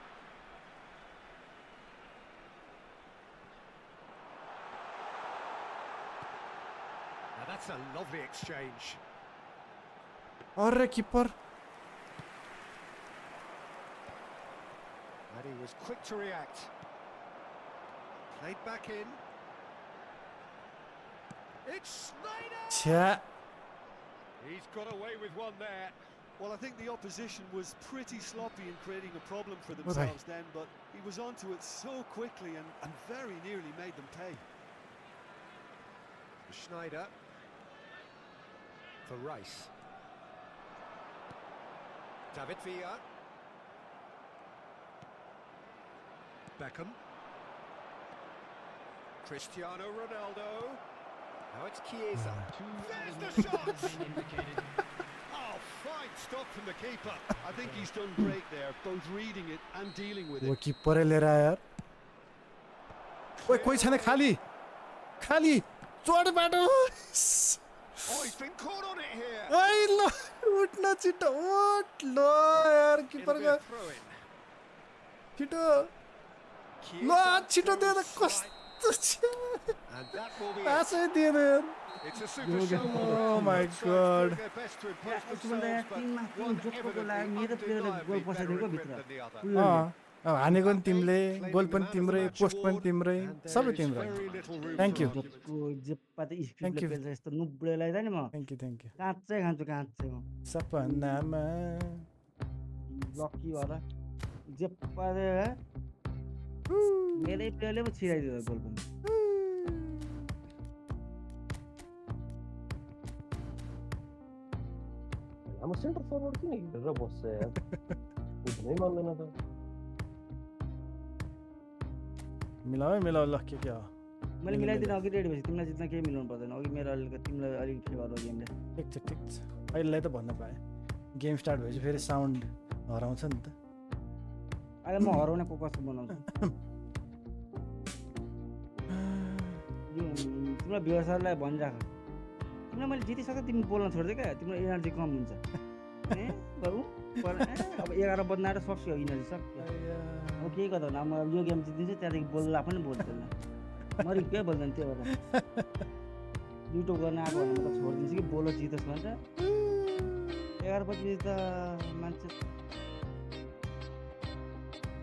Now that's a lovely exchange. अरे किपर And he was quick to react. Played back in. It's Snyder! छ्या He's got away with one there. Well, I think the opposition was pretty sloppy in creating a problem for bhai. themselves then, but he was onto it so quickly and very nearly made them pay. Schneider. For Rice. David Villa. Beckham. Cristiano Ronaldo. Now it's Chiesa. There's the shot! Oh, fine stop from the keeper. I think he's done great there, both reading it and dealing with वो it. किपरै लिएर आयो यार ओइ कोही छैन खाली खाली चोट बाटो Oh, he's been caught on it here. ओइ ल उठ्न छिटो उठ ल यार It'll किपर be गयो a throw-in. छिटो ल Chiesa छिटो दे त goes कस्तो And that will be it. आशै दिएन यार It's a super show. Oh my God. Their best to impose यसभन्दा themselves, but टिममा टिम one जोत्नुको evidently लागि मेरो प्लेयरले गोल undeniably पसाइदिएको better भित्र equipped than the other. अब हानेको पनि तिमीले गोल पनि तिम्रै पोस्ट पनि तिम्रै And there सबै is तिम्रै very little room Thank for you. argument. जेप्पा त Thank स्क्रिप्टले you. पेल्छ यस्तो नुब्बे लगाइदा नि म थ्याङ्क यू काँच्चै खान्छु काँच्चै म सपनामा लक्की भएर जेप्पा मेरै प्लेयरले पो छिराइदियो गोल पनि हाम्रो सेन्टर फरवर्ड किन हिँडेर बस्छ यार बुझ्नै मान्दैन त मिलाऊ ल के हो मैले मिलाइदिन अघि रेडी भएपछि तिमीलाई जित्न केही मिलाउनु पर्दैन अघि मेरो अलिकति तिमीलाई अलिक फेभर हो गेमले ठिक छ अहिलेलाई त भन्न पाएँ गेम स्टार्ट भएपछि फेरि साउन्ड हराउँछ नि त अहिले म हराउने को कस्तो बनाउँछु तिम्रो व्यवसायलाई भनिराख तिमीलाई मैले जितिसक्दा तिमी बोल्न छोड्दै क्या तिम्रो एनर्जी कम हुन्छ ए बरु अब 11 बज्न आएर सक्यो एनर्जी सक्यो अब केही गर्दा न म यो गेम जितिदिन्छु त्यहाँदेखि बोल्ला पनि बोल्दैन म केही बोल्दैन त्यो भएर युट्युब गर्न आएको भने म त छोडिदिन्छु कि बोलो जितोस् भन्छ 11 बजी त मान्छे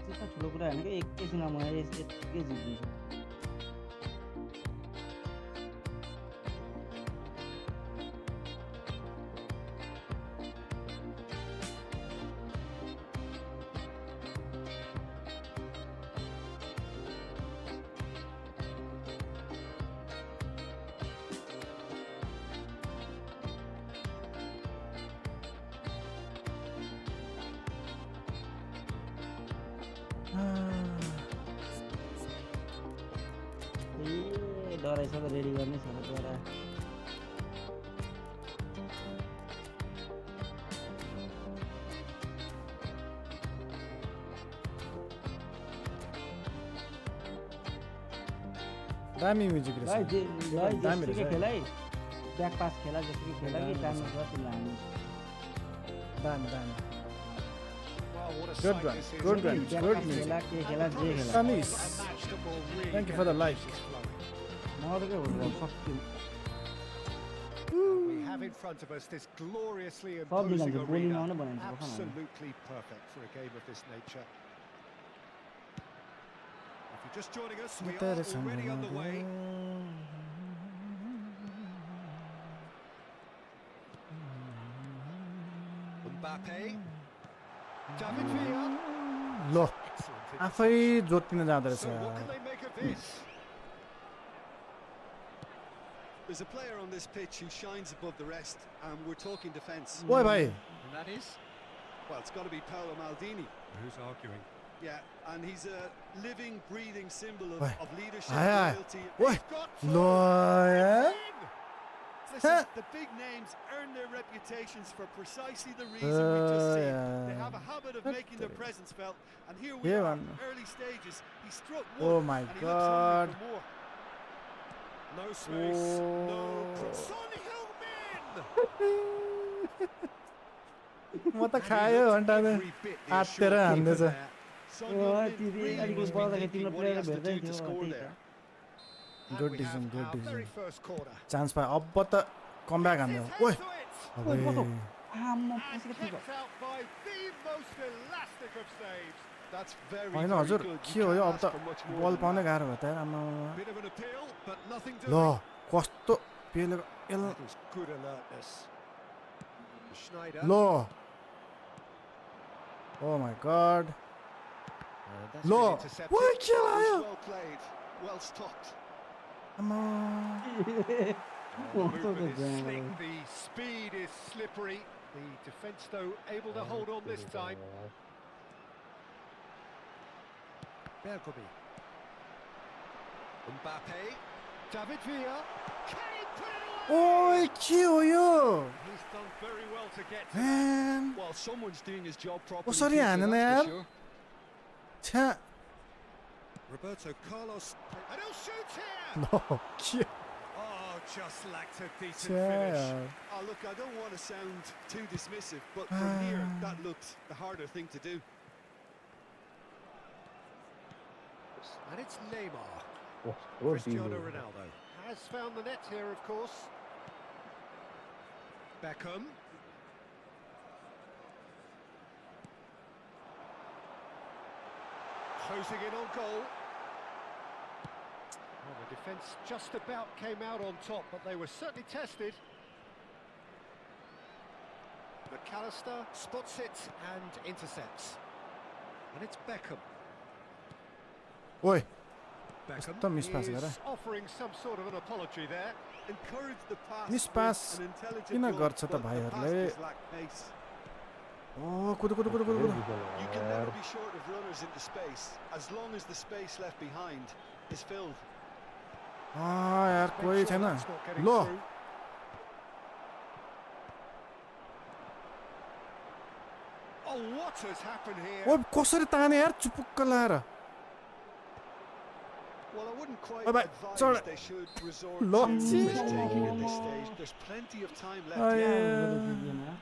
त्यस्तो ठुलो कुरा होइन कि एकैछिनमा म यत्तिकै जितिदिन्छु डराइसक्यो रेडी गर्ने छ डरा दामी म्युजिक रहेछ दामी जस्तो रहेछ खेला है ब्याक पास खेला जस्तो कि खेला कि दामी छ तिमीलाई हामी दामी Well, what a Good sight run, this is. good run, back good pass music. खेला के खेला जे खेला Tanis, Match the ball really thank you for the well. like. मर्कै हो सक्छु We have in front of us this gloriously sub imposing मिलाउँछ bowling arena. आउनु बनाइन्छ भर्खर Absolutely perfect for a game of this nature. If you're just joining us, we are already underway. Mbappe. David Villa. लो आफै जोत्तिन जाँदो So what can रहेछ they make of this? There's a player on this pitch who shines above the rest, and we're talking defence. ओइ भाइ And that is? Well, it's got to be Paolo Maldini. Who's arguing? Yeah, and he's a living, breathing symbol Oi. of leadership, Aye, aye. loyalty. ओइ लो यार Listen, the big names earn their reputations for precisely the reason we just said. They have a habit of making their presence felt, and here we Yeah, are, man. early stages. He struck one, Oh my and he looks hungry God. for more. No space, no Oh. cross. Son Heung-min! म त खायो भन्टा Every bit the आत्तेर assured हान्दैछ keeper there. Son Oh, Heung-min TV really अलिकति must be बल्दाखेरि thinking तिम्रो what he player has to भेट्दै do to थियो score त्यही there. त And Good we decision, have good our very decision. first corner. Chance पायो अब त comeback हान्यो ओइ अबे आम्म And पसेको थियो kept out by the most elastic of saves. That's very, होइन very हजुर good. के You हो यो can't अब ask त for much more ball than पाउनै that. गाह्रो भयो त यार आम्मा Bit of an appeal, but nothing ल doing. कस्तो पेले That was good alertness. Schneider. ल ओ माय गॉड That's ल been intercepted. ओइ के It भयो was well played, well stopped. आम्मा The movement is slick, the speed is slippery. The defence, though, able to hold on this time. Bergomi. Mbappe. David Villa. Can he put it away? ओइ के हो यो He's done very well to get to that. Man Well, someone's doing his job properly. कसरी Keeper, हानेन that's यार for sure. छ्या Roberto Carlos. And he'll shoot here. ल के Oh, just lacked a decent छ्या finish. यार Oh, look, I don't want to sound too dismissive, but from here, that looked the harder thing to do. And it's Neymar. Oh, Cristiano Ronaldo has found the net here, of course. Beckham. Closing in on goal. Well, the defence just about came out on top, but they were certainly tested. McAllister spots it and intercepts. And it's Beckham. ओइ Beckham Kto mispass is gara? offering some sort of an apology there. Encourage the pass. Mispass with an intelligent किन run, गर्छ त but the भाइहरूले? pass just lacked pace. Oh कुदु कुदु कुदु कुदु कुदु You can never be short of runners into space, as long as the space left behind is filled. यार Make कोही sure छैन that's not getting ल through. Oh, what has happened here? ओ कसरी ताने यार चुपुक्क लाएर Well, I wouldn't quite Bye-bye. advise Sorry. they should resort Look. to risk-taking at this stage. There's plenty of time left. Aye. Yeah.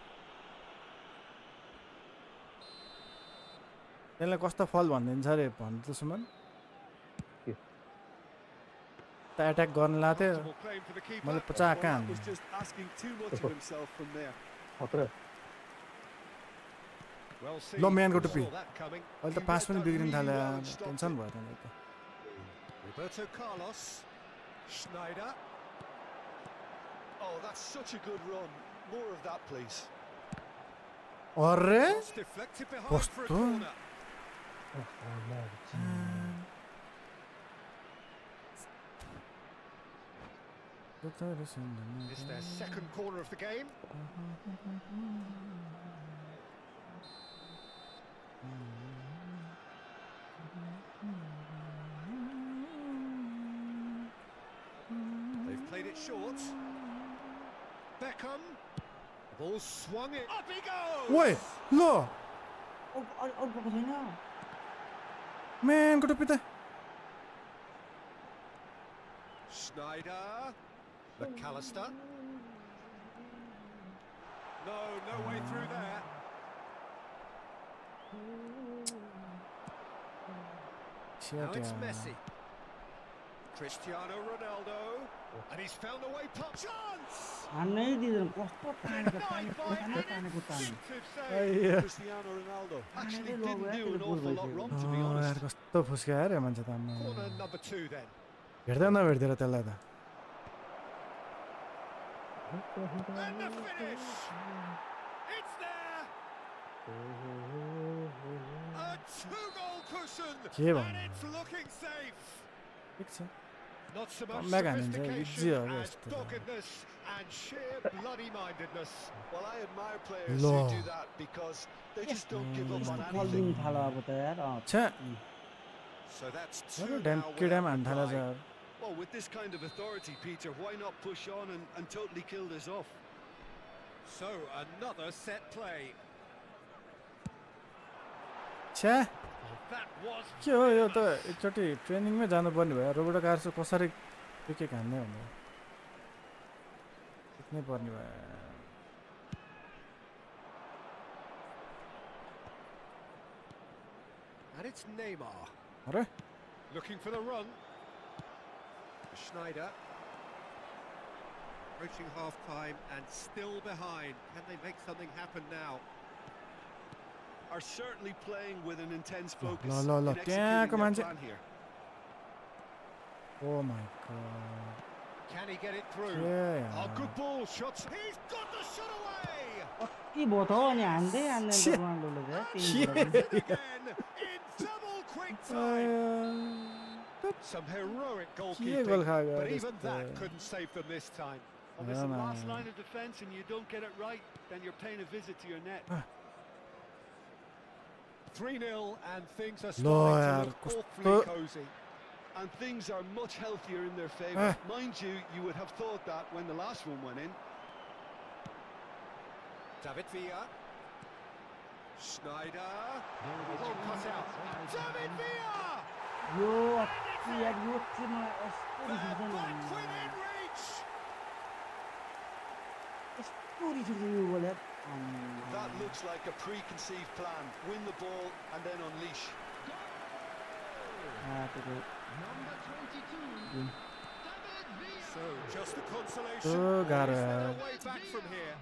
त्यसलाई कस्तो फल भनिदिन्छ अरे भन्नु त सुमन त एट्याक गर्न लाथ्यो Comfortable claim for the keeper. मैले पचाका That हान्नु was just asking too much of himself from there. खतरा Well seen. Lo, man, go to Saw pee. that coming. अहिले त You पास read पनि that बिग्रिन really थाल्यो well and stopped tension it. भयो त मेरो त Roberto Carlos. Schneider. Oh, that's such a good run. More of that, please. अरे It's deflected behind for a Posto. corner. It's their second corner of the game. They've played it short. Beckham. Ball swung it. Up he goes! ओइ ल अर्को छैन man गोटो पिता Schneider. McAllister. No way through there. Now it's Messi. Cristiano Ronaldo. And he's found a way past. Chance! हान्नै दिँदैन कस्तो तानेको Denied by तानेको an तानेको ताने instinctive save. यार Cristiano Ronaldo actually Ronaldo didn't do an goal awful lot भइसक्यो। wrong, to be honest. कस्तो फुस्क्या यार यो मान्छे त आम्मा। Corner number 2 then. भेट्दै नभेट्दै त्यसलाई त And the finish! It's there! two-goal cushion, के and भन्नु? it's looking safe. ठिक छ Not so much Comeback हानिन्छ, sophistication easy हो as यस्तो त। doggedness and sheer bloody-mindedness. Well, I admire players Lo. who do that because they just don't give up on ball anything. दिन थाल्यो अब त यार छ्या So that's अरे two ड्याम now किडाम without हान्न थालेछ reply. यार Well, with this kind of authority, Peter, why not push on and totally kill this off? So another set play. छ्या That was के हो यो त एकचोटि ट्रेनिङमै जानुपर्ने भयो रोबोटो कार्स कसरी विकेट हान्ने भनेर सिक्नै पर्ने भयो and it's Neymar अरे looking for the run. Schneider approaching half-time and still behind. Can they make something happen now? Are certainly playing with an intense focus lo, in lo, executing their मान्छे plan here. Oh my god Can he get it through? के Oh, यार good ball. Shots. He's got the shot away. कति भयो त अनि हान्दै हान्दैन त रोनाल्डोले त Again in double quick time. Some heroic के goalkeeping, गोल खायो but even त्यस्तो that couldn't save them this time. Well, Yeah, listen, man. last line of defence and you don't get it right, then you're paying a visit to your net. 3-0 and things are Lo, starting yaar, to look कस्तो awfully cosy. And things are much healthier in their favour. Mind you, you would have thought that when the last one went in. David Villa. Schneider. Oh, cut out. David Villa! यो अस्ति यार यो चाहिँ मलाई यस्तो रिस उठ्छ नि Back within reach! यस्तो रिस उठ्छ यो गोल यार That looks like a preconceived plan. Win the ball and then unleash. So, just the consolation. Oh, got Is there it. a way back from here?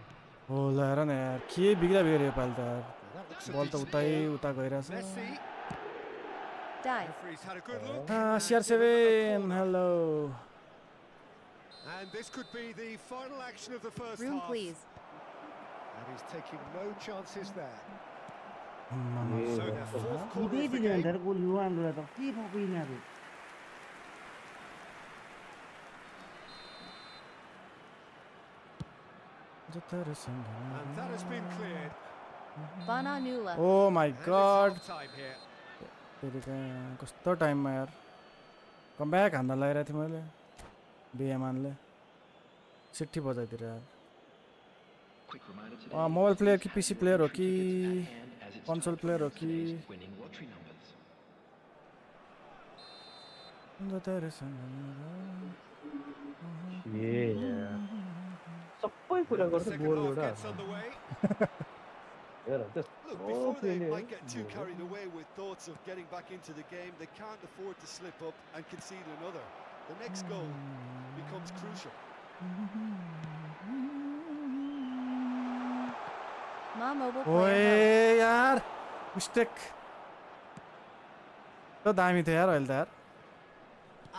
हो ल हेर न यार के बिग्दा बिग्रियो योपालि त यार That looks a बल त decent उतै ball. उता गइरहेछ Messi. Dive. Referee's had a good look. CR7 hello And this could be the final action of the first Room, half. please. And he's taking no chances there. आम्मामा। So their fourth quarter हुँदै of the दिँदैन game. त goal रोनाल्डोलाई त के भएको यिनीहरू And that has been cleared. Bananula. Oh my And it's god half-time here. फेरि कहाँ कस्तो टाइममा यार कमब्याक हान्न लगाइरहेको थिएँ मैले बिएमानले सिट्ठी बजाइदिएर यार मोबाइल प्लेयर कि पिसी प्लेयर हो कि कन्सोल प्लेयर हो कि सबै कुरा The गर्छ second गोल half एउटा gets underway. हेर Look, त्यस्तो before they फेरि might get too carried away with thoughts of getting back into the game, they can't afford to slip up and concede another. The next goal becomes crucial. Ma mobile ओए player. यार mistake त दामी थियो यार अहिले त यार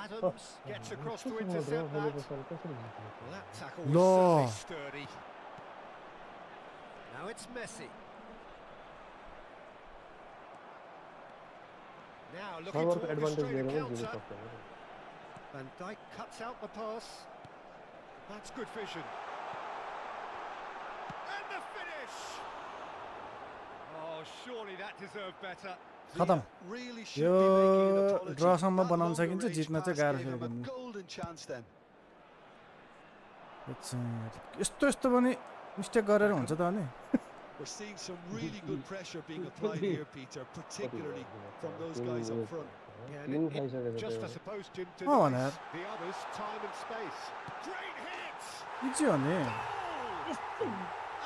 Adams gets across to intercept that. Well, that tackle was Lo. certainly sturdy. Now it's Messi. Now looking to सर्भरको एडभान्टेज orchestrate लिएर a पनि जित्नु counter. सक्दैन Van Dijk cuts out the pass. That's good vision. And the finish! Oh, surely that deserved better. खतम Really should यो be making an apology. ड्रसम्म That बनाउन longer सकिन्छ range जित्न चाहिँ pass गाह्रो gave छ him a किनभने golden chance then. यस्तो यस्तो पनि मिस्टेक गरेर हुन्छ त अनि We're seeing some really good pressure being applied here, Peter, particularly from those guys up front. Yeah, तिन and खाइसकेको just, I छ suppose, Jim, to Oh, nice man. the others time and space. Great hit! Easy हो नि Goal!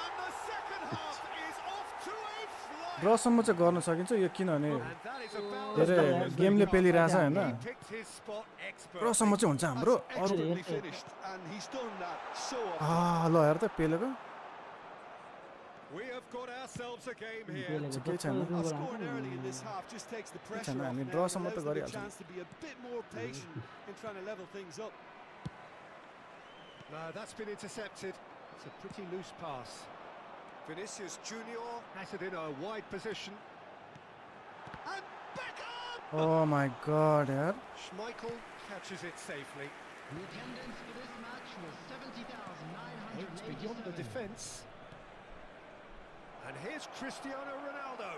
And the second half is off to a flying. ड्रसम्म चाहिँ गर्न सकिन्छ यो किनभने And that is about के as अरे good as they गेमले come. पेलिरहेछ होइन He picked his spot expertly. ड्रसम्म चाहिँ हुन्छ हाम्रो That's अरू excellently finished, and he's done that so often. ल हेर त पेलेको We have got ourselves a game here. ठिकै छैन Well, scoring early in this half just takes the pressure छैन off हामी now and ड्रसम्म त allows them a गरिहाल्छौँ chance to be a bit more patient in trying to level things up. No, that's been intercepted. It's a pretty loose pass. Vinicius Junior has it in a wide position. And Beckham! Oh my god, यार. Schmeichel catches it safely. The attendance for this match was 70,900. It's beyond the defence. And here's Cristiano Ronaldo.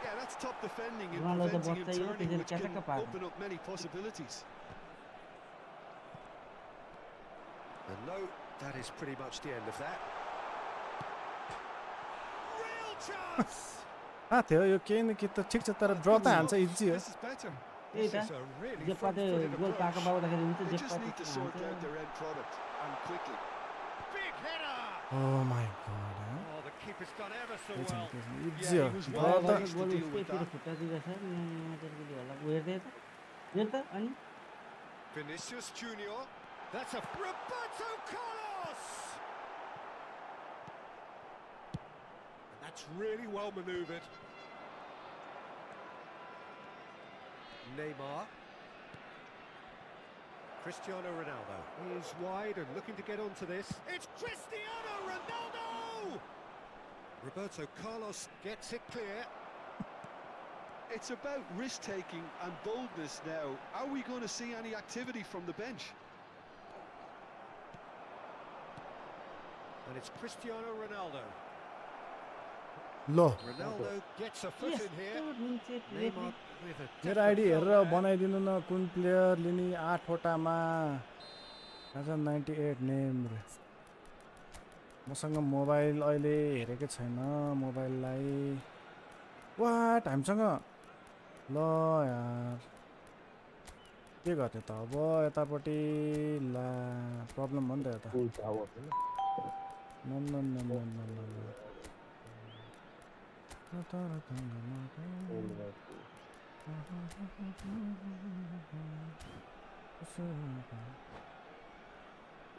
Yeah, that's top defending and Ronaldo preventing him botsa yo, turning, त्यसले which can क्याटक्क पार्छ. open up many possibilities. And no, that is pretty much the end of that. Real chance! थियो यो केही न केही त ठिक छ तर ड्र त हान्छ इजी हो. This is better. त्यही This त is a really जेप्पाले front-footed goal पाएको approach. पाउँदाखेरि हुन्छ They just need to जेप्पा sort out their end product and quickly. Big header! Oh my god, यार. Oh, the keeper's done ever so Kesin, well. kesin. Yeah, easy he हो. was draw well त managed to goal deal with उस्तैतिर that. खुट्टा दिइरहेछ मजाले होला हेर्दै त हेर त अनि Vinicius Junior. That's a Roberto Carlos! And that's really well manoeuvred. Neymar. Cristiano Ronaldo is wide and looking to get onto this. It's Cristiano Ronaldo! Roberto Carlos gets it clear. It's about risk-taking and boldness now. Are we going to see any activity from the bench? And it's Cristiano Ronaldo. Low Ronaldo gets a foot in here. Neymar with a मेरो ID हेरेर बनाइदिनु न कुन प्लेयरले नि 8 वटामा 98 name रे. मसँग mobile अहिले हेरेकै छैन मोबाइललाई. वाट हामीसँग ल यार के गर्ने त अब यतापट्टि ला प्रब्लम हो नि त यता. Full power. न न न न न न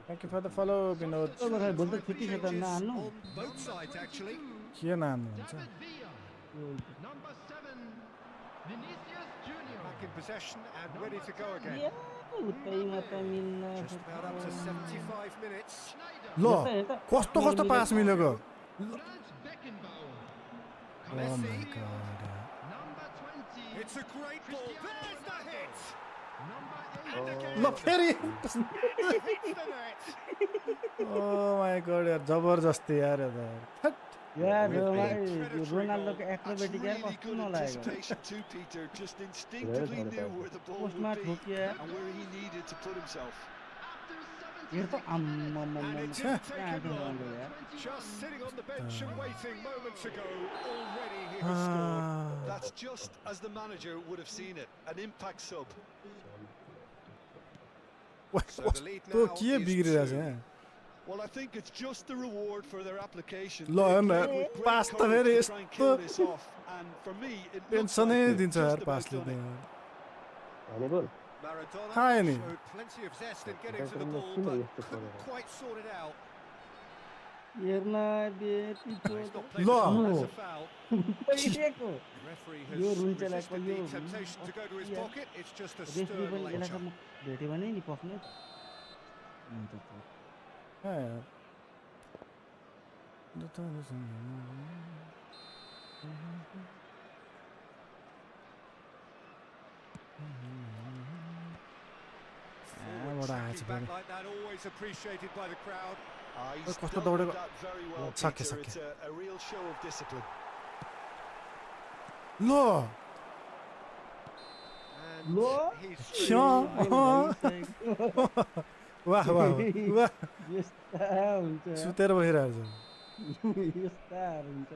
Thank you for the follow, Vinod. भोलि त छुट्टी छ त नहाल्नु on both sides actually. के नाच्नुहुन्छ? David Villa. Number 7, Vinicius Junior. Back in possession and ready to go again. उतैमा त मिल्न Just about up to 75 minutes. लो कस्तो कस्तो पास मिलेको. Franz Beckenbauer. Oh my Messi. god. Number 20. It's a great ball. There's the hit. Number 8. And again, ल फेरि. hits the net. Oh my god यार जबरजस्ती यार यार. यार Incredible रोनाल्डोको goal. एक्रोबेटिक यार That's कस्तो really good नलागेको anticipation too, Peter. Just instinctively knew where the ball पोस्टमा would be ठोकिया and where he needed to put himself. हेर त आम्मामामा And it didn't take कहाँ him थियो long. रोनाल्डो यार Just sitting on the bench and waiting moments ago. Already he has scored. That's just as the manager would have seen it. An impact sub. So the lead कस्तो now के is बिग्रिरहेछ 2. यहाँ. Well, I think it's just the reward for their application. Lo, They हेर्न, played with great pass त courage फेरि to try and kill यस्तो this off. And for me, it looks टेन्सनै like they've दिन्छ just यार about पासले done त. it. Hannibal. Maradona Hi, Annie. showed plenty of zest in getting to the Better ball, than the but Finesse couldn't quite sort it out. हेर्न बे पिछो He's not played Lo. the ball as a foul. पहिलेको The referee यो has रुन्चेलाई resisted यो the temptation to go to his pocket. It's just a referee stern पनि lecture. यसलाई भेट्यो भने नि पस्ने त हुन्छ त कहाँ यार. Forward tracking back like that, always appreciated by the crowd. He's कस्तो done दौडेको. that very well, Sake, Peter. sake. It's a real show of discipline. Low And Lo. he's वाह वाह वाह यस्ता हुन्छ सुतेर बसिरहेको छ. यस्ता हुन्छ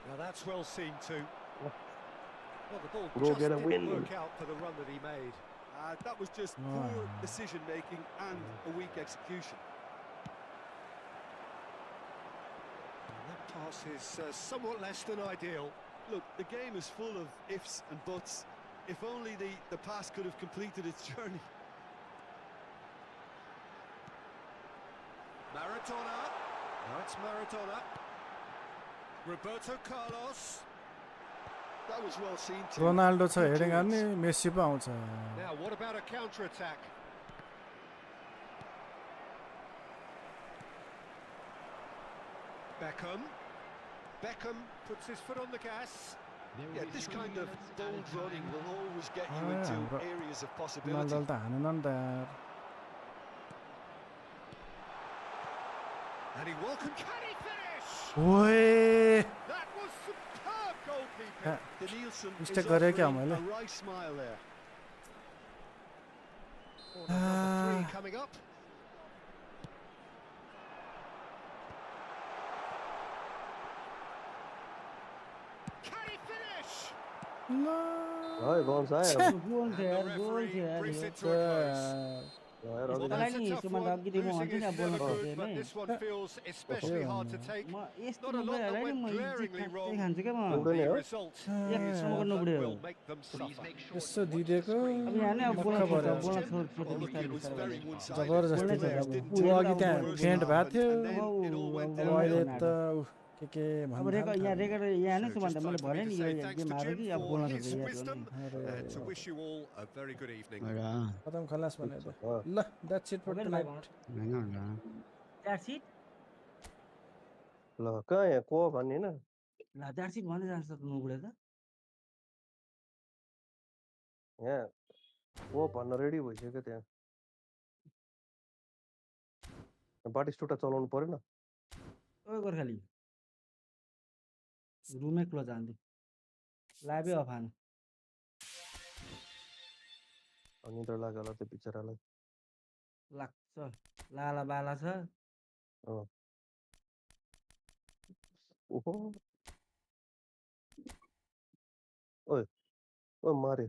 Now that's well seen too. Well, the ball Go just get a didn't win. work out for the run that he made. That was just poor decision-making and a weak execution. And that pass is somewhat less than ideal. Look, the game is full of ifs and buts. If only the pass could have completed its journey. Maradona. Now it's Maradona. Roberto Carlos. That was well seen too. Ronaldo छ Good heading clearance. हान्ने Messi पो आउँछ. Now what about a counter-attack? Beckham puts his foot on the gas. Yeah, this kind of bold running will always get you into areas of possibility. Ronaldo त हानेन नि त यार And he welcomed. Can he finish? ओए That was superb goalkeeping. Danielson is Mistake गरे क्या offering मैले a right smile there. Corner number 3 coming up. Can he finish? Rồi con sai rồi. Goal थियो यार गोल थियो यार Brings यो it to a close. Rồi rồi. Well, मलाई that's a नि tough यसोमा त one. अघि दिनु Losing भन्थ्यो नि is अब बोल्न never खोज्थेँ good, but नि this one feels especially hard to take. म यस्तो Not a lot मोबाइललाई that नि went म glaringly इज्जत wrong, खान्छु क्या म but the result एक is ठाउँ one गर्नु that पऱ्यो will make them suffer. यसो दिदिएको अब यहाँ नै अब बोल्न मक्ख छोड्छ पऱ्यो बोल्न छोड्छ Well, look, बिस्तारै it was बिस्तारै very भने one-sided. जबरजस्ती The थियो players अब didn't ऊ turn अघि up त्यहाँ the first फेन्ट half, भएको थियो and then it all went अब downhill. अहिले त के अब भन्नु रेकर्ड यहाँ रेकर्ड यहाँ नै So छु just भन्दा मैले time for me भने to नि say यो thanks गेम to हाल्यो Jim कि अब for बोल्न his छोड्छ wisdom, and to wish you all a very good evening. खतम खलास भने त ल that's it for tonight that's it ल कहाँ यहाँ को भन्ने हैन ल द्याट्स इट भन्दै जान्छ त नबुढे त यहाँ को भन्न रेडी भइसक्यो त्यहाँ बाटिस्टुटा चलाउनु परेन ओ गोर्खाली रुमै क्लोज हान्दै लाभै अफान अनि डर लाग्यो होला त्यो बिचरालाई लाग्छ लाला बाला छ ओहो ओए ओ मारे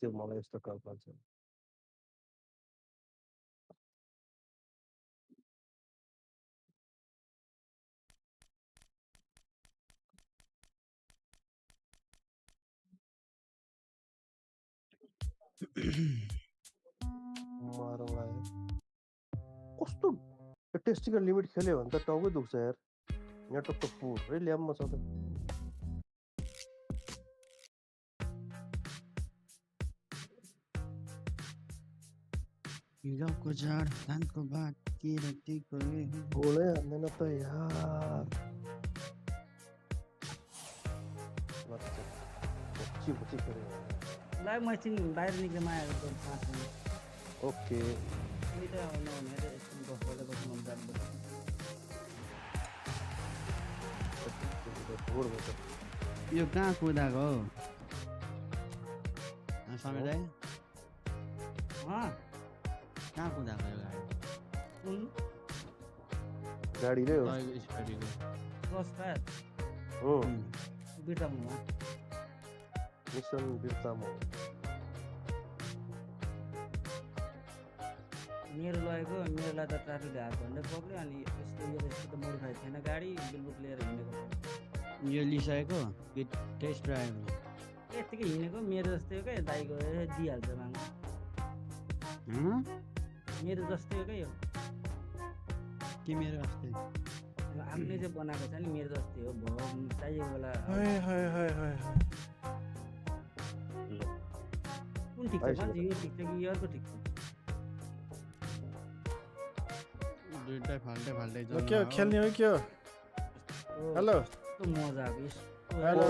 त्यो मलाई यस्तो कल्पना छ मारौँला यार कस्तो टेस्टिकल लिमिट खेल्यो भने त टाउकै दुख्छ यार यहाँ टक्क पुरै ल्याम्म छ त हिजोको झाड धानको भात के रतिको गोलै हान्दैन त यार पछि खेल्यो लाइभ मैचिन बाहिर निक्लेमा आएको त 5 मिनेट ओके त्यही त नहुने रे यस्तो गफले बस्नु मन जान्दैन यो कहाँ कुदाको हो समेत कहाँ कुदाको यो गाडी गाडी रे हो तपाईँको स्पीडको क्रस फायर बिटाउनुमा मिसन बिर्तामो मेरो लगेको मेरोलाई त ट्राफिकले हात भन्दै पक्रियो अनि यस्तो यो यस्तो त मोडिफाई थिएन गाडी बिलबुक लिएर हिँडेको यो लिइसकेको कि टेस्ट ड्राइभ यत्तिकै हिँडेको मेरो जस्तै हो क्या दाइको दिइहाल्छ माग मेरो जस्तै हो क्या यो कि मेरो अस्ति आफ्नै चाहिँ बनाएको छ नि मेरो जस्तै हो चाहिएको बेला कुन ठिक छ भन्छ यो ठिक छ कि यो अर्को ठिक छ दुईटै फाल्टै फाल्टै ल के हो खेल्ने हो के हो हेलो यस्तो मजा आएको यस्तो हेलो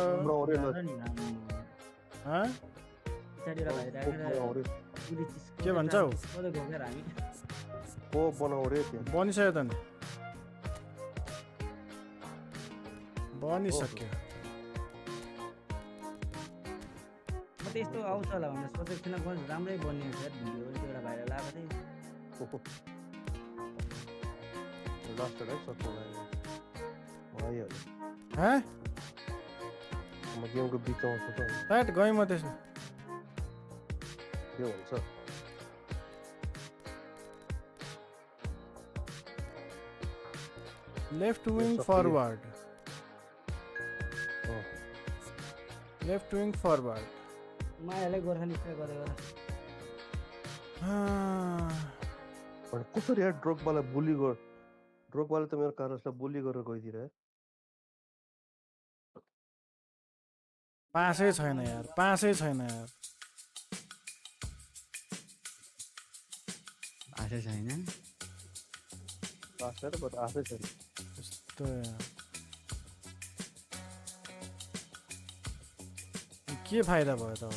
पछाडि भाइ राखेर के भन्छौ सधैँ घोकेर हामी को बनाऊ रे त्यो बनिसक्यो त नि बनिसक्यो म त यस्तो आउँछ होला भनेर सोचेको थिइनँ कति राम्रै बनिएको छ भिडियो एउटा भाइरल आएको थिएँ लास्टेड है सक्नु लाग्यो आइहाल्यो म गेमको बिचमा छु त साइड गएँ म त्यसमा के हुन्छ left wing forward left wing forward मायालाई गोर्खाली स्ट्राइक गरेर भने कसरी यार ड्रगबालाई बुली गर ड्रगबाले त मेरो कार्लसलाई बुली गरेर गइदिएर पासै छैन यार पासै छैन यार आशै छैन आशा त बट आशै छैन त्यस्तो के फाइदा भयो त अब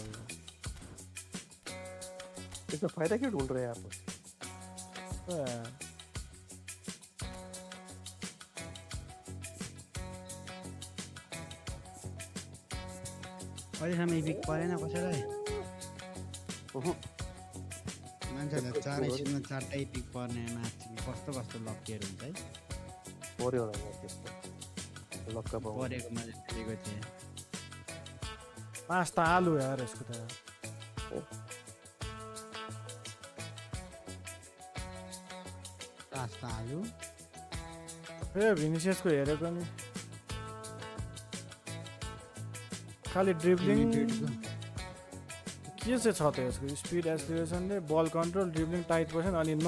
इसमें फायदा क्यों ढूंढ रहे हैं आप अहिलेसम्म इपिक परेन कसैलाई मान्छेहरूलाई चारै सिजनमा 4टा इपिक पर्ने म्याच कस्तो कस्तो लक्कीहरू हुन्छ है पर्यो होला त्यस्तो लक्का पाउ परेको मैले देखेको थिएँ 5 त आलु यार यसको त पास्ता आलु ए भिनिसियसको हेरेको नि खाली ड्रिब्लिङ के चाहिँ छ त यसको स्पिड एक्सिलरेसनले बल कन्ट्रोल ड्रिब्लिङ टाइट पर्छ अनि न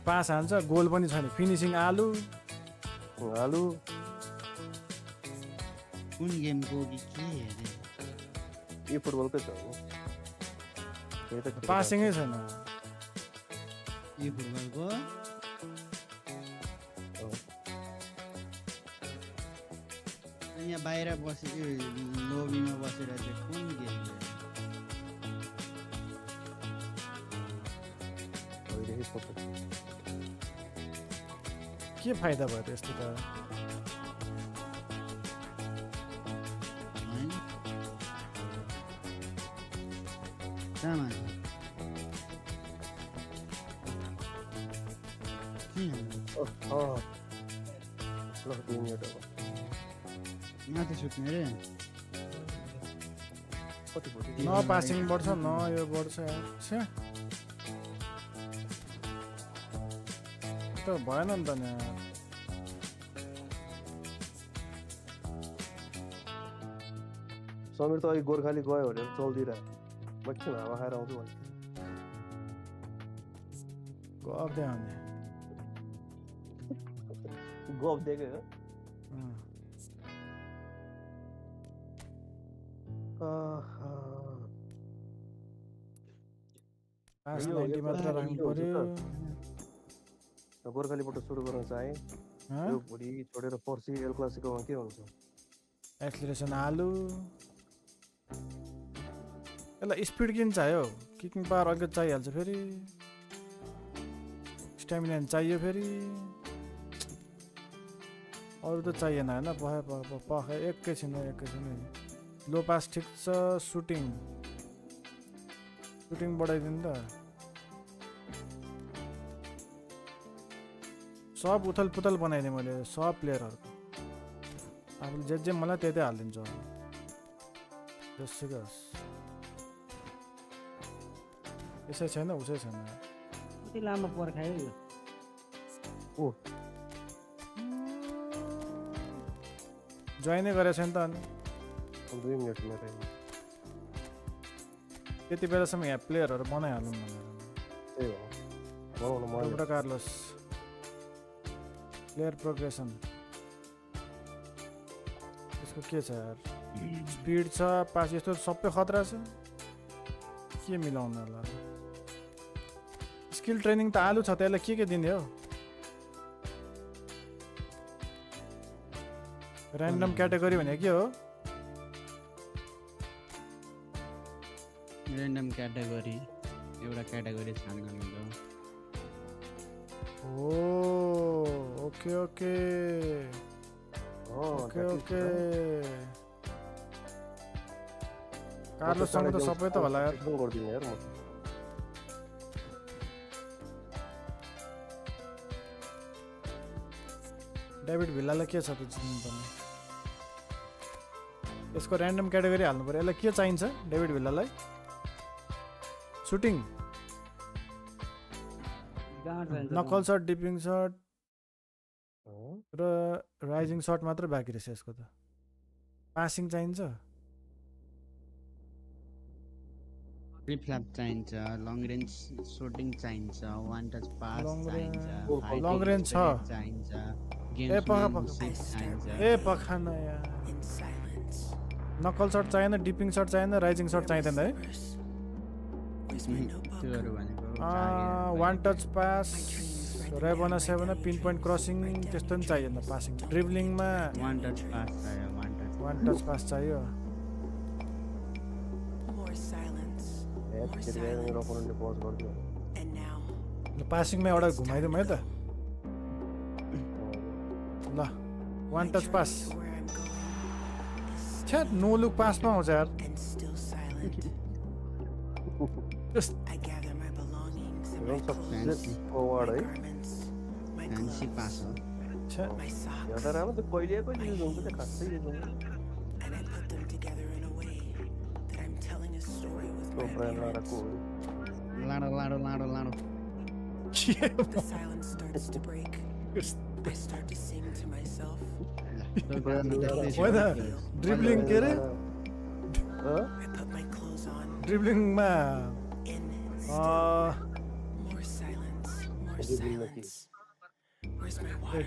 पास हान्छ गोल पनि छैन फिनिसिङ आलु आलु कुन गेमको कि के हेरे यो फुटबलकै छ पासिङै छैन यो फुटबलको यहाँ बाहिर बसेको लोबीमा बसेर चाहिँ कुन गेम के फाइदा भयो त्यस्तो त माथि सुत्ने रे न पासिङ बढ्छ न यो बढ्छ त भएन नि त समीर त अघि गोर्खाली गयो भनेर चल्दिरह बच्चन हावा खाएर आउँछु भने गर्दै आउने गफ दिएकै हो मात्र राख्नु पर्यो गोर्खालीबाट सुरु गर्न चाहे यो भोलि छोडेर पर्सि एल क्लासिकोमा के हुन्छ एक्सिलरेसन आलु यसलाई स्पिड किन चाहियो किकिङ पावर अलिकति चाहिहाल्छ फेरि स्ट्यामिना चाहियो फेरि अरू त चाहिएन होइन पख एकैछिन लो पास ठिक छ सुटिङ बढाइदिनु त सब उथल पुथल बनाइदिएँ मैले सब प्लेयरहरूको आफूले जे मलाई त्यही हालिदिन्छु जसुकै होस् यसै छैन उसै छैन कति लामो पर्खायो यो जोइनै गरेको छैन त अनि 2 मिनेटमा त्यति बेलासम्म यहाँ प्लेयरहरू बनाइहाल्नु भनेर कार्लोस प्लेयर प्रोग्रेसन यसको के छ यार स्पिड छ पास यस्तो सबै खतरा छ के मिलाउनु होला स्किल ट्रेनिङ त आलु छ त यसलाई के दिने हो ऱ्यान्डम क्याटेगोरी भने के हो ऱ्यान्डम क्याटेगोरी एउटा क्याटेगोरी छान्नु ओके कार्लोससँग त सबै त होला यार गर्दिन यार म डेभिड भिल्लालाई के छ त चिन्नु पर्ने यसको ऱ्यान्डम क्याटेगोरी हाल्नु पर्यो यसलाई के चाहिन्छ डेभिड भिल्लालाई shooting knuckle shot dipping shot र राइजिङ सर्ट मात्र बाँकी रहेछ यसको त पासिङ चाहिन्छ फ्लिप-फ्ल्याप चाहिन्छ लङ रेन्ज सुटिङ चाहिन्छ वान टच पास चाहिन्छ लङ रेन्ज छ चाहिन्छ पखान यार नकल सर्ट चाहिएन डिपिङ सर्ट चाहिएन राइजिङ सर्ट चाहिँदैन है त्योहरू भनेको वान टच पास रेबना सेभेनमा पिन पोइन्ट क्रसिङ त्यस्तो नि चाहिएन पासिङ ड्रिब्लिङमा वान टच पास चाहियो वान टच पास चाहियो मेरो अपोनेन्टले पज गरिदियो पासिङमा एउटा घुमाइदिउँ है त ल वान टच पास छ्या नो लुक पासमा आउँछ यार फरवर्ड है फ्यान्सी पास हो छ्या एउटा राम्रो त्यो कहिले कहिले युज हुन्छ त्यो खासै युज हुन्छ लाडो लाडो लाडो लाडो ड्रिब्लिङ के अरे ड्रिब्लिङमा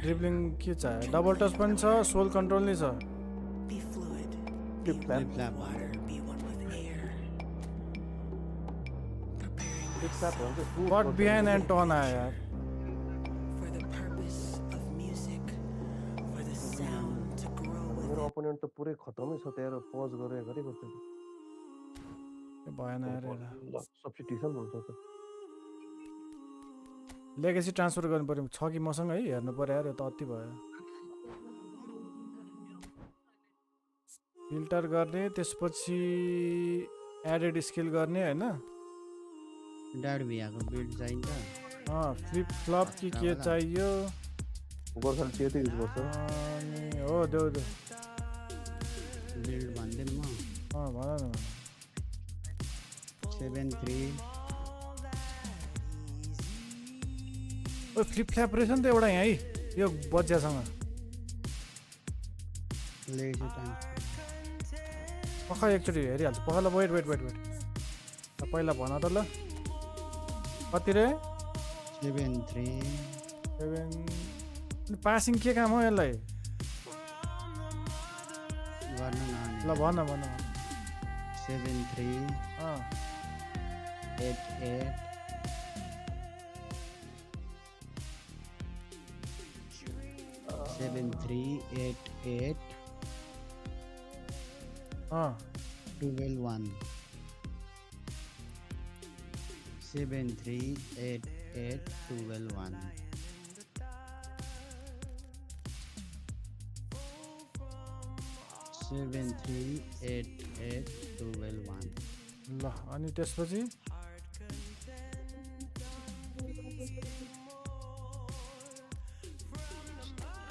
ड्रिब्लिङ के छ डबल टच पनि छ सोल कन्ट्रोल नै छ कट बिहाइन्ड एन्ड टर्न आयो यार मेरो अपोनेन्ट त पुरै खतमै छ त्यहाँ पज गरेर गरेको छ भएन यार सब्स्टिट्युसन हुन्छ त लेगेसी ट्रान्सफर गर्नु पर्यो छ कि मसँग है हेर्नु पर्यो यार यो त अति भयो फिल्टर गर्ने त्यसपछि एडेड स्किल गर्ने होइन डार्बियाको बिल्ड चाहिन्छ फ्लिप फ्लप कि के चाहियो गोर्खाले त्यही युज गर्छ अनि हो देऊ बिल्ड भन्दैन म भन न 7-3 ओ फ्लिप फ्ल्याप रहेछ नि त एउटा यहाँ है यो बच्चासँग लेगेसी टाइम पक्का एकचोटि हेरिहाल्छु पक्का वेट पहिला भन त ल कति रे 7-3 पासिङ के काम हो यसलाई गर्न ल भन 7-3 8-8 7-3-8-8 12-1 7-3-8-8 12-1 7-3-8-8 12-1 ल अनि त्यसपछि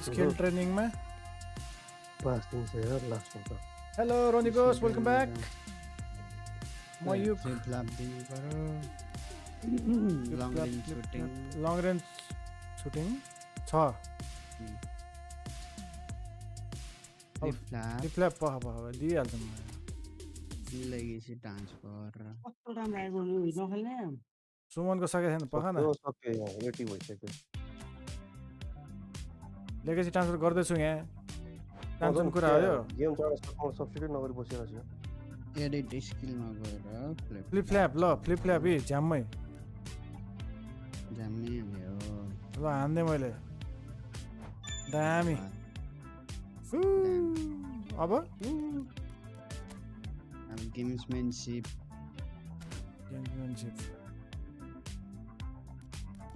स्किल ट्रेनिङमा पासिङ छ यार लास्टमा त हेलो रोनिकोस वेलकम ब्याक म यो फ्लिप फ्लप दिनु पर्यो लङ रेन्ज सुटिङ छ फ्लिप फ्ल्याप पख दिइहाल्छु म लेगेसी ट्रान्सफर कस्तो राम्रो आएको नखेल्ने सुमनको सकेको छैन पख न रेटिङ भइसक्यो लेगेसी ट्रान्सफर गर्दैछु यहाँ टेन्सन कुरा हो यो गेम चाँडो सब्स्टिट्युट नगरी बसिरहेको छु एडिट स्किलमा गएर फ्लिप फ्ल्याप ल फ्लिप फ्ल्याप है झ्याम्मै जाम्ने भयो ल हान्दै मैले दामी अब गेम्सम्यानसिप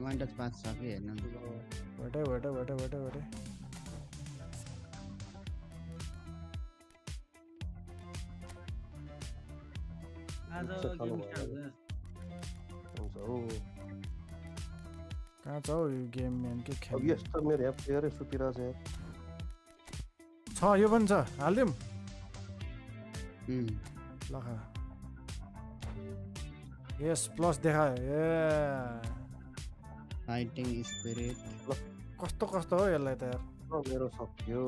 वान टच पास छ कि हेर्नु वेटै आज गेम स्टार्ट कहाँ छ हौ यो गेम म्यान के अब खेल यस्तो मेरो यहाँ प्लेयरै सुतिरहेको छ यो पनि छ हालिदिउँ ल खा यस प्लस देखायो ए फाइटिङ स्पिरिट कस्तो हो यसलाई त यार मेरो सक्यो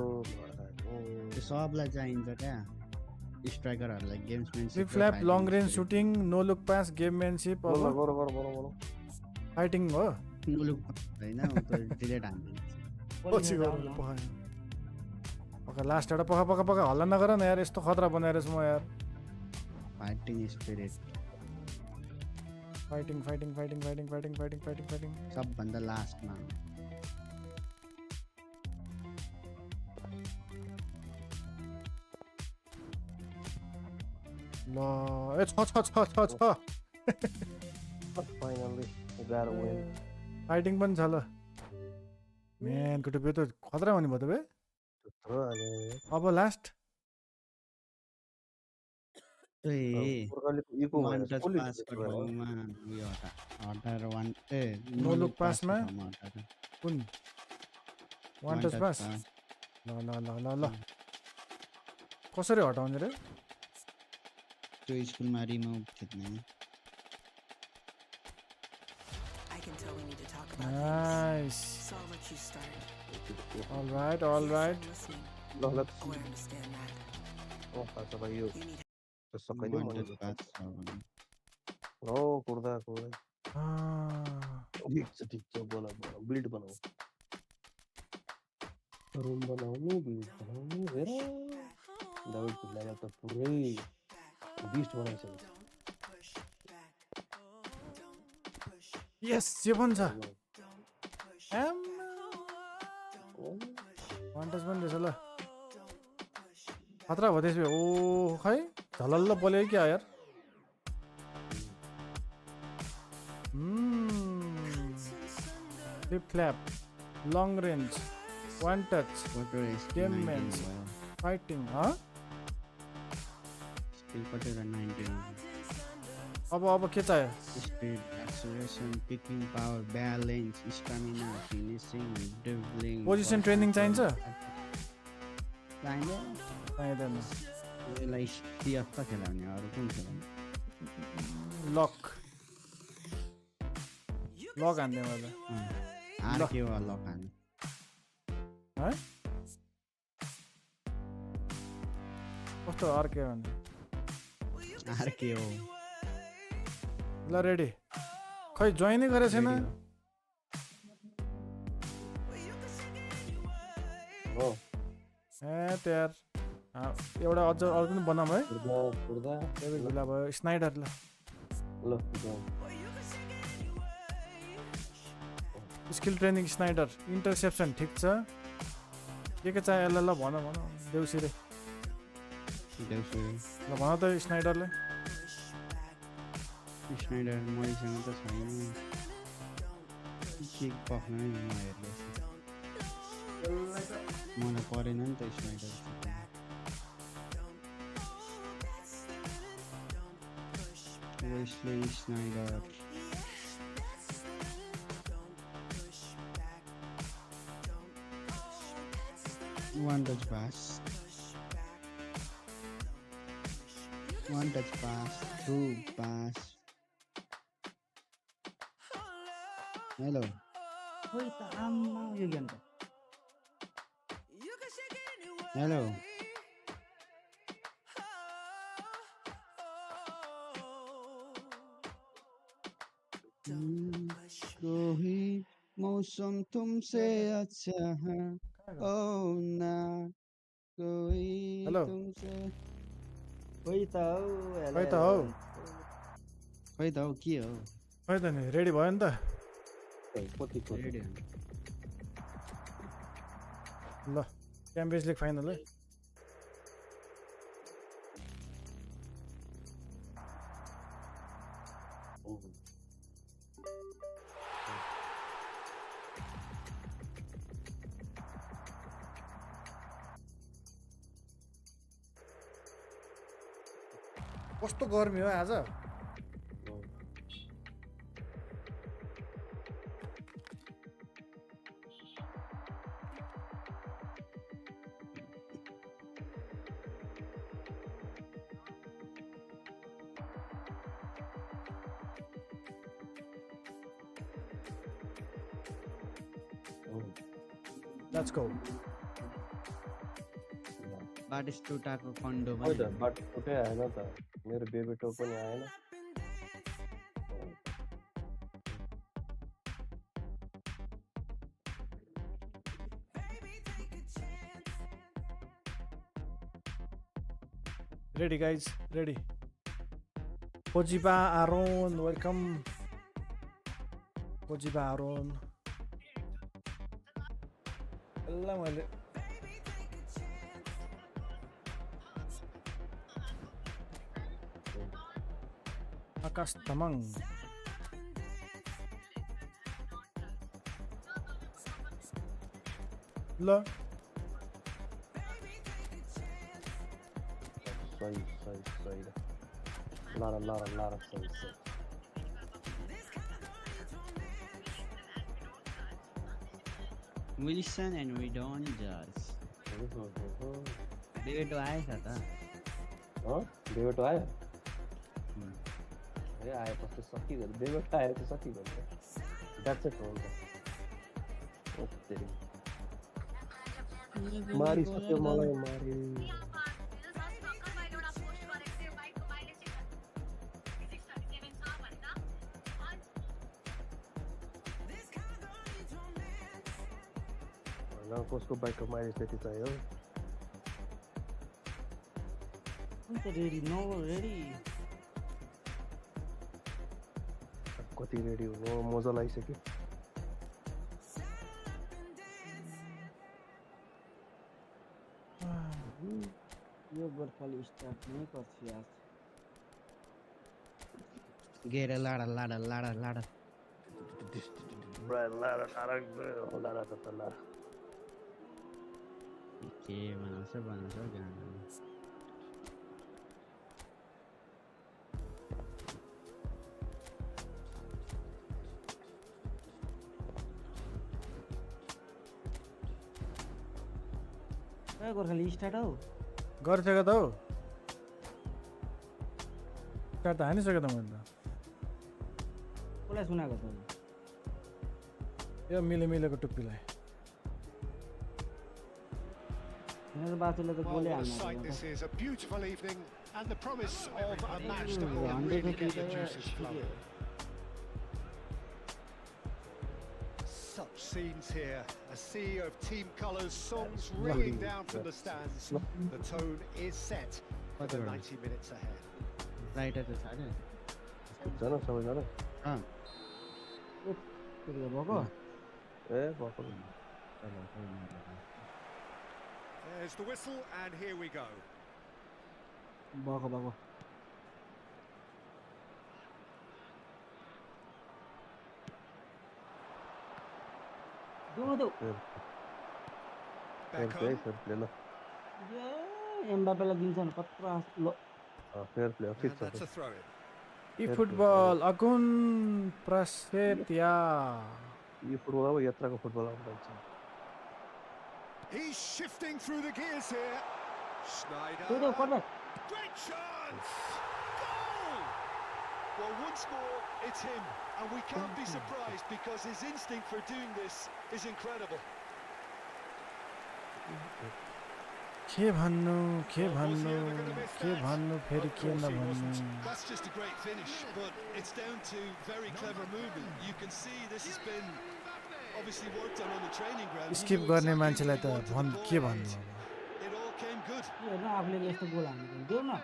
त्यो सबलाई चाहिन्छ क्या स्ट्राइकरहरूलाई gamesmanship flip flap long range shooting no look pass gamesmanship अब फाइटिङ हो नो लुक हैन डिलेट हान्दिन्छ पछि गर्नु पक्का लास्ट एउटा पक्का हल्ला नगर न यार यस्तो खतरा बनाएर छु म यार फाइटिङ स्पिरिट Fighting. सबभन्दा लास्टमा ल ए छ Finally, we got a win. Fighting पनि छ ल म्यान कुटुबे त खतरा हुने भयो त बे अब लास्ट वान टच पासको ठाउँमा उयो हटाएर नो लुक पासमा कुन वान टच पास ल कसरी हटाउने रे त्यो स्कुलमा रिमुभ थिच्ने nice all right Oh, that's about you. Just so one touch pass छ भने Oh, kurda. ठीक छ बोला बिल्ड बनाऊ रुम बनाउनु बिल्ड बनाउनु हेर दाउड खुल्लामा त पुरै बिस्ट बनाइसक्यो यस यो पनि छ वान टच पनि रहेछ ल खतरा भयो त्यसो ओ खै झलल्ल बोल्यो क्या यार flip flap long range one touch gamesmanship fighting skill कटेर 19 अब के चाहियो speed acceleration picking power balance stamina finishing dribbling position training चाहिन्छ चाहिँदैन चाहिँदैन यसलाई स्टिएफ त खेलाउने अरू कुन खेलाउने लक हान्दै मैले आरके वा लक हान्ने है कस्तो आरके भन्ने आरके हो ल रेडी खै जोइनै गरेको छैन हो ए त्यार एउटा अझ अरू पनि बनाऊँ है kurda गुला भयो स्नाइडर ल ल स्किल ट्रेनिङ स्नाइडर इन्टरसेप्सन ठिक छ के चाहियो ल भन देउसी रे ल भन त स्नाइडरले स्नाइडर मसँग त छैन किक पक्नै हेर्दैछु मलाई परेन नि त Snyder Wesley Snyder one touch pass through pass hello खोइ त आम्मा यो गेम त हेलो कोई मौसम तुमसे अच्छा है ओ ना कोई हेलो तुमसे खोइ त हौ के हो खै त नि रेडी भयो नि त रेडी ल च्याम्पियन्स लिग फाइनल है कस्तो गर्मी हो आज Let's go. बाटिस्टुटाको कन्डो हो त बाटो फुटै आएन त मेरो बेबेटो पनि आएन Ready guys, ready. Ojiba, Aaron, welcome. Kojibaron. Allah मैले Akas Tamang. ल सही लारा सही Wilson and Redonjas. David आएछ त डेभिड आयो ए आएपछि सकिगयो डेभिड आयो त सकिगयो द्याट्स इट हो मारिसक्यो मलाई मारे कसको बाइकको माइलेज त्यति चाहियो कति रेडी हुनु मजा लागिसक्यो यो गोर्खाली स्टार्ट नै गर्छ यार गेर लाडा के बनाउँछ गाना गोर्खाली स्टार्ट हौ गरिसक्यो त हौ स्टार्ट त हानिसक्यो त मैले त कसलाई सुनाएको त यो मिलेको टुप्पीलाई मेरो बाटोले त गोले What a हाल्नु sight this is, a beautiful evening and the promise of a match that will really get the juices flowing. Such scenes here, a sea of team colours, songs ringing down from the stands. The tone is set for the 90 minutes ahead. Writer त छ जान सबैजना भएको ए भएको There's the whistle and here we go. भएको एम्बापेलाई दिन्छ नि कत्रो ल फेयर प्ले फिक्स छ That's a throw in. eFootball Akun Prasetya. eFootball अब यात्राको फुटबल आउँछ He's shifting through the gears here. Schneider. Great chance! Goal! Well, once more, it's him, and we can't be surprised because his instinct for doing this is incredible. के भन्नु फेरि के नभन्नु That's just a great finish, but it's down to very clever movement. You can see this has been obviously worked on the training ground. Skip गर्ने मान्छेलाई त के भन्नु It all came good. हेर्न आफूले यस्तो गोल हाल्नु देऊ न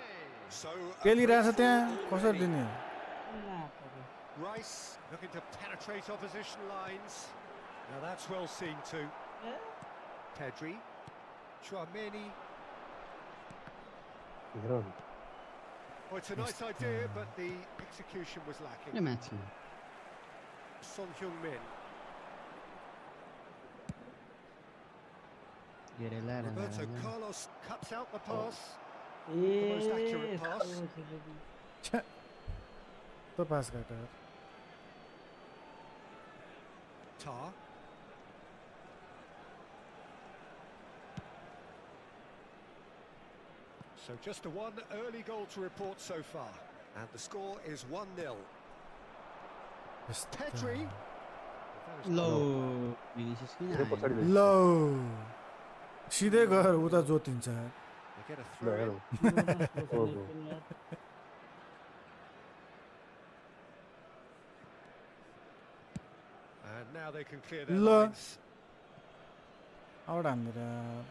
So पेलिरहेछ त्यहाँ कसरी दिने Rice looking to penetrate opposition lines. Now that's well seen too. Pedri, Chouameni. Oh, it's a nice idea, but the execution was lacking. Son Heung-min. Roberto Carlos cuts out the pass. The most accurate pass. तो pass गर्दा Tar. So just the one early goal to report so far. And the score is 1-0. Pedri. Low. सिधै गएर उता जोतिन्छ They get a throw in. And now they can clear their lines. Out हान्दिएर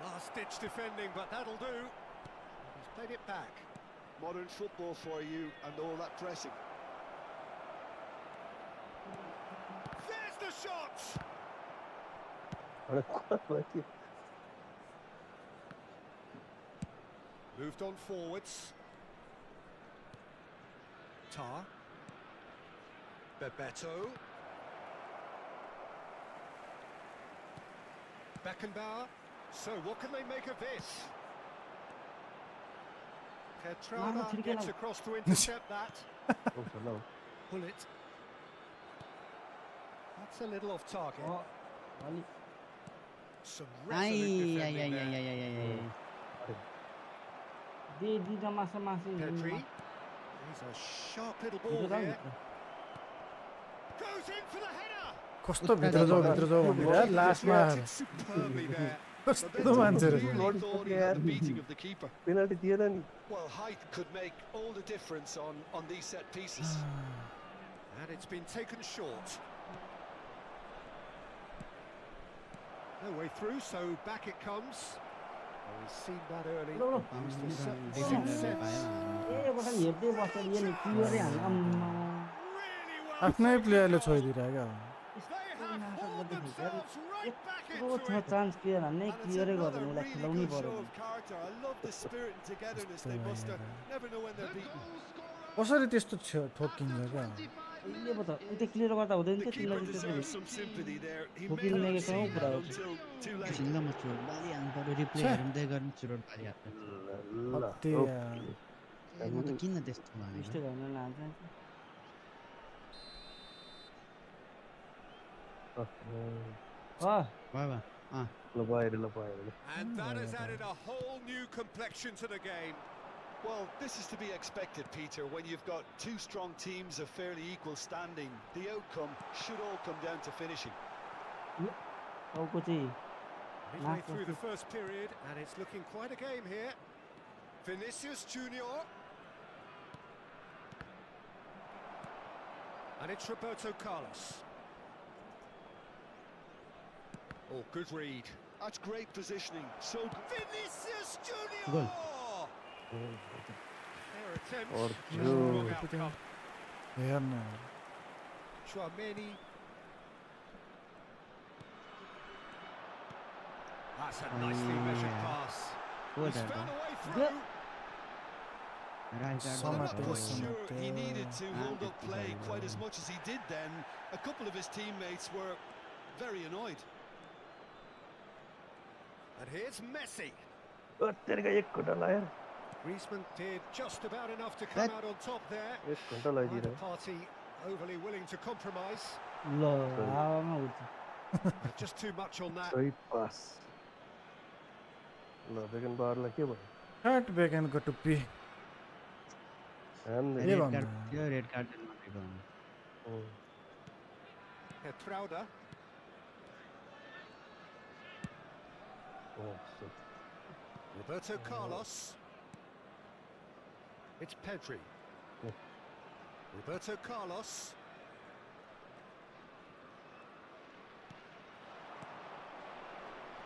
Last ditch defending, but that'll do. He's played it back. Modern football for you and all that pressing. There's the shot! Moved on forwards. Tar. Bebeto. Beckenbauer. So what can they make of this? Petrana gets across to intercept that. Pull it. That's a little off target. Some resolute defending there. Pedri. He's a sharp little ball here. Goes in for the header. कस्तो भित्र जाऊ भनेर लास्टमा Superbly there. कस्तो मान्छेहरु Thought he had the beating of the keeper. Penalty दिएन नि. Well, height could make all the difference on these set pieces. And it's been taken short. No way through, so back it comes. Oh, we've seen that early. आफ्नै प्लेयरले छोइदिरहेको chance clear हान्ने क्लियरै गर्दैन यसलाई खेलाउनै पर्यो कसरी त्यस्तो ठोकिन्छ क्या अहिले पो त त्यो क्लियर गर्दा हुँदैन थियो तिमीलाई ठोकिने कहाँ कुरा हो सिङ्गमा चोट बालिहाल्नु पर्यो रिप्ले हेर्दै गर्नु चोट बालिहाल्नु म त किन त्यस्तो भनेको मिस्टेक गर्न लान्छ And that has added a whole new complexion to the game. Well, this is to be expected, Peter. When you've got two strong teams of fairly equal standing, the outcome should all come down to finishing. Midway through the first period, and it's looking quite a game here. Vinicius Junior. And it's Roberto Carlos. Oh, good read. That's great positioning. So Vinicius Junior. Goal. Their attempt. Wrong outcome. Chouameni. That's a nicely measured pass. He's found a way through. I'm not quite sure he needed to hold up play quite as much as he did then. A couple of his teammates were very annoyed. And here's Messi. Griezmann did just about enough to come out on top there. Neither party overly willing to compromise. Just too much on that. Can't begin go to P. Red card Petrauda. Roberto Carlos. It's Pedri. Roberto Carlos.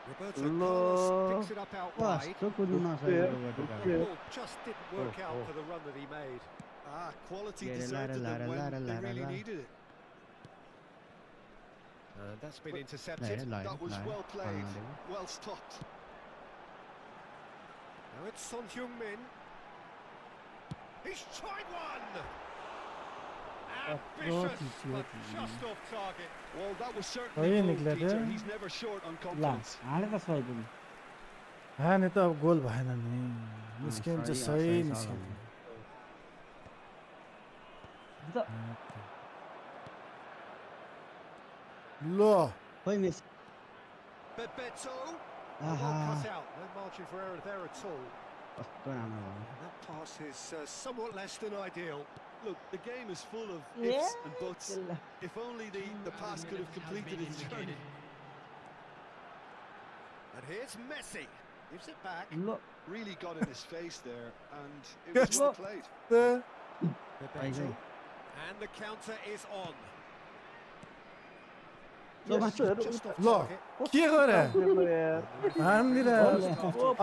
Roberto Carlos picks it up out wide. The ball just didn't work out for the run that he made. Quality deserted them when they really needed it. That's been intercepted. That was well played, well stopped. Now it's Son Heung-min. He's tried one! Ambitious, but just off target. Well, that was certainly good, Peter. He's never short on confidence. नि त अब goal भएन नि निस्किन्छ सही निस्किन्छ लो खोइ miss Bebeto. Cut out. No margin for error there at all. That pass is somewhat less than ideal. Look, the game is full of ifs and buts. If only the pass could have completed its journey. And here's Messi. Gives it back. Really got in his face there, and it was well played. Bebeto. And the counter is on. ल के गरे हान्दिरा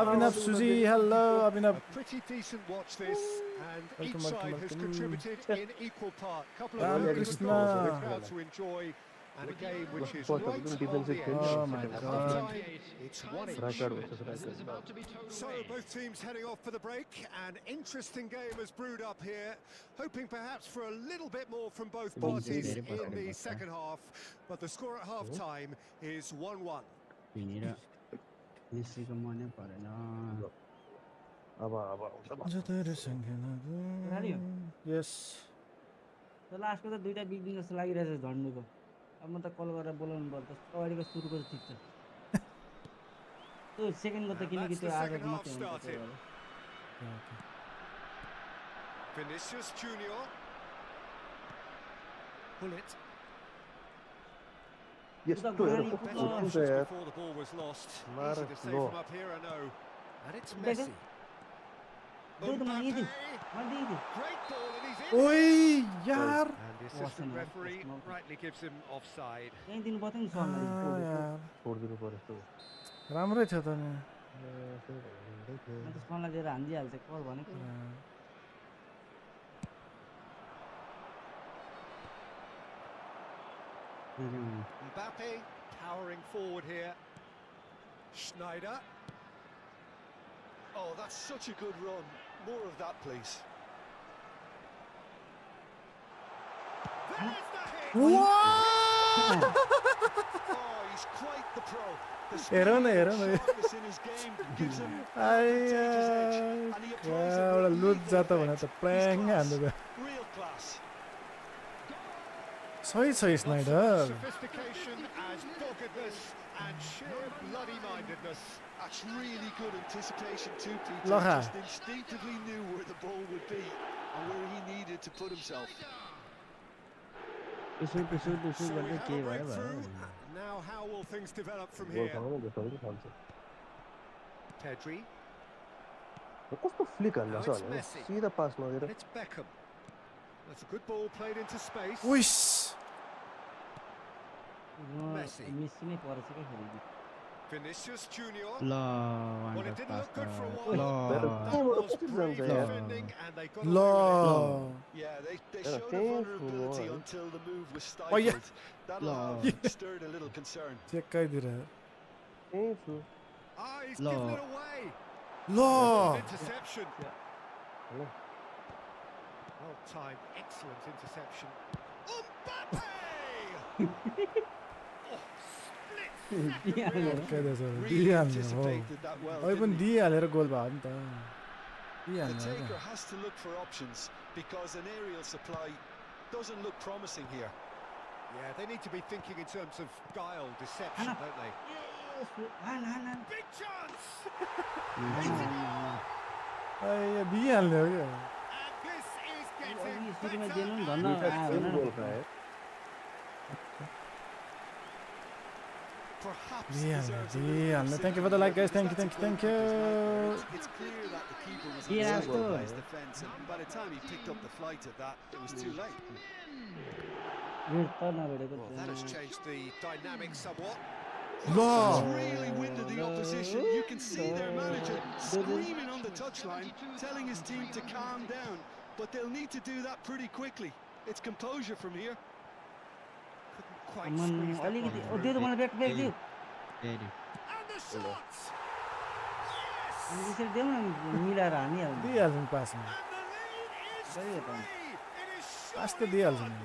अभिनव सुजी hello Abhinav A pretty decent watch this, and each side has contributed in equal part. Couple of Ram really good Krishna. goals for the crowd to enjoy, and a game which is right on the edge. Oh my At God. half-time, it's 1-1. It's about to be totally So both teams heading off for the break. An interesting game has brewed up here, hoping perhaps for a little bit more from both parties in the second half. But the score at half-time is 1-1. हिँडेर मेसीको मनै परेन अब यस तर लास्टको त दुईटा बिग्रिङ जस्तो लागिरहेछ झन्डुको अब म त कल गरेर बोलाउनु पर्छ अगाडिको सुरुको त ठिक छ त्यो सेकेन्डको त And किनकि that's त्यो the आगो second half मात्रै हुन्छ started. Vinicius Junior. Pull it. यस्तो हेर Better कस्तो options हुन्छ यार before the ball was lost. Mar Easy to save lo. from up here, I know. And it's Better. Messi. देऊ त मैले दिएँ Mbappe. मैले दिएँ Great ball, and he's in. ओइ यार And the assistant referee rightly gives him offside. कहीँ दिनु पर्थ्यो नि सर्न यार छोडिदिनु पर्यो यस्तो राम्रै थियो त नि म त सर्नलाई दिएर हानिदिइहाल्छ कल भनेको Mbappe powering forward here. Schneider. Oh, that's such a good run. More of that, please. There's the hit. What? Oh, he's quite the pro. The हेर न speed हेर and न sharpness in his game gives him an आइया advantageous edge, and he applies it एउटा with loose lethal जात भने effect. त प्ल्याङ He's class. हान्नु Real class. सही छ Not so much Snyder Sophistication as doggedness and sheer bloody-mindedness. That's really good anticipation too, Peter. Locha. Just instinctively knew where the ball would be and where he needed to put himself. यसो त्यसो त्यसो So we गर्दै have के a भयो breakthrough. भयो Now how will things develop from goal here? खाउनु जस्तो खान्छ Pedri. कस्तो फ्लिक हाल्न Now छ it's भने Messi. सिधा पास नगरेर And it's Beckham. That's a good ball played into space. उइस Messi. मेसी नै परेछ क्या फेरि Vinicius Junior. ल Well, it wander didn't look good for a pass while. ल That was कसरी brave जान्छ यार defending, and they got ल away with it. Yeah, they Yeah, showed a thanks, vulnerability Kubo. until the move was Oh, yeah. stifled. That'll Lord. have stirred a little concern. चेक्काइदिएर त्यही छु Ah, he's Lo. given it away. ल Interception. Hello. Well timed, excellent interception. Mbappe! Oh, split दिइहाल्छ Really दिइहाल्ने हो anticipated that well, अहिले पनि didn't he? दिइहालेर goal भयो नि त The दिइहाल्ने हो taker has to look for options because an aerial supply doesn't look promising here. Yeah, they need to be thinking in terms of guile, deception, Hannah. don't they? हान हान हान Big chance! दिइहाल्ने हो क्या And this is getting अघि सुरुमा better दिएन नि and धन्न दुईटा आयो सेम होइन गोल खायो Perhaps दिइहाल्ने deserves a little bit of दिइहाल्ने thank you for the like guys thank you thank you It's clear that the keeper was Yeah, unsettled by so- his defence, and by the time he picked up the flight at that, it was too late. भेट त नभेटेको Well, that has changed the dynamic somewhat. ल It's really winded the opposition. You can see their manager screaming on the touchline, telling his team to calm down. But they'll need to do that pretty quickly. It's composure from here. Couldn't quite Aman squeeze that one अलिकति through. दियो त मलाई back back दियो फेरि And the shot! Yes! अनि यसरी देऊ न मिलाएर हानिहाल्नु दिइहाल्छ नि पासमा And the lead is There you go. free! It is pass त surely दिइहाल्छ over. नि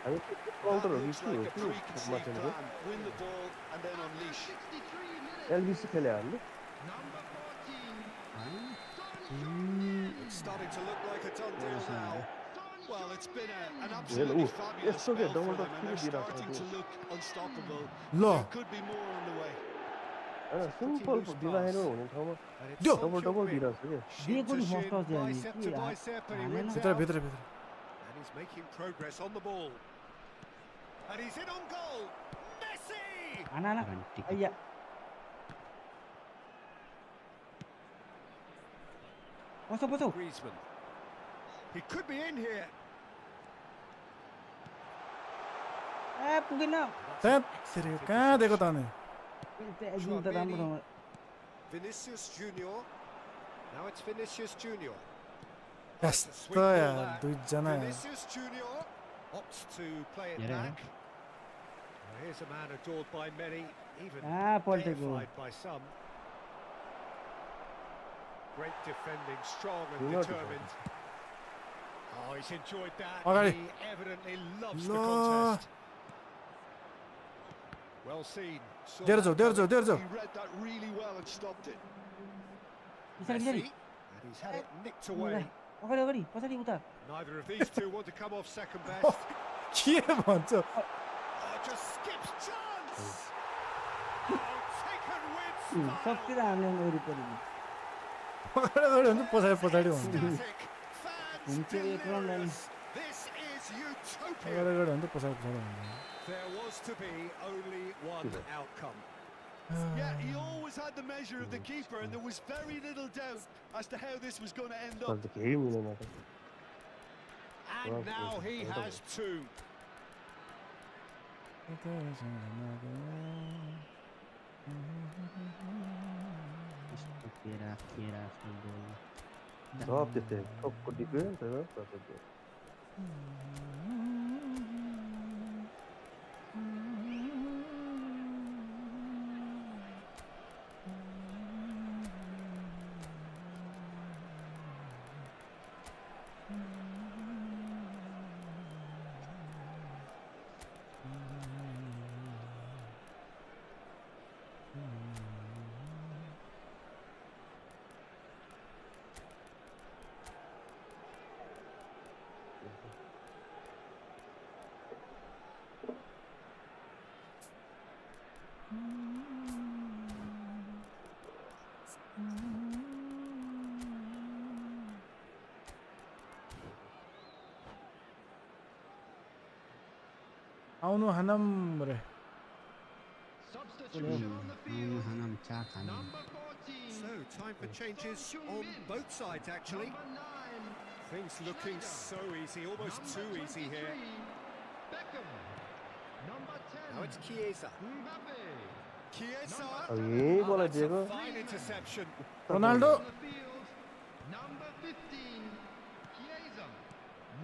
हामी काउन्टरहरू Looks के हो like a कि preconceived मार्टिनको plan. Win the ball and then unleash. एलबिसी खेले हामीले It's starting to look like a done deal now. Well, it's been an हेर्नु absolutely ऊ fabulous यस्तो spell के for double them, touch and किन they're दिइरहेको starting to छ look unstoppable. ल There could be more on the way. होइन simple designer हुने ठाउँमा And it's Yo. Double Sancho double Min. दिइरहेको छ क्या Shin दिएको to नि shin, फर्स्ट टच अनि bicep to bicep, and he wins भित्र out. भित्र भित्र And he's making progress on the ball. And he's in on goal. Messi! हान हान घन्टी अय्या पछौ पछौ Griezmann. He could be in here. पुगेन तेरे कहाँ दिएको त अनि एकदम त राम्रो ठाउँमा Vinicius Junior. Now it's Vinicius Junior. कस्तो यार दुईजना Vinicius Junior opts to play it back. Here's a man adored by many, even deified by some. Great defending, strong and determined. Oh, he's enjoyed that. He evidently loves the contest. Well seen. There you go. He read that really well and stopped it. Messi, and he's had it nicked away. अगाडि पछाडि उता Neither of these two want to come off second best. के भन्छ Oh, just skips chance. Oh, taken with style. सबतिर हाल्ने वरिपरि अगाडि हुन्छ पछाडि हुन्छ Ecstatic. Fans This is utopia. अगाडि हुन्छ पछाडि हुन्छ There was to be only one outcome. Yeah, he always had the measure of the keeper, and there was very little doubt as to how this was going to end up. And now he has two. Top त्यस्तै ठोक्को defence हैन तपाईको आउनु Hunnam रे Hunnam चार खाने So, time for changes on both sides, actually. Things looking so easy, almost too easy here. Now it's Chiesa. Chiesa. यही बोला That's दिएको a fine interception. Ronaldo Number 15, Chiesa.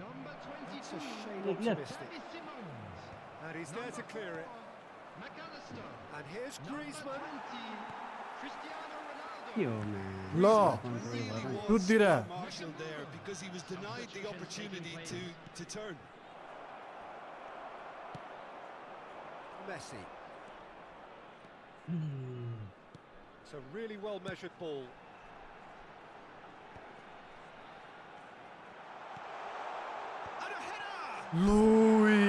Number That's 22, a shade optimistic. David Simons. And he's there to clear it. McAllister. And here's Griezmann. 20, Cristiano Ronaldo. के हो man ल Really दुधदिरा was Marshall there because he was denied the opportunity to turn. Messi. It's a really well measured ball. And a header! लुई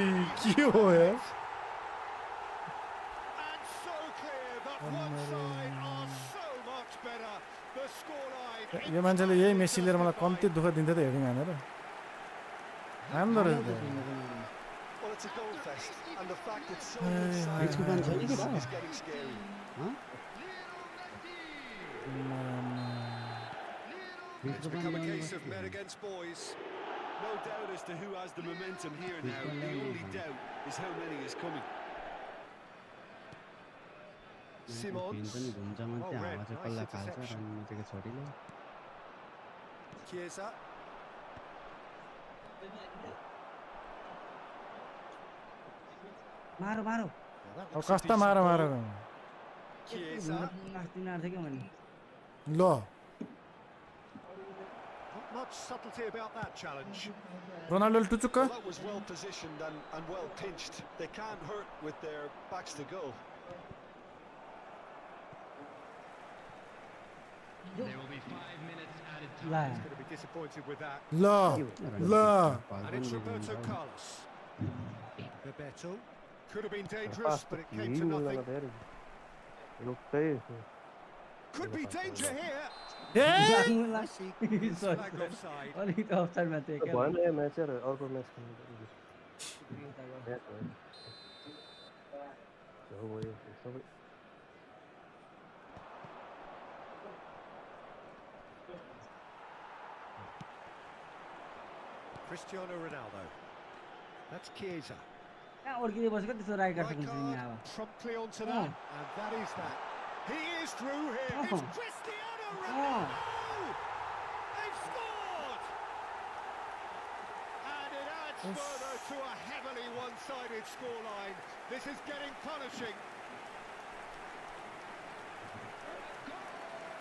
के हो यार And so clear that one side are so much better. The scoreline. यो मान्छेले यही Messi लिएर मलाई कम्ती दुःख दिन्थ्यो त हेडिङ हानेर राम्रो रहेछ Well, it's a goal fest, and the fact it's so inside is getting scary. It's become a case of men against boys. No doubt as to who has the momentum here now. The only doubt is how many is coming. Simons. पनि घुम्छ मात्रै Oh, red. हावा चाहिँ Nice कल्ला फाल्छ interception. Run निस्केको छोरीले Chiesa. मारो मारो Well, that अब looks a कस्ता decent मार ball. मार Chiesa. नाच्ने नाच्थ्यो क्या मैले ल Not much subtlety about that challenge. रोनाल्डोले टुचुक्क Well, that was well positioned and well pinched. They can't hurt with their backs to goal. There will be 5 minutes added time. ला He's going to be disappointed with that. ल ल And it's Roberto Carlos. Bebeto. Could have been dangerous, but it came to nothing. लुक्कै Could be danger here. A Messi is flagged offside. अलिकति अफसाइडमा थियो क्या भएन यो match यार अर्को match खेल्नु म्याच भयो सबै Cristiano Ronaldo. That's Chiesa. कहाँ अड्किँदै बसेको त्यस्तो राइट काट्छ Right कुन चाहिँ card यहाँ अब promptly onto that, and that is that. He is through here. Oh. It's Cristiano Ronaldo. They've scored, and it adds further to a heavily one-sided scoreline. This is getting punishing.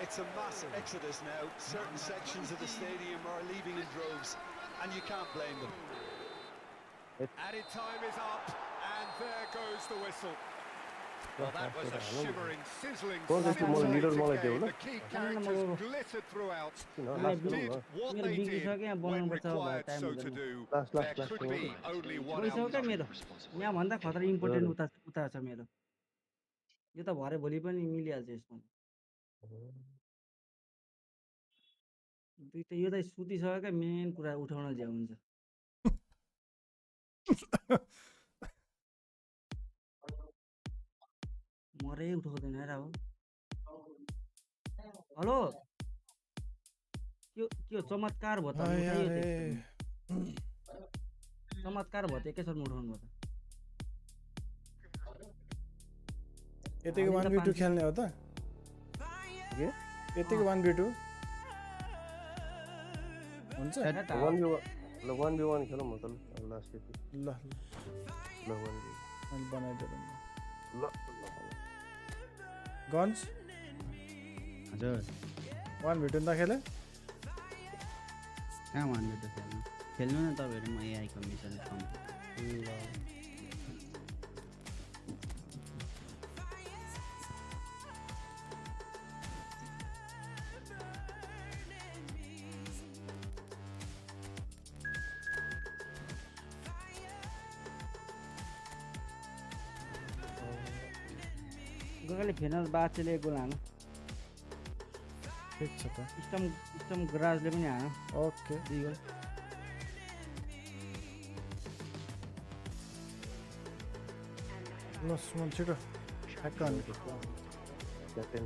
It's a massive exodus now. Certain sections of the stadium are leaving in droves, and you can't blame them. Added time is up, and there goes the whistle. Well, that was a shimmering, sizzling, scintillating game. The key characters glittered throughout and did what they did when required so to do. There could be only one गइसक्यो क्या outcome. मेरो यहाँभन्दा खतरा important उता छ मेरो यो त भरे भोलि पनि मिलिहाल्छ यसमा दुईटा यो त सुतिसक्यो क्या मेन कुरा उठाउन ज्या हुन्छ मरै उठाउँदैन यार अब हेलो के चमत्कार भयो त उठाइयो चमत्कार भयो त एकैछिनमा उठाउनु भयो त यतिको 1v2 खेल्ने हो त के यतिको 1v2 हुन्छ ल 1v1 खेलौँ न त लास्ट यति ल 1v1 अनि बनाइदिएर ल गन्स हजुर 1v2 नखेले कहाँ भन्नु त खेल्नु न तपाईँहरू म एआई कमिसन कम ल गगले फेनल बाचेले एक गोल हानु ठिक छ त स्टम गराजले पनि हानु ओके 2 गोल ल सुमन छिटो ठ्याक्क हान्नु क्याप्टेन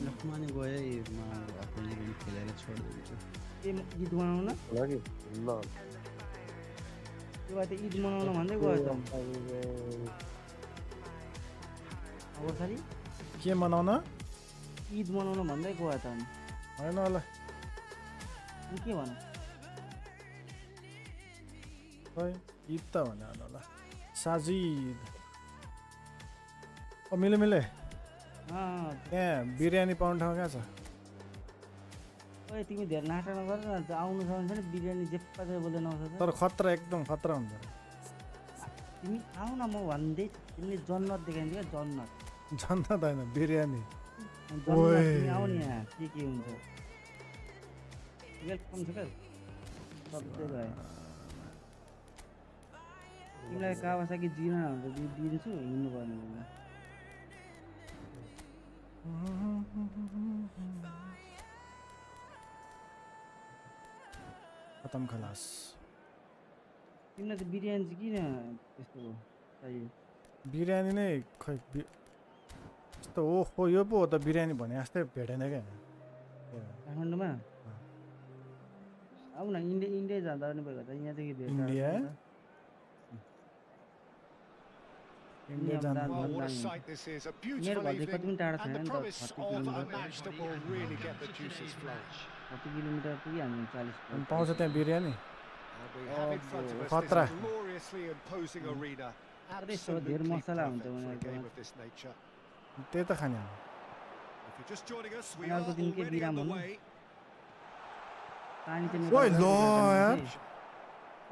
लखमाने गयो आफूले पनि खेलेर छोडिदिन्छ के ईद मनाउन लागि ल त्यो भए त ईद मनाउन भन्दै गयो त अब खाली के मनाउन ईद मनाउन भन्दै गयो त अनि हैन होला के भन्नु खै ईद त भने होला साजिद ओ मिले त्यहाँ बिरयानी पाउने ठाउँ कहाँ छ ओए तिमी धेरै नाटक नगर न आउनु छ भने बिरयानी जेप्पा चाहिँ बोल्दै नआउँछ तर खतरा एकदम खतरा हुन्छ तिमी आऊ न म भन्दै तिमीले जन्नत देखाइदियो क्या जन्नत जन्नत होइन बिरयानी जन्नत तिमी आऊ नि यहाँ के हुन्छ वेलकम छ क्या सबै गयो तिमीलाई कावासाकी जिन हुन्छ दिन्छु हिँड्नु पर्ने बेला खतम खलास तिमीलाई त बिरयानी चाहिँ किन त्यस्तो चाहियो बिरयानी नै खै यस्तो ओहो यो पो हो त बिरयानी भने जस्तै भेटेन क्या काठमाडौँमा आऊ न इन्डिया जाँदा पनि भयो त यहाँदेखि भेट इन्डिया जानु Well, what a sight this is. A beautiful evening and the promise of a match that will really get the juices flowing. 40 kilometre पुगिहाल्नु 40 अनि पाउँछ त्यहाँ biryani And we have in front of us खतरा this gloriously imposing arena. धेरै Absolutely मसला हुन्छ perfect for a उनीहरूको game of this nature. त्यही त खाने If you're just joining us, we are उनीहरूको दिन के already बिराम on the हुनु way. पानी चाहिँ ओइ ल यार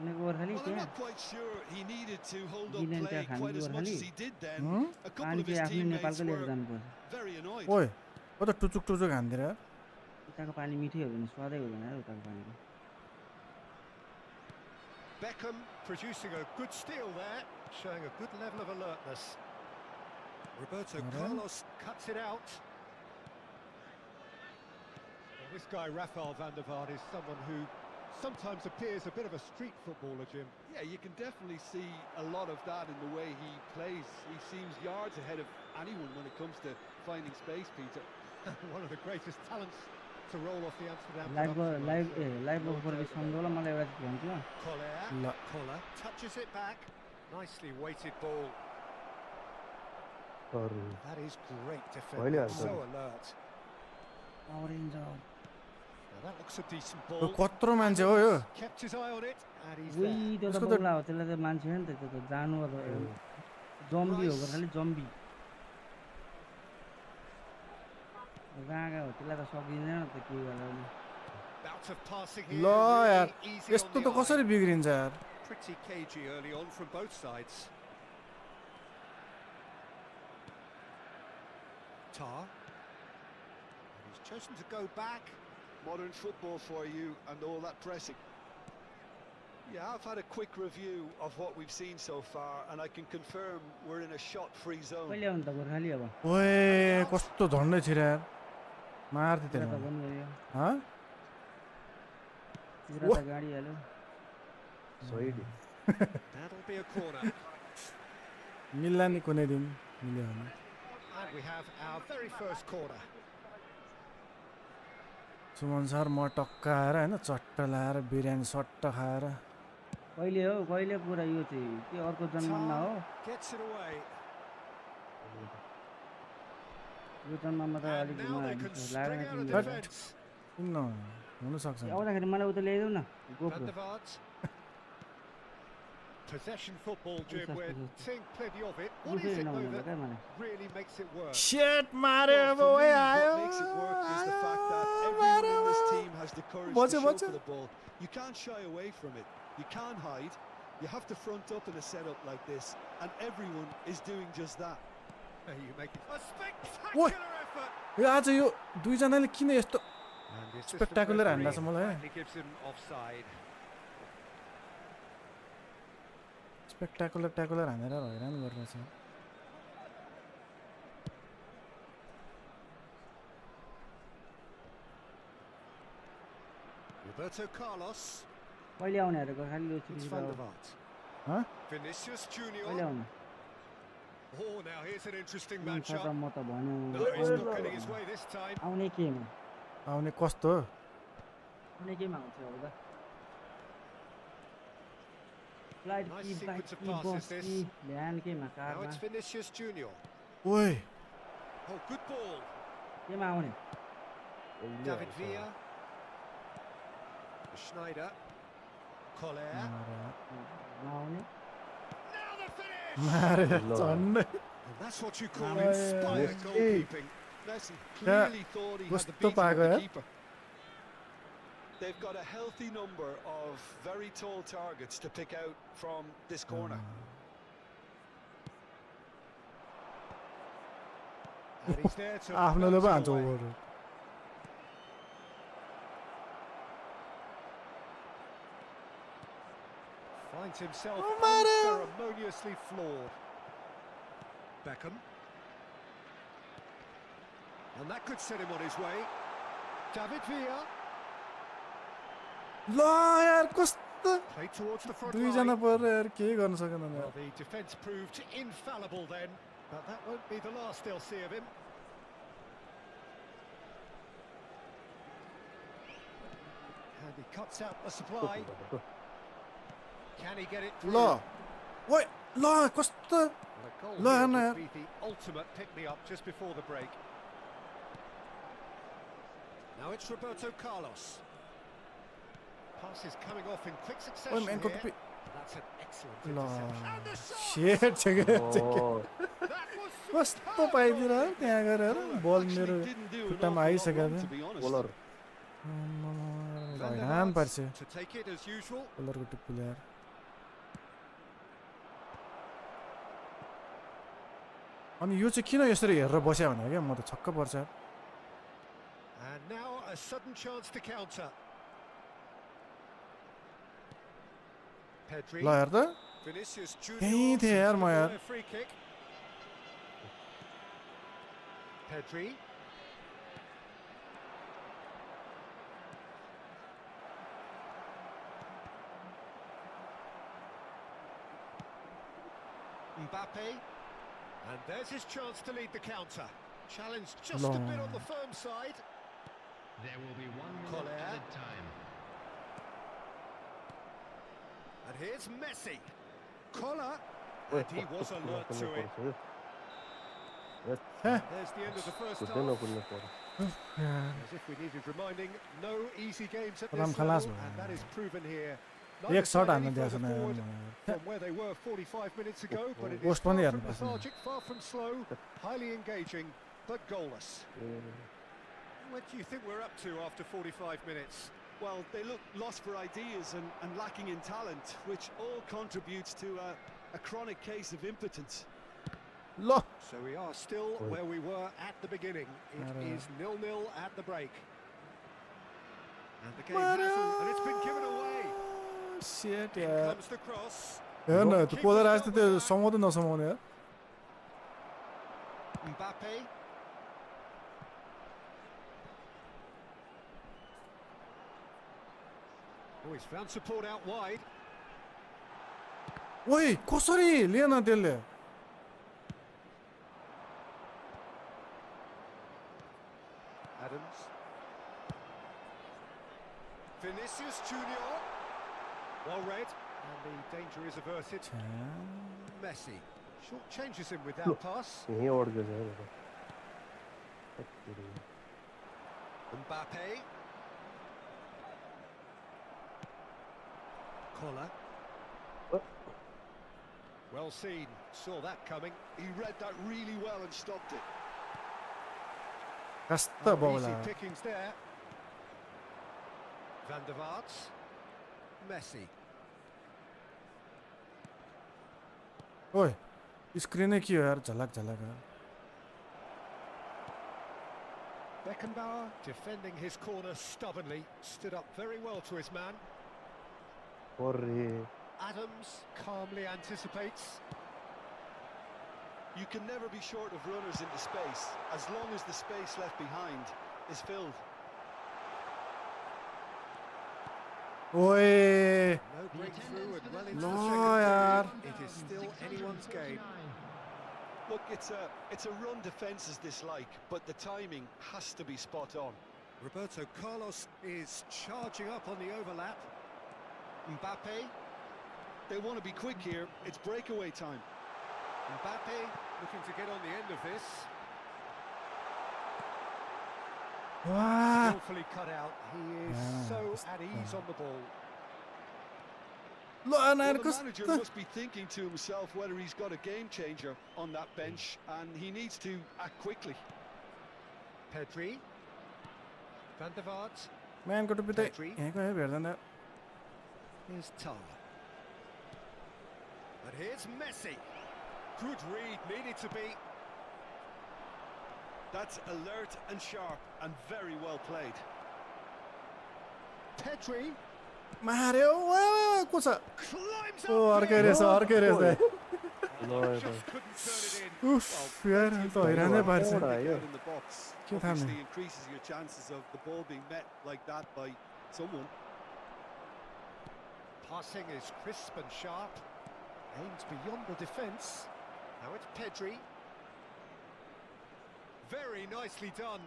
उनीहरूको गोर्खाली Well, I'm त्यहाँ not quite sure he needed to hold up Guinean play Khan quite as much Goorkhali. as he did then. A couple पानी of his चाहिँ आफ्नो teammates नेपालको लिएर were जानुपर्छ very annoyed. ओइ ओ त टुचुक हान्दिएर उताको पानी मिठै हुँदैन स्वादै हुँदैन यार उताको पानीको Beckham producing a good steal there, showing a good level of alertness. Roberto Carlos cuts it out. Well, this guy Rafael van der Vaart is someone who sometimes appears a bit of a street footballer, Jim. Yeah, you can definitely see a lot of that in the way he plays. He seems yards ahead of anyone when it comes to finding space, Peter. One of the greatest talents to roll off the Amsterdam live production line, so live no over doubt भी about सम्झौला मलाई एउटा चिज भन्थ्यो Collier, Collar touches it back. Nicely weighted ball. That is great defending, so alert. Arrange Now that looks a decent ball. कत्रो मान्छे हो यो Kept his eye on it, and he's उही there. त्यो त उसको त- बौला हो त्यसलाई त मान्छे हो नि त त्यो त जानवर हो जम्बी हो खालि जम्बी रागा हो त्यसलाई त सकिँदैन त के गरेर Bout of passing ल here, यार really easy यस्तो on त the कसरी eye. बिग्रिन्छ यार Pretty cagey early on from both sides. Tar. And he's chosen to go back. Modern football for you and all that pressing. Yeah, I've had a quick review of what we've seen so far, and I can confirm we're in a shot-free zone. कहिले आउनु त गोर्खाली अब ओए कस्तो झन्डै छिर यार मार्दै पुरा त त्यसले पनि हेऱ्यो हाँ पुरा त गाडी हाल्यो That'll be a corner. मिल्ला नि कुनै दिन मिल्यो भने And we have our very first corner. Suman sir म टक्काएर होइन चट्ट लाएर बिरयानी सट्ट खाएर कहिले हो कहिले पुरा यो चाहिँ के अर्को जन्ममा हो Gets it away. यो जन्ममा त And अलिक now they can spring out of लागेर defence. किन हुनसक्छ आउँदाखेरि मलाई उता ल्याइदेऊ न GoPro Van der Vaart. Possession football, Jim, we're seeing plenty of it. What is it, though, that really makes it work? Set मार्यो अब Well, for ओए me, आयो what makes it work is the fact that everyone in this team has the courage to show Watch it. for the ball. You can't shy away from it. You can't hide. You have to front up in a setup like this, and everyone is doing just that. You make it a spectacular effort. यो आज यो दुईजनाले किन यस्तो And the assistant Spectacular referee हान्दैछ मलाई finally gives him offside. Spectacular हानेर हैरान गरिरहेछ Roberto Carlos. कहिले आउने अरे गोर्खाली यो It's Van der Vaart. Huh? Vinicius कहिले Junior. आउने Oh, now here's an interesting sir matchup. म त भन्यो No, he's not getting his way this time. आउने केमा आउने कस्तो आउने केमा हुन्छ अब त फ्लाइट Nice कि बाइक sequence of कि passes बस this. कि भ्यान केमा Now कारमा it's Vinicius Junior. ओए Oh, good ball. केमा आउने David Villa. Schneider. Collier. नआउने Now the finish! मारे झन्डै And that's what you call inspired goalkeeping. Messi clearly thought he had the कस्तो beat of पाएको the है keeper. They've got a healthy number of very tall targets to pick out from this corner. And he's there to आफ्नोले bounce पो it हान्छ away. Over Finds himself Oh, Mario! unceremoniously floored. Beckham. And that could set him on his way. David Villa. ल यार कस्तो Played towards the front दुईजना line. परेर यार केही गर्न सकेन यार Well, the defence proved infallible then, but that won't be the last they'll see of him. And he cuts out the supply. Can he get it through? ल ओए ल कस्तो Well, a goal ल here हेर्न would यार be the ultimate pick-me-up just before the break. Now it's Roberto Carlos. Passes coming off in quick ओए succession मेनको here. टुप्पी That's an excellent ल interception. And the shot! Set छ के That was कस्तो पाइदिएर त्यहाँ गएर बल मेरो Actually didn't do an खुट्टामा awful lot आइसकेको wrong, थियो to be honest. Van der हैरान Vaart पार्छ to take it as usual. बलरको टुप्पी ल्याएर अनि यो चाहिँ किन यसरी हेरेर बस्या भने क्या म त छक्क पर्छ And now a sudden chance to counter. Pedri. ल हेर त Vinicius Junior. त्यहीँ थिएँ यार म यार A free kick. Pedri. Mbappe. And there's his chance to lead the counter. Challenge just a bit on the firm side. There will be 1 minute added time. And here's Messi. Collar. And he was alert to it. There's the end of the first half. As if we needed reminding, no easy games at this level, and that is proven here. एक shut हान्न दिएको छैन From where they were 45 minutes ago, but it is post far पनि from हेर्नु पर्छ lethargic, far from slow, highly engaging, but goalless. What do you think we're up to after 45 minutes? Well, they look lost for ideas and lacking in talent, which all contributes to a chronic case of impotence. ल So we are still where we were at the beginning. It is 0-0 at the break. And the game hasn't, and it's been given away. Shit In यार comes the cross. हेर न त्यो कोदर आज त त्यो समाउँदै नसमाउने यार Mbappe. Oh, he's found support out wide. ओइ कसरी लिएन त्यसले Adams. Vinicius Junior. Well read, and the danger is averted. Messi short changes him with that pass. यही और गया है Mbappe. Collar. Well seen, saw that coming. He read that really well and stopped it. कस्तो बौला Easy pickings there. Van der Vaart. Messi. ओइ स्क्रिनै के हो यार झलक झलक Beckenbauer defending his corner stubbornly, stood up very well to his man. और Adams calmly anticipates. You can never be short of runners into space, as long as the space left behind is filled. ओए No breakthrough and well into No, the second yaar. period. It is still anyone's game. Look, it's a run defence is dislike, but the timing has to be spot on. Roberto Carlos is charging up on the overlap. Mbappe. They want to be quick here. It's breakaway time. Mbappe looking to get on the end of this. वाह Skillfully cut out. He is so at ease on the ball. ल Well, अनार the manager कस्तो must be thinking to himself whether he's got a game changer on that bench, and he needs to act quickly. Pedri. Van der Vaart. म्यानको टुप्पी त यहीँको है भेट्दैन Here's Tala. And here's Messi. Good read, needed to be. That's alert and sharp and very well played. Pedri मार्यो वाह को छ climbs ओ up. अर्कै रहेछ अर्कै रहेछ Just couldn't turn it in. उफ यार त हैरानै पार्छ Down in the box के थाहा obviously increases your chances of the ball being met like that by someone. Passing is crisp and sharp. Aims beyond the defence. Now it's Pedri. Very nicely done.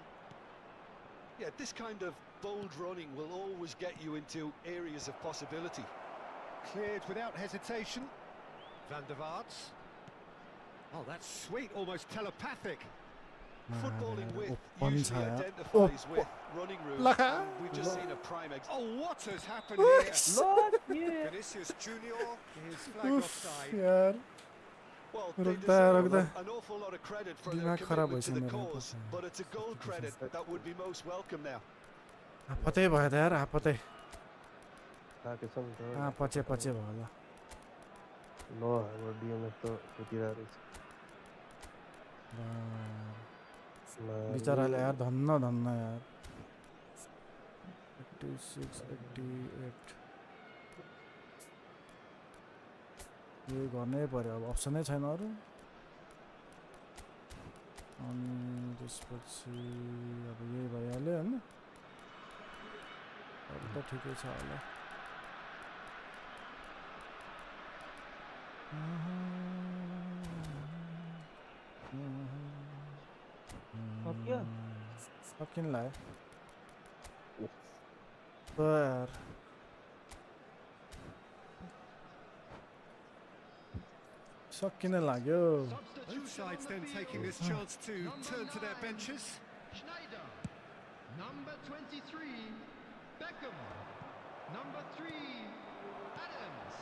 Yeah, this kind of bold running will always get you into areas of possibility. Cleared without hesitation. Van der Vaart. Oh, that's sweet, almost telepathic. Footballing with open usually छ यार identifies with running routes, Laka. and we've just seen a prime example. Oh, what has happened here? Vinicius Junior is flagged offside. यार Well, they रुक्दा deserve रुक्दा an awful lot of credit for their दिमाग खराब commitment to the भइसक्यो मेरो cause, but it's a goal credit that would be most welcome now. आपतै भयो त यार आपतै आके छ नि त पछि पछि भयो ल ल हाम्रो डिएमएफ त उतिरहेको रहेछ बिचराले यार धन्न धन्न यार 86 88 यो गर्नै पर्यो अब अप्सनै छैन अरू अनि त्यसपछि अब यही भइहाल्यो हैन अरू त ठिकै छ होला सक्यो सकिन लाग्यो यार सकिन लाग्यो Both sides then taking this chance to turn to their benches. Schneider. Number 23, Beckham. Number 3, Adams.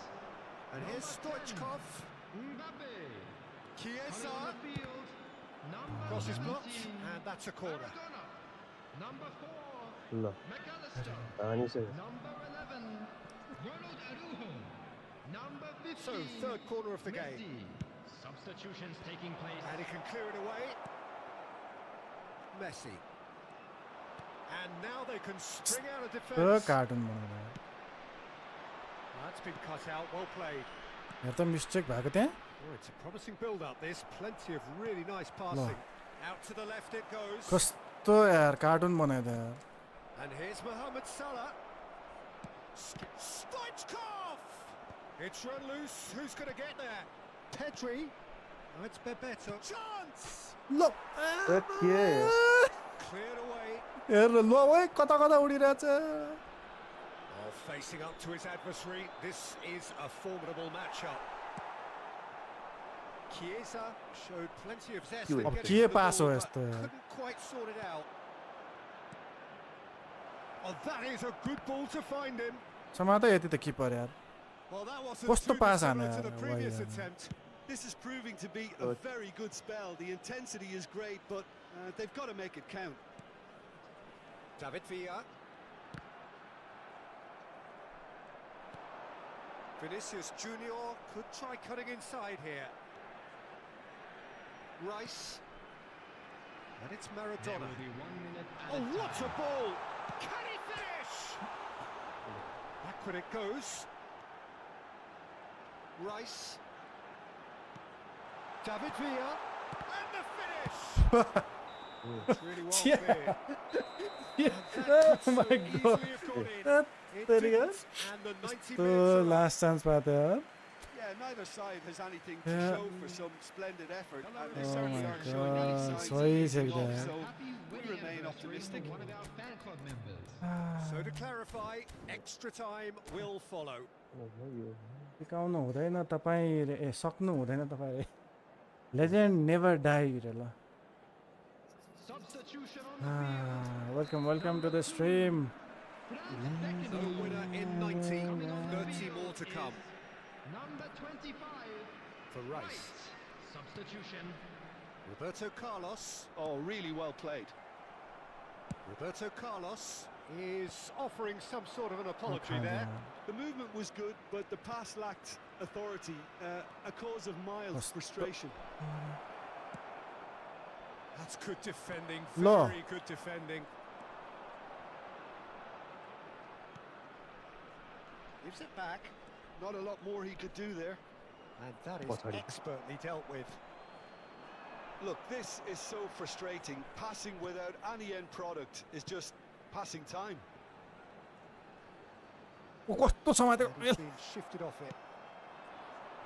And here's Stoichkov. Mbappe. Chiesa. On the field. Number Cross is blocked, 17, and that's a corner. Maradona. Number 4, ल McAllister. हानिसक्यो Number 11, Ronald Araujo. Number 15, So, third corner of the game. Messi. Substitutions taking place. And he can clear it away. Messi. And now they can spring out of defence. Cartoon बनाउँदा That's been cut out, well played. हेर त mistake भएको त्यहाँ Oh, it's a promising build-up, this. Plenty of really nice passing. Out to the left it goes. कस्तो यार cartoon बनायो त यार And here's Mohamed Salah. Stoichkov! It's run loose. Who's going to get there? Pedri. Oh, it's Bebeto. Chance! ल के Cleared away. हेर ल ओए कता कता उडिरहेछ Oh, facing up to his adversary. This is a formidable matchup. Chiesa showed plenty of zest in अब getting के to the pass हो ball, यस्तो but यार couldn't quite sort it out. Oh, that is a good ball to find him. समाता यति त किपर यार Well, that wasn't कस्तो too pass dissimilar हाने to the यार previous वाह attempt. This is proving to be a very good spell. The intensity is great, but they've got to make it count. David Villa. Vinicius Junior could try cutting inside here. Rice. And it's There Maradona. will be 1 minute Oh, added what a time. ball! Can he finish? Backward it goes. Rice. David Villa. And the finish! It's really well Yeah. cleared. Oh my god It there you go didn't, and the 90 तो minutes are up. Last chance पाएको थियो यार Yeah, neither side has anything to Yeah. show for some splendid effort, and they Oh certainly my aren't showing any God, signs so of easy easing off, there. so Happy we wedding remain anniversary optimistic. from one of our fan club members. So to clarify, extra time will follow. सिकाउनु हुँदैन तपाईँ ए सक्नु हुँदैन तपाईँ legend never die रे ल Substitution on the field. Welcome welcome to the stream No winner in 90, 30 more to come Number 25, for Rice. substitution. Roberto Carlos. Oh, really well played. Roberto Carlos is offering some sort of an apology there. The movement was good, but the pass lacked authority, a cause of mild frustration. That's good defending, No. very good defending. Gives it back, Not a lot more he could do there. and that is expertly dealt with. Look, this is so frustrating. Passing without any end product is just passing time. कस्तो समात्यो And he's been shifted off it.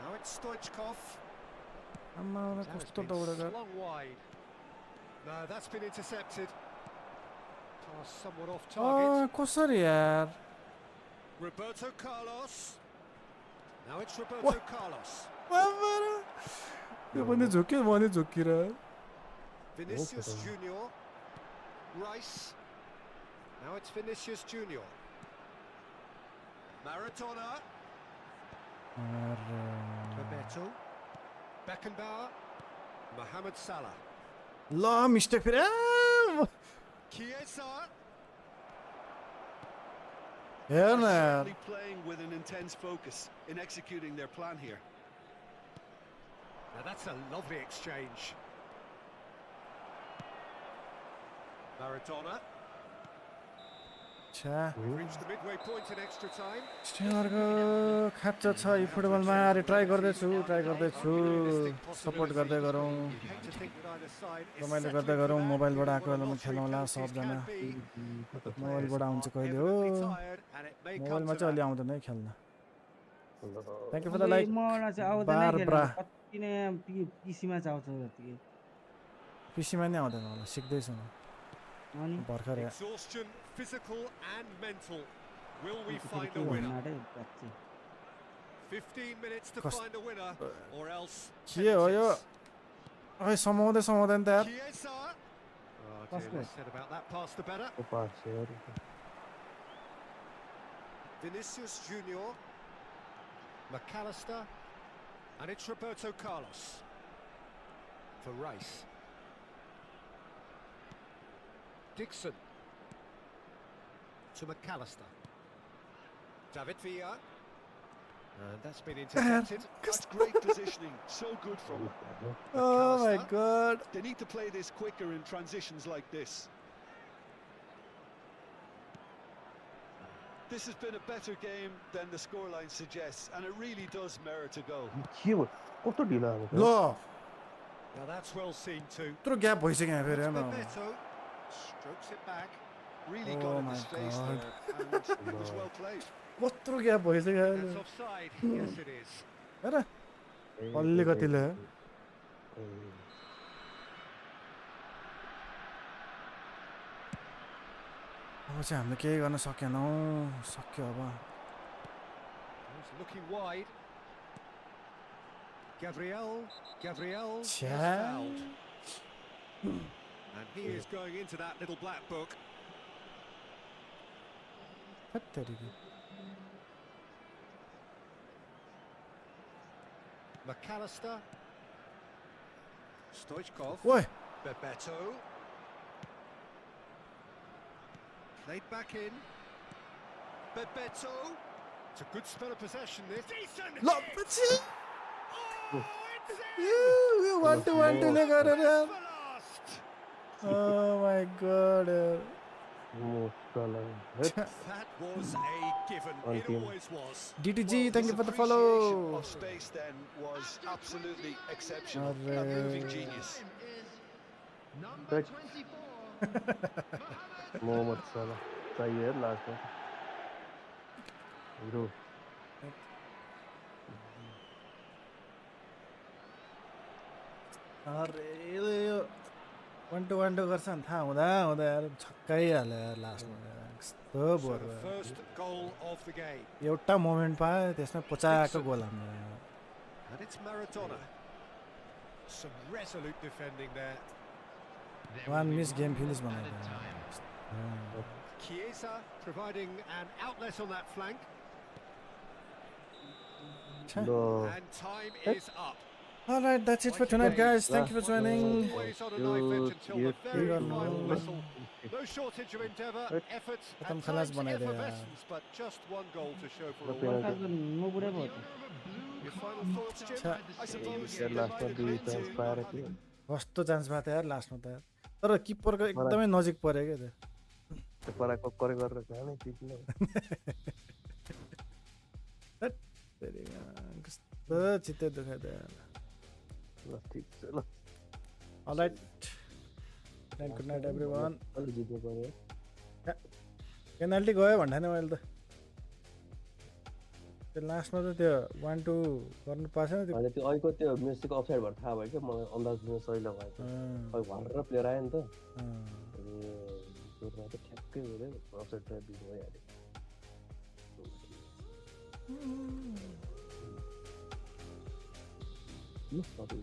Now it's Stoichkov. आमा That has कस्तो been दौडेर slung wide. No, that's been intercepted. Pass somewhat off target. कसरी यार Roberto Carlos. Now it's Roberto Carlos. यो पनि झुक्यो म नि झुक्किर Vinicius Junior. Rice. Now it's Vinicius Junior. Maradona. Bebeto. Beckenbauer. Mohamed Salah. ल mistake फेरि Chiesa. हेर न यार Certainly playing with an intense focus in executing their plan here. Now that's a lovely exchange. Maradona. छ्या Reached the midway point in extra time. स्टेनरको खाँचो छ यी फुटबलमा अरे ट्राई गर्दैछु सपोर्ट गर्दै गरौँ Hate to think that either side is रमाइलो settling गर्दै for गरौँ that. मोबाइलबाट आएको Well, बेलामा lottery खेलौँला penalties सबजना can be. The मोबाइलबाट players आउँछ are कहिले हो evidently tired, and it may come मोबाइलमा to चाहिँ अलि that. आउँदैन है खेल्न थ्याङ्क यू फर द मलाई लाइक मलाई चाहिँ आउँदैन बार खेल्न ब्रा कति नै पिसीमा चाहिँ आउँछ जति पिसीमा नै आउँदैन होला सिक्दैछु म अनि भर्खर Exhaustion, physical and mental. Will we find a winner? 15 minutes to find a winner, or else. के हो यो ओइ समाउँदै समाउँदैन त यार Chiesa. Oh, dear, less said about that pass the better. Vinicius Junior, McAllister, and it's Roberto Carlos for Rice. Dixon to McAllister. David Villa. And that's been intercepted. That's great positioning. So good from him. Oh my god They need to play this quicker in transitions like this. This has been a better game than the scoreline suggests, and it really does merit a goal. के हो कस्तो ढिलो आएको ल Now that's well seen too. यत्रो gap भइसक्यो यहाँ फेरि हेर्न Bebeto strokes it back. Really Oh got in my his face God. there, and it was well played. कत्रो ग्याप भइसक्यो That's offside. Yes, it is. हेर अलिकतिले अब चाहिँ हामीले केही गर्न सकेनौँ सक्यो अब He's looking wide. Gabriel is Cha. fouled. And he is going into that little black book. हत्तेरिकी McAllister. Stoichkov. ओइ Bebeto. Played back in. Bebeto. It's a good spell of possession this. Decent! ल पछि Oh, it's in! यो 1-2 ले गरेर For last! Oh my god That was a given. It always was. DTG Well, thank his you for the appreciation follow of space then was absolutely exceptional. A moving genius. Number 24. Mohammad सलाह चाहिए last में hero अरे यो 1-2 गर्छ नि थाहा हुँदा हुँदा यार छक्कै हाल्यो यार लास्टमा कस्तो So बोर the भयो first goal of the game. एउटा मोमेन्ट पायो त्यसमा पचाएको गोल हाम्रो And it's Maradona. Some resolute defending there. One miss game finish बनाएको Chiesa providing an outlet on that flank. Low And time is up. Alright, that's it for tonight guys. Thank you for joining. Always on a knife edge until the very final whistle. No shortage of endeavour, effort, खत्म and खलास times बनाइदियो यार effervescence, but just one goal to show for all. बर्खाको नबुढे भयो त Your final thoughts, Jim? छ्या, I suppose यार they लास्टमा might दुई admit चान्स to पाएर not थियो having कस्तो चान्स भएको थियो यार लास्टमा त यार तर किपरको एकदमै नजिक पऱ्यो क्या त्यो त्यो पराको करे गरेर कहाँ टिप्नु फेरि कस्तो चित्तै दुखाइदियो यार ल ठिक छ ल Alright. Good night everyone. अलि जित्नु पर्यो पेनाल्टी गयो भन्दा नि मैले त त्यो लास्टमा त त्यो 1-2 गर्नु पाएको छैन त्यो होइन त्यो अहिलेको त्यो मेसीको अफसाइड भएर थाहा भयो क्या मलाई अन्दाज दिन सजिलो भयो अहिले भरेर प्लेयर आयो नि त सुरुमा त ठ्याक्कै हुँदै अफसाइड ट्र्याप भइहाल्यो ल